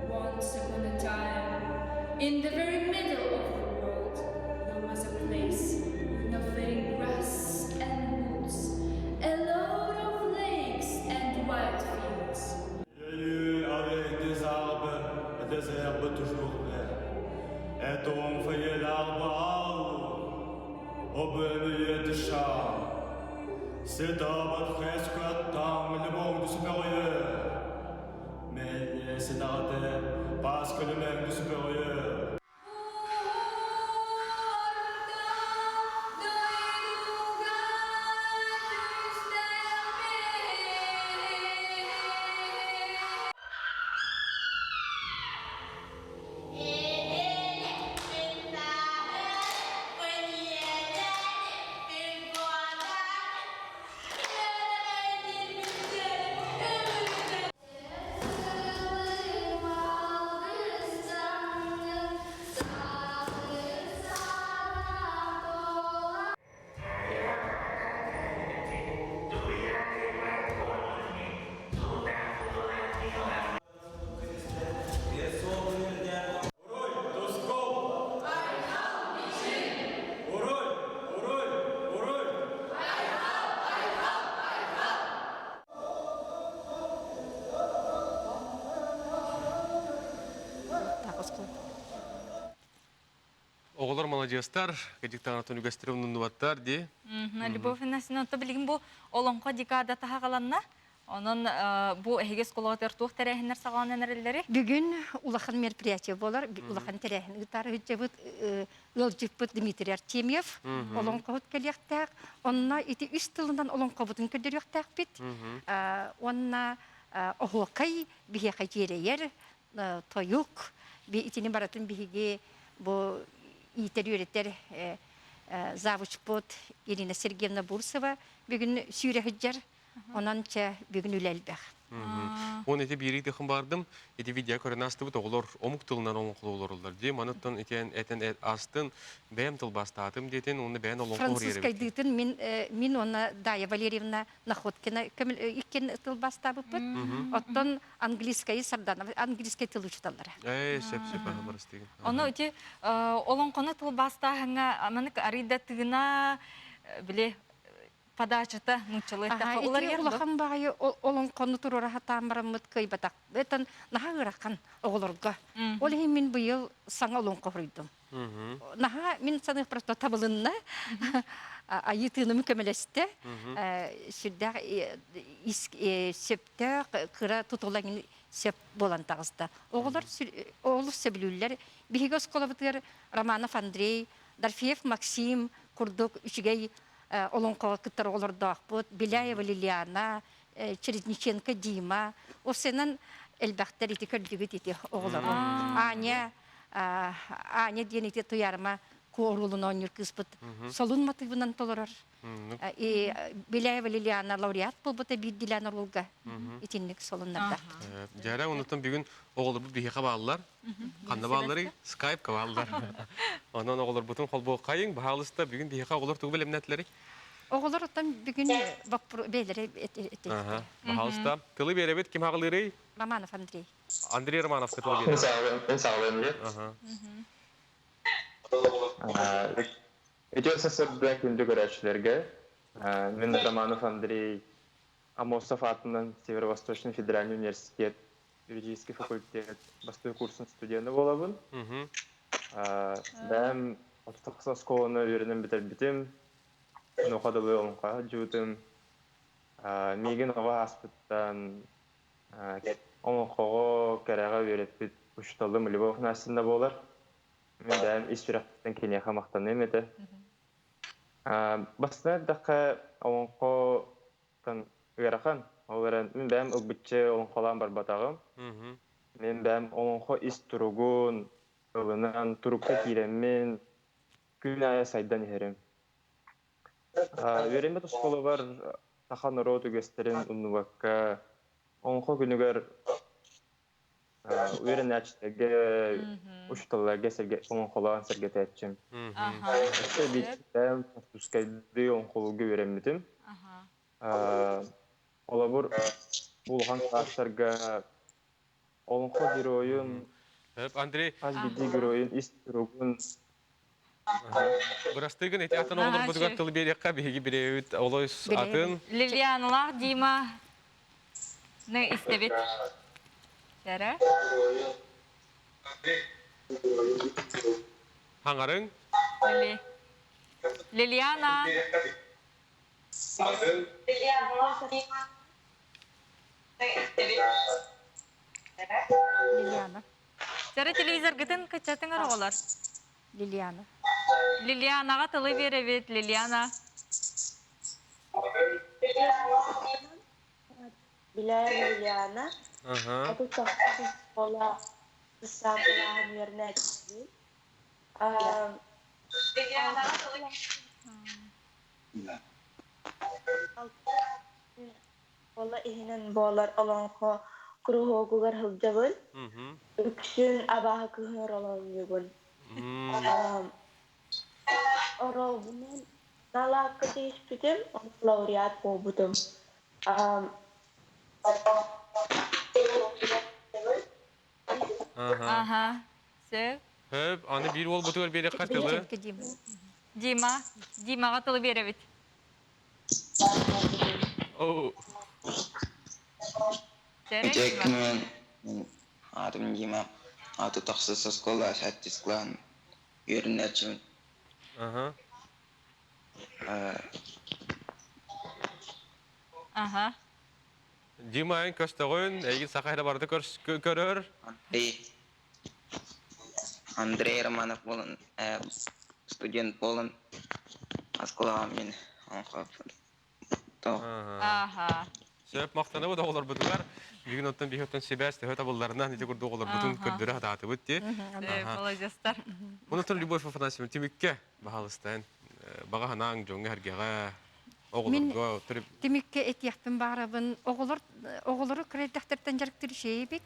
Once upon a time, in the very middle of the world, there was a place with nothing grass and woods, a lot of lakes and white fields. Avec des arbres et des herbes toujours verts, et on fait l'arbre au beau milieu des champs. Cet arbre presque atteint le monde supérieur, mais il s'est arrêté parce que le monde supérieur. Оғылар молодежстар, кедіктан атын үгестерім нұнуаттар, де? Любовь Иннасовна, то білген бұл олонқа декада таға қаланна? Onun bu ehges kolagatır tuğ terehinler sağlanan enerjileri? Bugün ulakhan merpриятие болар, улахан тереhin гитара hüccebut ılcıput Dmitri Artemyev, olon kahut keliyaktak, onna iti üst tılından olon kahutun ködürüyaktak bit, onna ohokay bihe kaycireyer, toyuk, bir itinin baratın bihige bu iyiteri öğretler Zavuçpot Irina Sergeyevna Bursova, bugün süre hüccer, onança bugün ülelbek. Он эти бири тахын бардым, эти видео көрінасты бұт оғылар омук тылынан оңқылы оларылар. Де, маныттан әтен астын бәйім тыл бастатым детен, оны бәйін олың қор еріп. Французскай дытын, мен оны Дая Валерьевна Находкина иккен тыл бастабы бұд. Оттон английскай сарданов, английскай тыл учталары. Сеп, барыс деген. Оны өте олың қоны тыл бастағыңа, аманык арида тыгына, біле, подачата нучалы тақа олар ерді? Улахан бағайы олың қоны тұрора хатамарамыд кайбатақ. Бәтін наға ғыраққан оғылырға. Ол мен бұйыл саңа олың қорыйдым. Наға мен санық просто табылынна айытыны мүкемелесті. Сүрдәқ сөпті қыра тұтылағын сөп болан тағызды. Оғылыр сөбілілер. Бігігі сколабытыр Романов Андрей, Дарфеев Максим, Курдук үшігей Олонкова кыттар олордақ бұд, Беляева Лилиана, Чередниченко Дима, осынан әлбәқтер еті көрдігі деті оғылары. Аня ден еті тұярыма қорулын ойныр кызбыд. Солын матывынан толырар. Беляева Лилиана лауреат бұл бұта бейд Диляна Рулга етінлік солынларда. Жара, онытын бүгін оғылыр бұд бейхе бағалылар, қанды бағалары скайпқа бағалылар. Онан оғылыр бұтын қол бұл қайың, бағалыста бүгін бейхе оғылыр тұғы білімнәтілері? Оғылыр оттан бүгін бейлері етті. Бағалыста. Тылы беребет кем ағылыры? Романов Андрей. Андрей Романов тылы беребет. Мен сағылым бе. СССР күнді көрәшілерге, мен Романов Андрей Амосов атынан Северо-Восточный федеральный университет, юридический факультет, бастой курсын студенті болабын. Бәм отыстықса сколыны үйренім бітір-бітім, оқадылы олынға жүйтім. Меген оға аспыттан олынқоғы кәрәға үйретпет ұшталым Любовь Насында болар. Мен бәм исфирақтан кенеға мақтан еметі. Басына даққа олынқо үйерақан. Мен бәм ұлбітче олынқолан бар батағым. Мен бәм олынқо ис тұруғын, ылынан тұруққа кейлеммен күн ая сайдан ерем. Үйеремет ұсқолы бар тақан ұрот үгестерін ұннуаққа. Олынқо күнігер үйерін әчтеге, ұшталарға олынқолаған сәргеті әтчім. Бәм французскайды олынқолуғы үйереметім. Ола бұр бұлған қаштарға олынқо героyun, азбиді героyun, истіруғын. Бұрастығын әте атын олар бұдығар тылы берекқа бейгі біреуіт олойс атын. Лилианалар Дима не істебет? Жара? Хаңарың? Лилиана. Лилиана. Жара телевизор гытын качатын аралар? Лилиана. Лилианаға тылы беребет, Лилиана. Лилиана. Это так, школа высокого мирная. Ola ihinen bolar olanko kuruhogugar hıgdabın. Üksün abaha kıhır olan yugun. Oral bunun nalakı değişpidim, laureat boğbudum. Aha. Sev. Hep, anne bir ol butuğur beri katılı. Dima'ға тылы беребет. Мен атым Дима. Аты тахсыз школа саттис клан юрначун. Ага. Ага. Димайын көстөгөн, эйгин сақайда барды көрөр. Андрей Романов болын, студент болын. Аскола мен Ага. Сөп мақтаны бұд оғылар бұдылар. Бүгін оттан бейхеттен себәсті хөт абылдарынан нете көрді оғылар бұтын көрдері адаты бұдды. Молодестар. Мұнытын Любовь Афанасьевна темікке бағалыстайын. Баға ханаң жоңға әргеға оғыларға тұрып. Темікке етияқпен бағарабын оғылары кірейдіқтірттен жарықтыр шейі бек.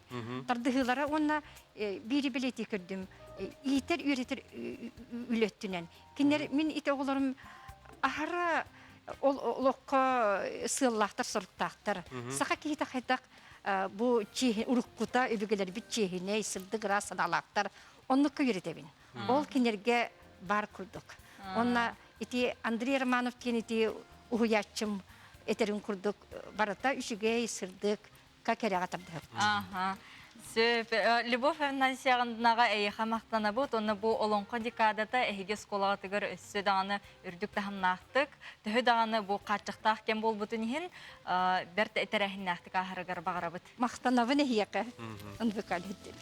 Тардығылары онна бері білеті көрдім. Иетер үйретер үлеттінен. Кенер мен ит оғыларым ахара олыққа сыллақтар, сұрттақтар. Сақа кейті қайдақ бұл ұрыққыта өбігілер біт чехіне, сылдық расын алақтар. Оныққа үйретебін. Ол кенерге бар күрдік. Онна ити Андрей Романов кен ити ұғыятчым етерін күрдік. Барата үшіге сырдық кәкері ағатырдық. Ага. Любовь Афанасьевнаға әйеға мақтана бұд, оны бұл олонқа декадата әйге сколаға тігір өссі дағаны үрдік дағыннақтық. Түхі дағаны бұл қатшықтақ кен бол бұтын ең бәрті әтәрәхіннақтық ағырығыр бағыра бұд. Мақтанавын әйеға. Үндікал үттір.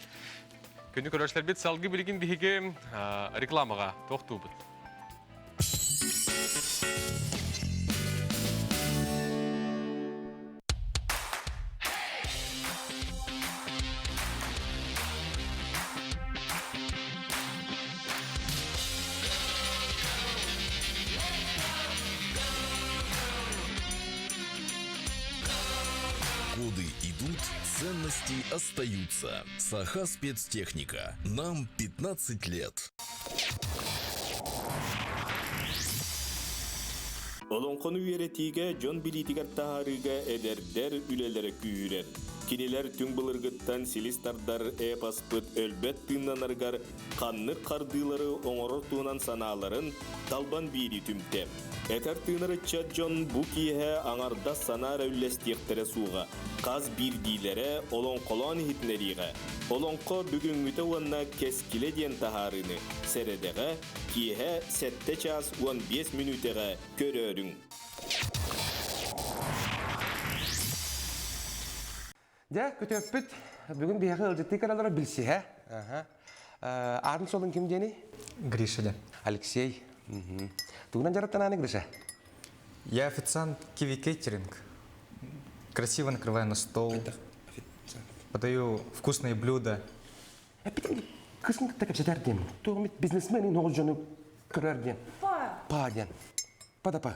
Күнді көрәшілер бет салғы білген бігі рекламаға тоқту бұд. Годы идут, ценности остаются. Саха спецтехника. Нам 15 лет. Олонқону үйеретиге, жон билитигер тахарыга эдердер үлелері күйірер. Кинелер түң бұлырғыттан селистардар эпаспыт өлбет тыңнанаргар қанны қардылары оңорор туынан саналарын талбан бири түмтем. Этер тыңнары чат жон бұ кие аңарда санар өллестектері суға. Қаз бирдилері олонқолон хитнериға. Олонқо бүгін үті уанна кескіле ден тахарыны. Середеға кие 7 час 15 минутеға көрөрің. Да, көтөппіт. Бүгін бияғы ылжытты қаралары білсе, арын солын кім дені? Гриша. Алексей. Тугынан жараттан аны, Гриша? Я официант Kiwi Catering. Красиво накрываю на стол. Подаю вкусные блюда. Кысын так обсетардем. Тугмит бизнесмен и ногыз жоны көрерден. Па ден. Па.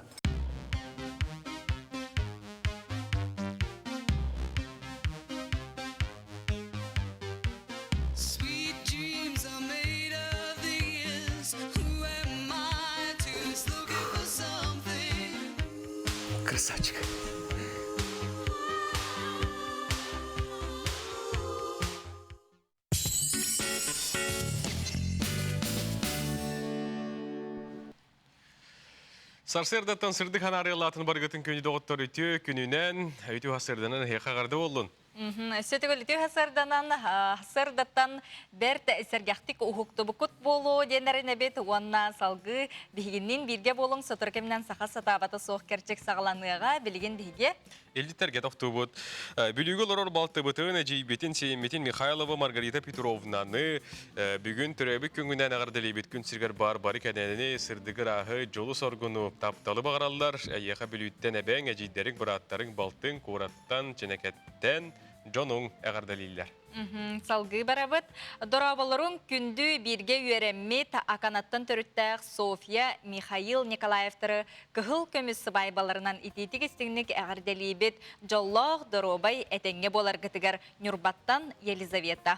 Красавчик. Сарсердаттан сырды ханарылатын баргытын күні доғыттар үті күнінен өті хасырдынан хеқағарды болын. Сөтігіл үті хасырдаттан бәрті әсергяқтик ұхықты бұқыт болу денерін әбет уанна салғы бігіннен бірге болың сотыркемнен сақа сатабаты соқ керчек сағаланыға білген біге. Элдиттерге тоқты бұд. Бүлігі лорор балты бұтығын әжейбетін сейметін Михайлова Маргарита Петровнаны бүгін түрәбі күнгінен ағардылы бет күн сіргер бары кәдәніне сырдығыр ағы жолы сорғыны тапталы бағаралар әйеға бүліттен әбәң әжейдерің бұраттарың балтың қораттан ченекеттен жонуң ағардылылар. Салғы барабыт. Дорабаларың күнді бірге үйереммет аканаттан түріттәқ София Михаил Николаевтары күхіл көмісі байбаларынан итетік істігінік әғарделейбет жоллақ доробай әтенге болар гітігер Нюрбаттан Елизавета.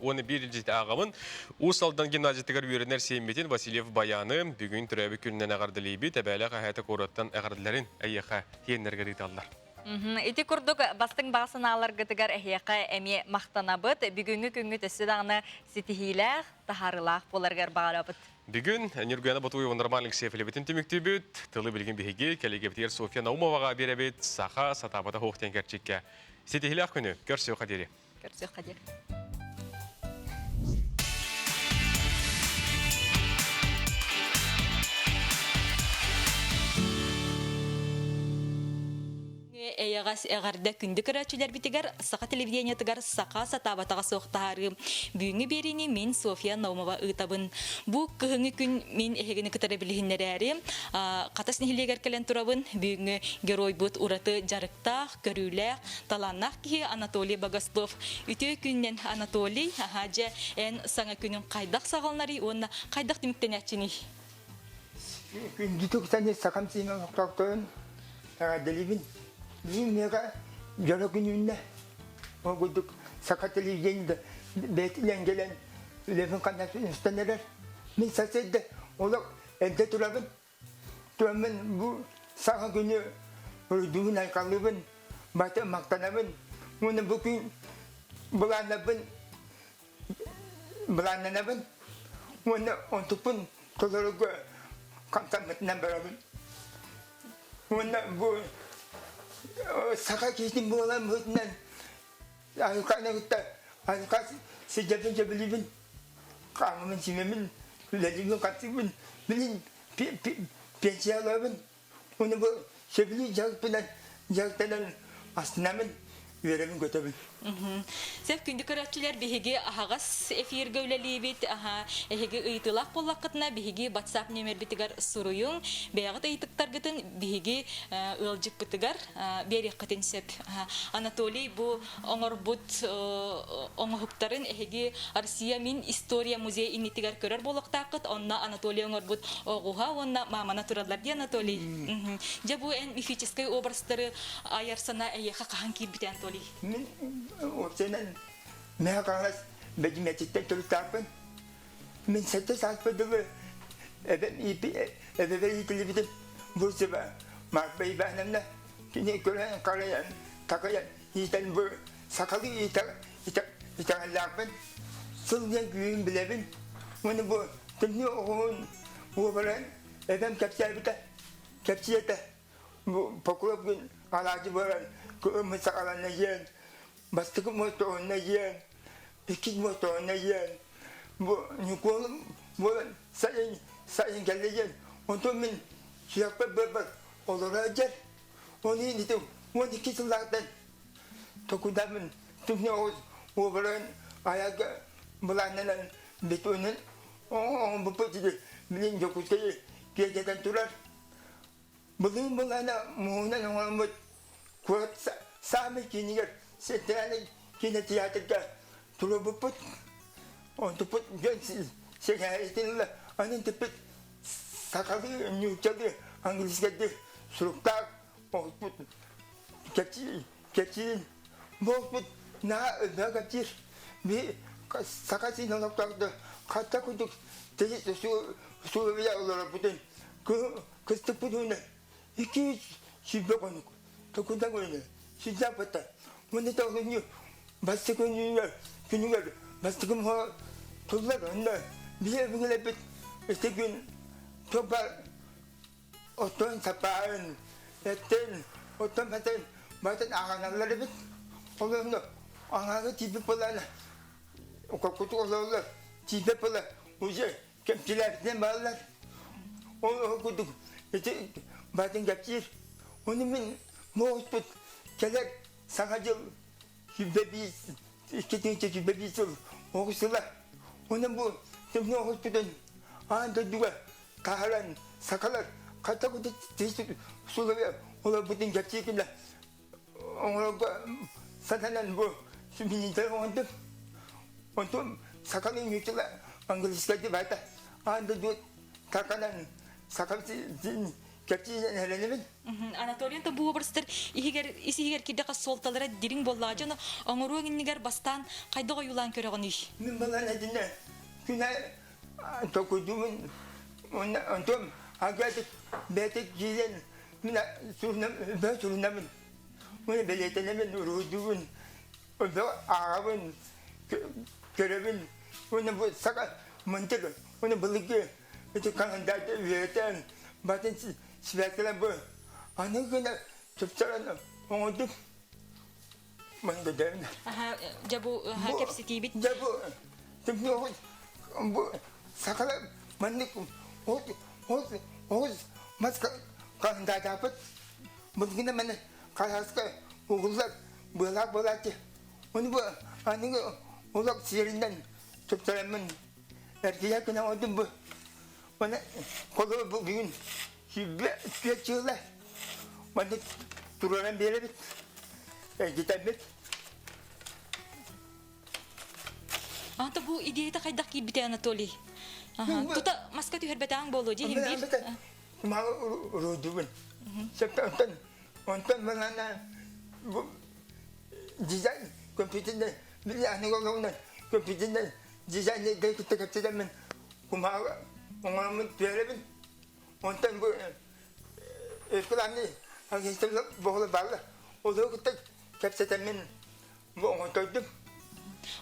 Оны бір жеті ағамын. Усалдан гимназиятығар үйерінер сейметін Васильев Баяны бүгін түрәбі күнінен әғарделейбет әбәлі қағайты қораттан әғарділерін әйеқа хейінлерге риталдар. Ити күрдік бастың бағсын алар гітігер әйеқа әме мақтанабыт, бүгінгі күнгі төсі дағыны сетихиләқ, тахарылақ боларғар бағарабыт. Бүгін Нюргуяна Батуева нормалink сефілебетін түміктебет, тылы білген бігеге, кәлегептер София Наумоваға беребет, сақа сатабата хоқтен кәрчекке. Сетихиләқ күні, көрсеу қадері. Көрсеу қадері. эягас эгарда күндү көрөчүлөр битигер сака телевидение тыгар сака сатабатага соктары. Бүгүнкү берини мен София Наумова ытабын. Бу кыһыңы күн мен эхегини кытары билихиннери. Катас нихилегер келен турабын. Бүгүнкү герой бут ураты жарыктах, көрүлэх, таланнах ки Анатолий Богослов. Үтө күннен Анатолий хажа эн саңа күнүн кайдак сагалнары, онна кайдак демиктенечини. Күндү токсаны сакамсына токтон. Делибин. Мега жара күнүнне. Огудук сака телевидениеде бетилен келен үлебин канасы үстөнелер. Мен соседде олар элде турабын. Төмен бу сага күнү үрдүгүн айкалыбын, бата мактанабын. Муну бүгүн буланабын. Буланабын. Муну онтупун толорго кантамытнан барабын. Муну бу сага кештин булан бүтүнөн айканагытта айкас сижебин жебилибин камын симемин ледибин катыбын билин пенсиялабын муну бу шебили жагпынан жагтанан астынамын веремин көтөбүн. Сеп күндү көрөчүлөр биһиги ахагас эфир гөүлелибит, эхиги ыйтылак боллакытына биһиги WhatsApp номер битигер суруюң, бягыт ыйтыктар гытын биһиги ылжык битигер берек кытын сеп. Анатолий бу оңорбут оңохуктарын эхиги Россия мин история музей инитигер көрөр болуктакыт, онна Анатолий оңорбут огуга, онна мамана турадлар ди Анатолий. Же бу эн мифический образтары аярсана эйеха кахан кирбит Анатолий. Senin ne kadar becimecikten turistapın, min sette saatpedili, eve yıkılıbıdım, bu sefer markayı beğenemle, kini gören karayan, takayan, yiten bu sakalı yitakalapın, sılgen güyün bilebin, bunu bu tümlü oğun, bu böyle evem kepsiyete, bu pokulop gün alacı böyle, kıımı sakalanına yiyen, Bastık motoruna yiyen, ikit motoruna yiyen, bu nyukulum, bu sayın geliyen, untuk min siapa berber, olur aja, onu itu, onu kisahkan, tokudamin, tuhnya o beran ayak belanan betunan, bu pasti bilin jokus kaya kegiatan tular, bilin belana muhuna orang buat kuat sama kini kan. Setelah kini tiada turut untuk put saya itulah ane tepet sakali new jadi Anglis kata suruktak put kecil put na kecil bi sakasi nolak tak kata kutuk jadi su ya Allah putin ke seteputnya iki sibuk aku takut ini sejak petang Mana tahu ni, basta ko ni basta ko mo tulad na dia mengelapit istigun toba oton sapaan eten oton paten batan akan lalabit kalau no akan tipe pula na kutu Allah tipe pula uje kempilat ni malah kutu itu batan gapir oni min mau put kelak Sangaja hibabis, ketinggi hibabis Oguslah, orang bu semua hospital, ada dua kahalan, sakalar, kata kita tisu sudah orang putin gaji kita, orang sadanan bu semini terus untuk sakalin itu lah, Anglis kata baca, ada dua kakanan, sakal gaji yang halaman. Анатолий табу барстыр исигер киде касолталара дирин боллажаны оңору гиннигер бастан кайда коюлан көрөгөн иш. Мен балан адына күнә токудумун онтом агат бетек жилен мен сурнам бәтүрнам мен белетенем рудуун онда агабын көрөбүн оны бу сака мынтык оны былыгы это кандай ветен батен святкалан бу Anak kena cepat mengutip mana dah? Jabu kepsi kibit. Jabu, tapi aku sakala mana mas kan dah dapat mungkin mana kayaska uğullar bılak bılakçı. Onu bu anını ulak sihirinden tutturamın. Erkeğe kına oldum bu. Bana kolu bu bugün sürekli çığlar. Bana duraran bir yere bit. Giden bit. Anta bu ideyi de kaydak gibi bite Anatoli. Tuta maska tu herbetang bolo je himbir. Mau rodubun. Sebab ontan mana bu desain komputernya bila anu guna komputernya desain dia kita kata men kumau mengamun telepon ontan bu ekonomi hanya sebab bola bala odo kita kata men bu ontan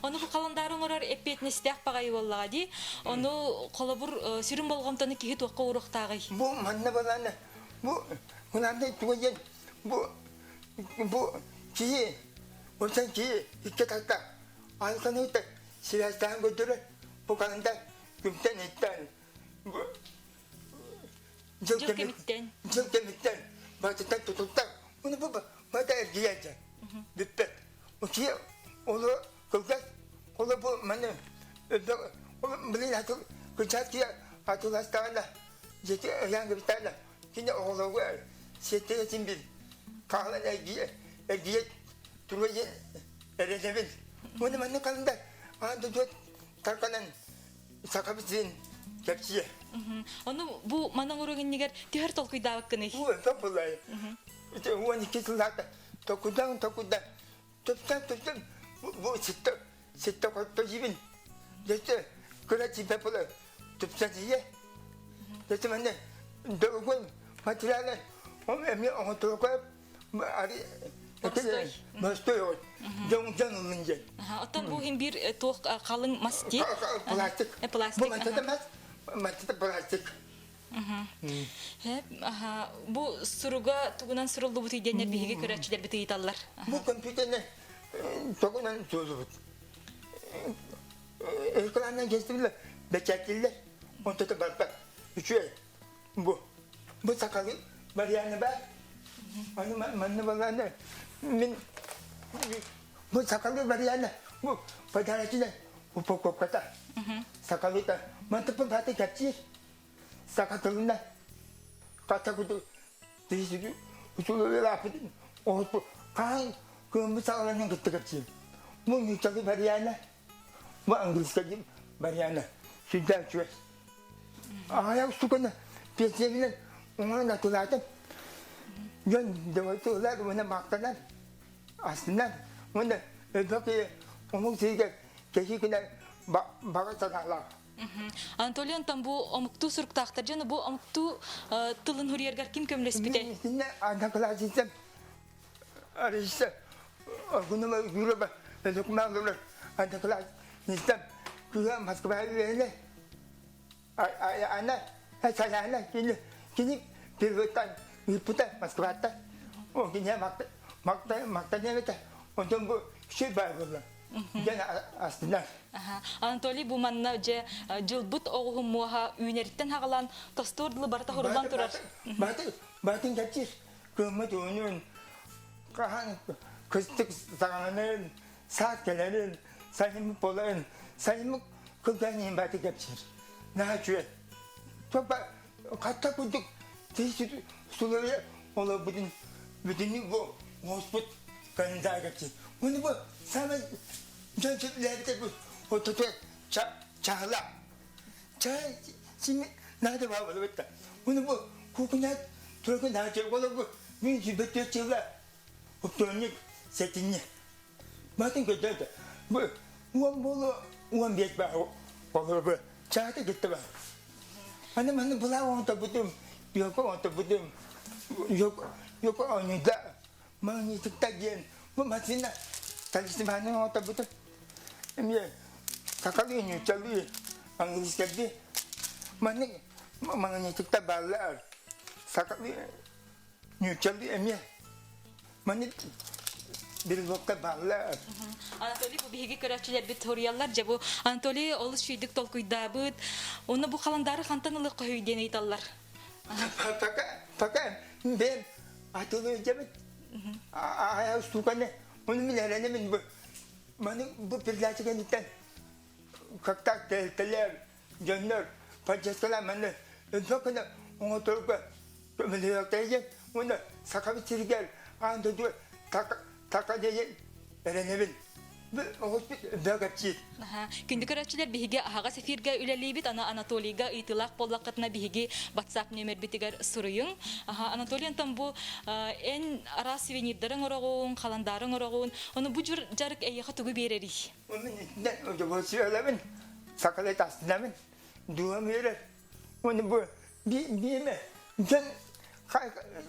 Onu bu kalandarın orar epetne stek bagay vallahi di. Onu kolabur sürüm bolgamtany kihi toqqa uruqtagay. Bu manna balana. Bu kunanda tuyen bu ki ondan ki iki takta. Alkanı da silahtan götürür. Bu kalanda gümten etten. Bu Jıl kemikten. Jıl kemikten. Batıdan tutuktan. Bunu bu bada ergiyecek. Bitti. O ki onu kılgaz. Onu bu manna. Beli hatı kıçat ki hatı hastane. Jadi yang kita kini orang luar setiap simbil kalau dia terus ada level mana kalenda ada dua terkanan sakabisin kapsiya. Onu bu manang urungin nigar tihar tol kuidawak kene. Bu tak boleh. Itu uang kita takudang tup bu sitta kau jibin. Jadi kerana cipa boleh tup saja. Jadi mana dogon materialnya orang tua hari mastoy jangan menjadi. Otan bu himbir toq kalın mastik. Plastik. Plastik. Bu macam plastik. Hep bu suruga tugunan suruldu bu tidenler bihige köreçler biti itallar. Bu komputerne tugunan suruldu. Ekrandan geçtiler. Beçettiler. Onu da barbat. Üçü bu sakalı Mariana ben. Onu mana balana. Min bu sakalı Mariana. Bu padaracına bu pokok kata. Sakalı da mantap hati kecil. Sakatuluna kata kudu disitu usul lapin. Oh kan kamu salah yang kecil. Bu nyucaki Mariana. Bu Inggris kaji Mariana. Sudah cuy. Ayak sukuna piyasimin orang nak tulatan. Yan dewa tulat mana makanan asnan mana bagi omong tiga kaki kena bagat tanah. Antolian tambu omuktu suruk taktar jana bu omuktu tılın huriyergar kim kömles bite. Sinne anak kelas sistem. Arisa guna guru ba dokman guru anak kelas sistem guru masuk bahaya anak saya anak kini pilutan liputan masuk kata oh kini makanya kita untuk bu siapa gula jangan asnah. Anatoli bu manna je jilbut oğum muha üneritten hagalan tosturlu barta horulan turar. Batin kecil kemudian kahan kestik sanganan sakelanan sayım polan sayım keganyan batin kecil. Nah cuy, coba kata kutuk disitu sulanya olah budin bu hospit kanza kecil. Ini bu sama jangan lihat bu foto tu cahla, cah sini nada bawa betul. Ini bu kukunya terus nak cakap kalau bu ni betul cahla, betul settingnya. Macam kerja tu, bu uang biasa bawa kalau bu. Cahaya kita bah. Mana pula orang terbutum, yoko orang terbutum, yoko orang ni dah, mana kita jen, macam mana? Tadi mana orang terbutum? Ini, kakak ini cakap Inggris kerja, mana kita balar, kakak ini cakap ini, mana bilbokta balar. Anatoli bu bihigi köreçler bit horiyallar je bu Anatoli olus şuydik tolkuydabıt. Onu bu kalandarı kantanılık koyuyden itallar. Pakai ben atulu jabat 아 수간에 오늘 내려내면 뭐 많은 뭐 빌라지가 일단 각각 될 전널 반짝거나 만나 연속하나 온 돌고 그러면 내가 때에 오늘 사카비 치리게 안 도도 다까지 내려내면 Күнді көрәтшілер бігі аға сефирге үлелейбіт, ана Анатолийға итылақ боллаққатына бігі WhatsApp нөмер бітігер сұрыйың. Анатолий антон бұл ән ара сувенирдерін орағуын, қаландарың орағуын, оны бұл жүр жарық әйеға түгі берері. Оны бұл сөйлемін, сақалай тастынамын, дуам ерер. Оны бұл бейме, жан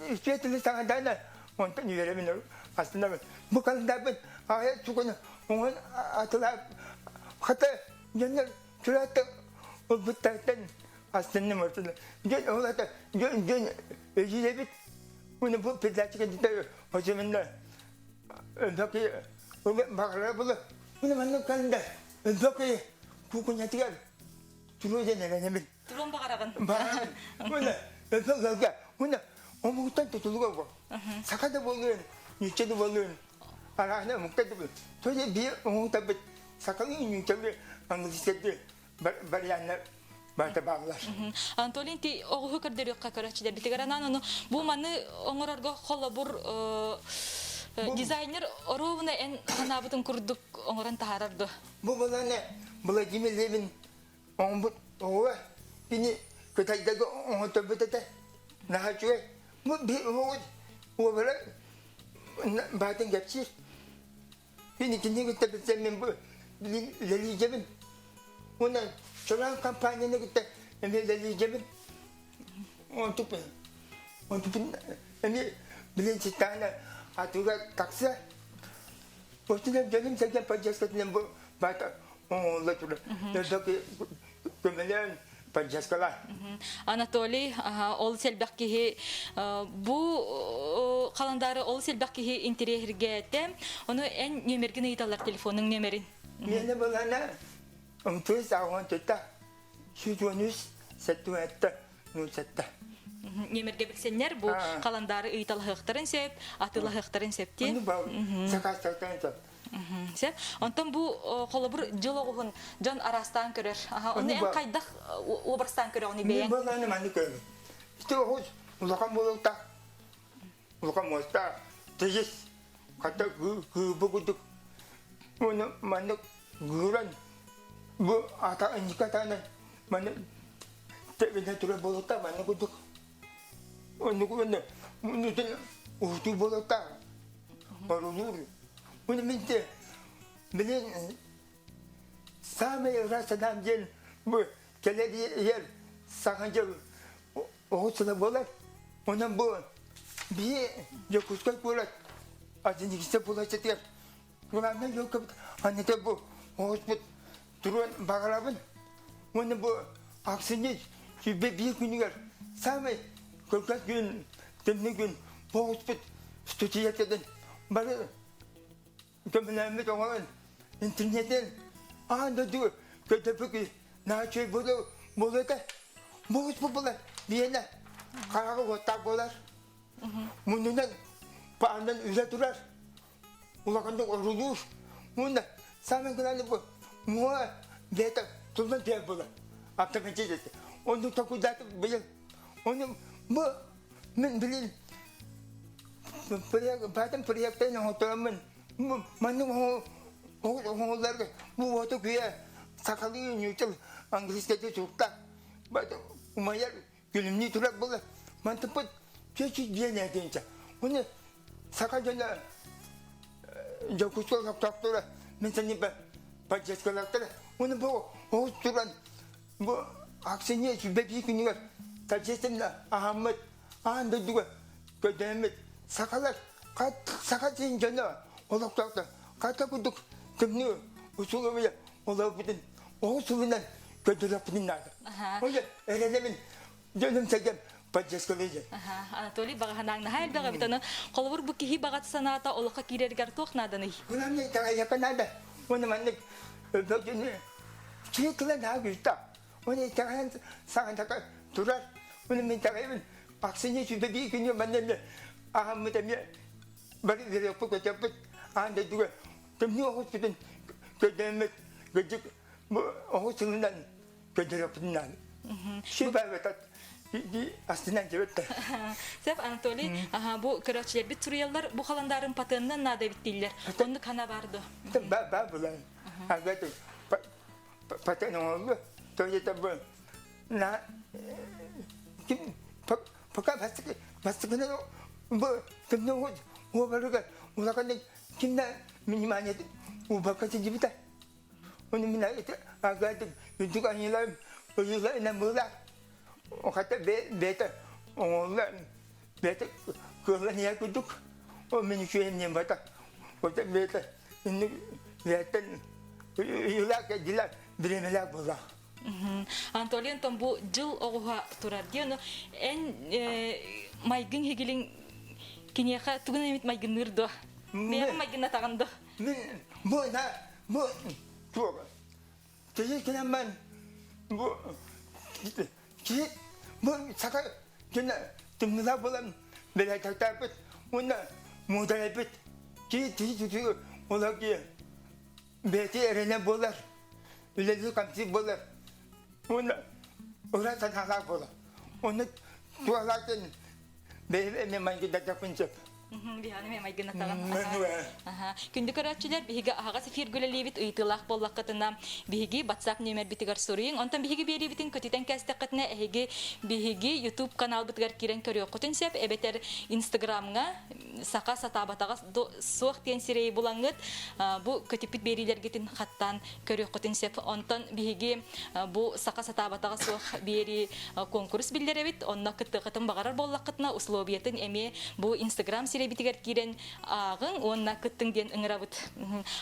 үстетілі сағандайна, онтан үйеремін астынамын. Бұл қаландабын, ағай сұғыны, оған атылап, қата жөнер түрәтті ұлбыттайтын астынным ортыны. Жөн олаты, жөн өжілебіт, оны бұл педатчыға дейті өсімінді өлбәкі бағыра бұлы. Оны мәнің қалында өлбәкі күкін әтігер түру жәнеренемін. Тұрын бағарағын. Бағарағын. Оны өлбәкі, оны омығыттан тұтылуға бұл. Сақады болуын, нүчеді болуын. 알아는 먹다도 도저히 비 먹다도 사강이 뉴욕에 안글리스데 바리안나 바타바글라 Anatolin ti oğu hükürleri kakaraçıda bitigaran onu bu manı oңорорго холобур дизайнер оровна en hanabıtın kurduk oңоран taharardı. Bu bana Vladimir Levin oğu beni kıtaydaki oğu tabbıtata nahaçuya bu bir oğu böyle batın geçir. Beni kendi götürdüm bu leliyeceğim. Ona çoğun kampanyana gitti. Leliyeceğim. On tupen. Emi bilinçli tane atuga taksa. Postundan canım sekten pacaskatın bu bata onla tura. Dördeki kömelen pacaskala. Anatoli ol selbekkihi bu kalandarı ol selbekkihi interehirgete onu en nömergini italar telefonun nömerin. Yine bulana umtuğuz ağın tutta. Sütünüz setuetta nusetta. Nömerge bilsenler bu kalandarı italıhıqtарын sep, atılıhıqtарын septi. Onu bağlı. Sakastaktan sep. Sep. Ondan bu kolabur joloğun can arastan görür. Onu en kaydak obarstan görür onu beğen. Ne bulana manı görür. İşte o ulakam bulukta. Ulakam olsa tecis. Kata gıbıgıdık. Onu manı gıran. Bu ata indikatana manı tebine tura bulukta manı gıdık. Onu gıdık. Onu da uğdu bulukta. Arulur. Onu minti. Bilin sami rasadan gel bu keledi yer sakınca oğuzuna bolar. Onun bu bir yokuskak bolar. Azın ikisi bulaşacak yer. Bunlardan yok kapıda. Hani de bu oğuz bu durun bağırabın. Onun bu aksini bir günü yer. Sami kırkat gün, demli gün oğuz bu stüdiyateden bari kömürlenmiş olan internetten anda diyor kötü naçı bunu da bu bular diyene karağı otak bolar bundan pandan üze durar ulakanda orulur bunda samen kılanı bu mua deta tulman diye bolar apta kaçacak onu takudatı bilir onu bu men bilin bazen proyekten oturamın Manım oğullar bu otu güya sakalıyı yüksel İngilizce'de çokta. Bada umayar gülümlü durak bolar. Mantıpıt çeşit diye ne diyeceğim. Onu sakalcana yokuskal doktora mesela ben pacaskalaktara. Onu bu oğuz duran bu aksiniye sübbebi günü var. Tacesimle Ahmet anda duvar gödemet sakalar sakatın cana. Olaktakta kata kuduk temni usulüyle olabilir. O usulünden götürebilir nerede? Öyle erenemin canım çekem pacaskalayacak. Anatoli bagahanang nahal baga bitano kolabur bu kihi bagat sanata olaka kirer gartok nada nih. Ulan ne takaya nada. Onu manlık öbürünü çiğkle daha güçta. Onu takayan sakın takay durar. Onu min takayın aksine şüphe bir günü benimle Ahmet'e bari dire ko tapet anda juga temni aku pun kedemet gejek aku senang kedemet nan siapa betat di astinan jebet Sef Anatoli, bu kıraçlar bir turyalar bu kalandarın patığından nada bittiler. Onu kana vardı. ba bulan agak patah nongol tu je tak ber na kim pakai pasti kena ber temni aku baru kan mulakan kim na minimanya tu ubah kasih jebet onu mina itu agak itu kan hilang hilang mula kata beta orang beta kerana ni aku duk menyusun ni bata kata beta ini beta hilang ke jelas beremelak bola Anatolian tombu jıl oğuha turar diyor no en maygın hegilin kinyaka tugun emit maygın nırdı. Benim maygın atagandı. Bu tu jadi kenapa bu bu sakal kena temela bolam bela tak dapat una modal dapat jadi olah dia beti arena bolar bila tu kamsi bolar una orang tanah bola una tu alakan bela memang kita tak pencet Bihane me maygın atagandı. Kündü kıraçlar bihiga ağa sefir gülelibit ıytılak bollak katına bihigi WhatsApp numar bitigar soruyun. Ondan bihigi beri bitin kötüten kestek katına bihigi YouTube kanal bitigar kiren körüyor. Kutun sep ebeter Instagram'a saka satabataga soğuk diyen sireyi bulangıt bu kötüpit beriler gitin hattan körüyor kutun sep. Ondan bihigi bu saka satabataga soğuk beri konkurs bildirebit. Onna kıtı katın bağarar bollak katına uslobiyetin emi bu Instagram bitigar kiren ağın onna kıttın diyen ıngırabıt.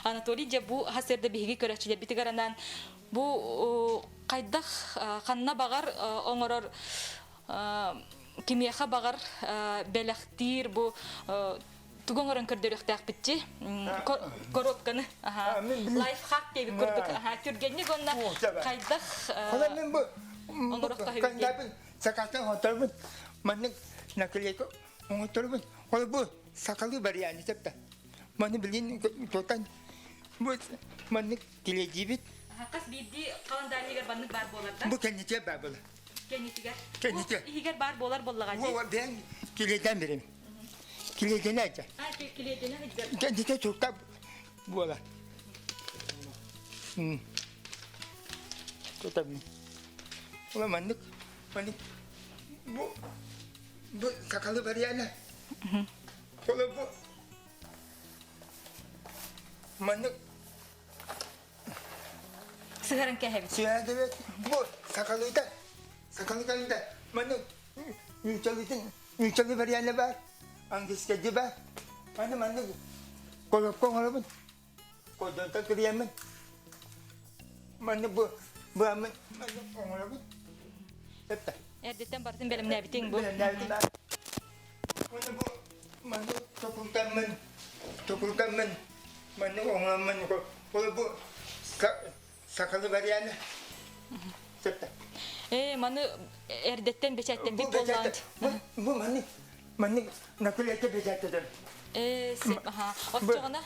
Anatoliya bu hasırda bihigi körəçiler bitigarandan bu qaydak kanna bağar oңорор kimyaha bağar belaktir bu tugoңорон körдөрөктәк bitçi коробканы life hack gibi kurduk. Türgenni gonna qaydak Kalau men bu kan dapat sakatan hotel pun mana nak lihat hotel pun kalau bu sakali barian septa mana beliin totan bu mana kilejibit Hakas bidi kalandariga bandık bar bolarda. bu kenite babel Kenitiga. Higer bar bolar bollagaji. bu ben kileden birim kileden aja Kileden aja. kenite çok da bola totan Ola mana bu sakali barian kalau bu mana Sekarang kehebit. Siapa tu? Bu sakali kan mana nyucali barian lebar, anggis kerja bar, mana kalau pun, kalau jantan keriaman, mana bu aman, mana orang pun, betul. Erdetten bartın benim ne bitin bu. Mana bu mana topulkaman, mana orang aman kalau bu sakali barian, betul. Manı erdetten beçetten bir bolland. Bu mana nak lihat beçetten. Sep Otçoğuna.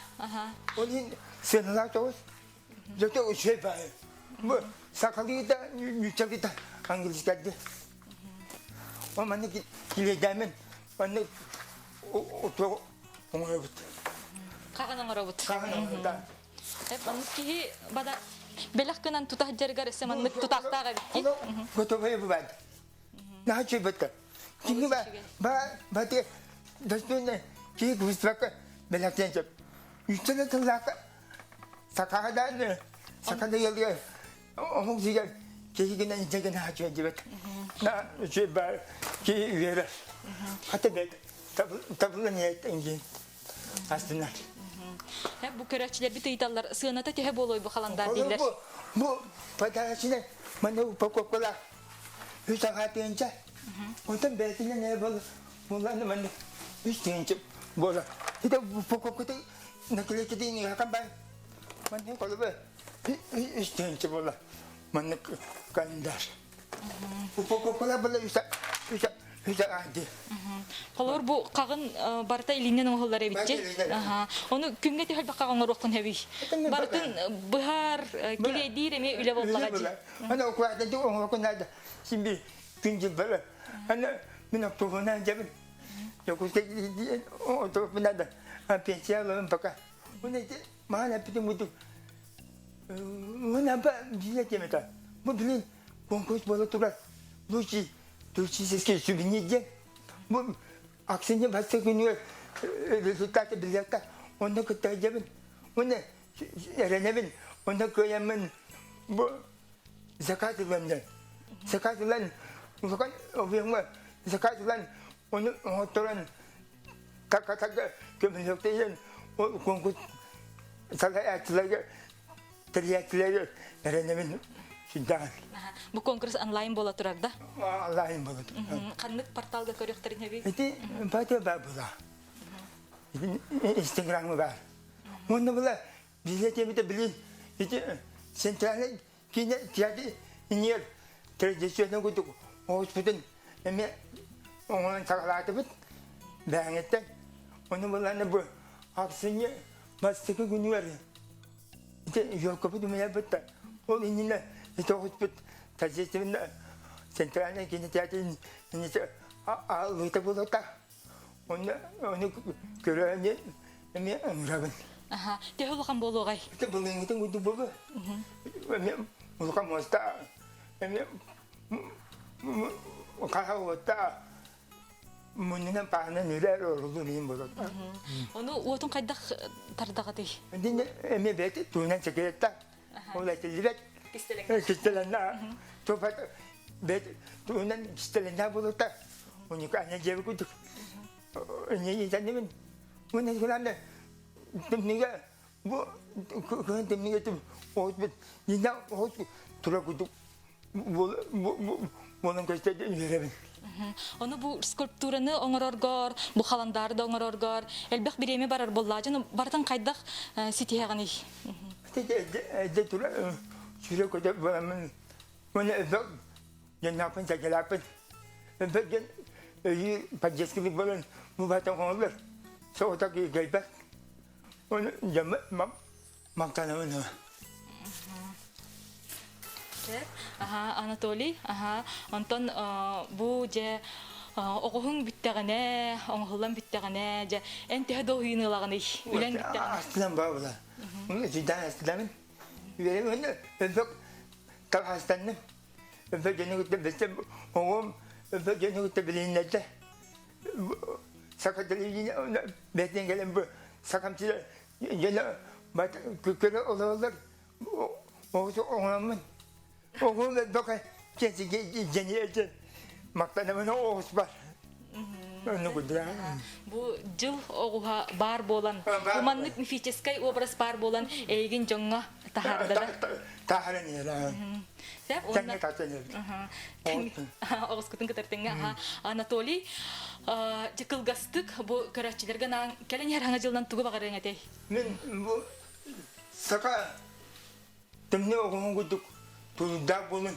Onun seneler terus, jadi usia bayi. Bu sakali kita nyucali kita Anggis kerja. Mana kile jamin, mana otor orang robot. Kakan robot. Kakan robot. Manı ki bada belak kenan tutah jargar seman tutah taga bitti. Betul betul betul. Nah cuy betul. Kini berarti dasarnya kini gusrak belak jencap. Itu nanti laka sakada yang orang siapa kini kena jaga nah cuy jebet. Nah cuy bar kini vera. Hatta betul. Tabulnya ini aslında. Bu körəçilər bir tıytallar sığınata təhəb oloy bu xalandar deyirlər. Bu padarasına mana pokokla hüsn hatınca. Ondan betine ne bol bolanı mana hüsnçip bola. Itu pokokta nakile kedini akan ban. Mana kalau be hüsnçip bola. Mana kandar. Bu pokokla bola bisa Hüda adi. Kolor bu kağın barta ilinden oğullar evitçe. Onu küngeti hal bakağın oruktan hevi. Bartın bihar kileydir eme üle bollagacı. Ana okuada da onu okunada. Şimdi güncel böyle. Ana min okuluna cebin. Yok işte o okuluna pensiyalarım baka. Onu işte mana pitim budu. Ona ba bize kemeta. Bu bilin konkurs bola turar. Luci Luci seski sübiniyece. Bu aksine başka günü rezultatı bilekta. Onda kıtacağım. Onu öğrenemin. Onda koyamın. Bu zakat vermeden. Zakat ulan. Zakat obiyama. Zakat ulan. Onu oturan tak kömürlükteyin. O konkurs salayatları teriyatları öğrenemin. Sudah. Bu konkurs online bola turar da? Online bola turar. Kanlık portalga körükterin hevi? Itu baca babula. Instagram'ı var. Onu bula bize de bilin. Itu sentralnya kini tiada ini tradisional kudu. Hospital ini orang salah tu banget. Onu bula ne bu aksinya masih ke gunung. Itu yok apa tu mana betul. Oh ini lah itu hospital tradisional sentralnya kini tiada ini lu itu boleh tak? Onu kerana ini anggaran. Aha, dia hulukan bolu gay. Itu boleh itu butuh boleh. Ini hulukan mesti. Ini kalau tak Munina pahanan nila rolo ni boleh. Onu uatun kaidak tardakati. Ini bete tunan sekerta. Oleh terlibat. Kistelana. Coba bete tunan kistelana boleh tak? Oni kan aja begitu. Ini jadi men. Mana sekarang temniga bu kan temniga tu hospital. Nina hospital tura kudu. Boleh kasta ni. Onu bu skulpturanı oңороргор, bu halandарды oңороргor, elbek bireme barar bollajın, bardan kaydak sitihagani. Ada tura sudah kuda mana elbek yang apa saja lapan. Elbek yang pajas kini bulan mubatang orang so tak gaibah. Onu jam makanan mana. Aha, Anatoly, aha, onton bu je okuhun bittegene, onhullan bittegene, je ente hado huyunulagani, ulen bittegene. Aslan bağla. Onu cidden aslanım. Ve onu öbek tavhastanım. Öbek cennet bestem oğum, öbek cennet bilinlerde. Sakatlığı onu bekleyen gelen bu sakamçılar yine bat kükürü olurlar. Oğumun oğlum bakın kendisi cennet maktanımın oğuz var. Onu kudura. Bu jıl oğuha bar bolan, humanlık mifической образ bar bolan egin jonga taharda. Taharan ya. Sep Tengah tatanya. Oğuz kutun ketertenga. Anatoly jekılgastık bu karaçilerge nang kelen herhangi jıldan tugu bakareng ate. Men bu saka temne oğumun kuduk tuğda bolun.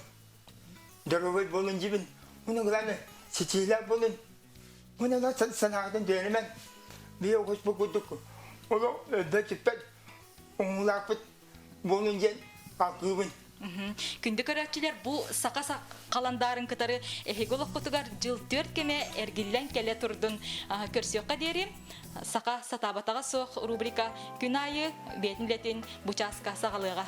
Darovet bolun jibin. Bunu gülane sicila bolun. Bunu da sanatın denemen. Bir oğuz bu kuduk. Onu ödecipet. Onu lapıt bolun jen akıbın. Күнді көрәтчілер бұл сақаса қаландарын кытары эхеголық құтығар жыл 4 кеме әргіллен келе тұрдың көрсеуққа дерім. Сақа сатабатаға соқ рубрика күн айы бетін летін бұчасқа сағалыға.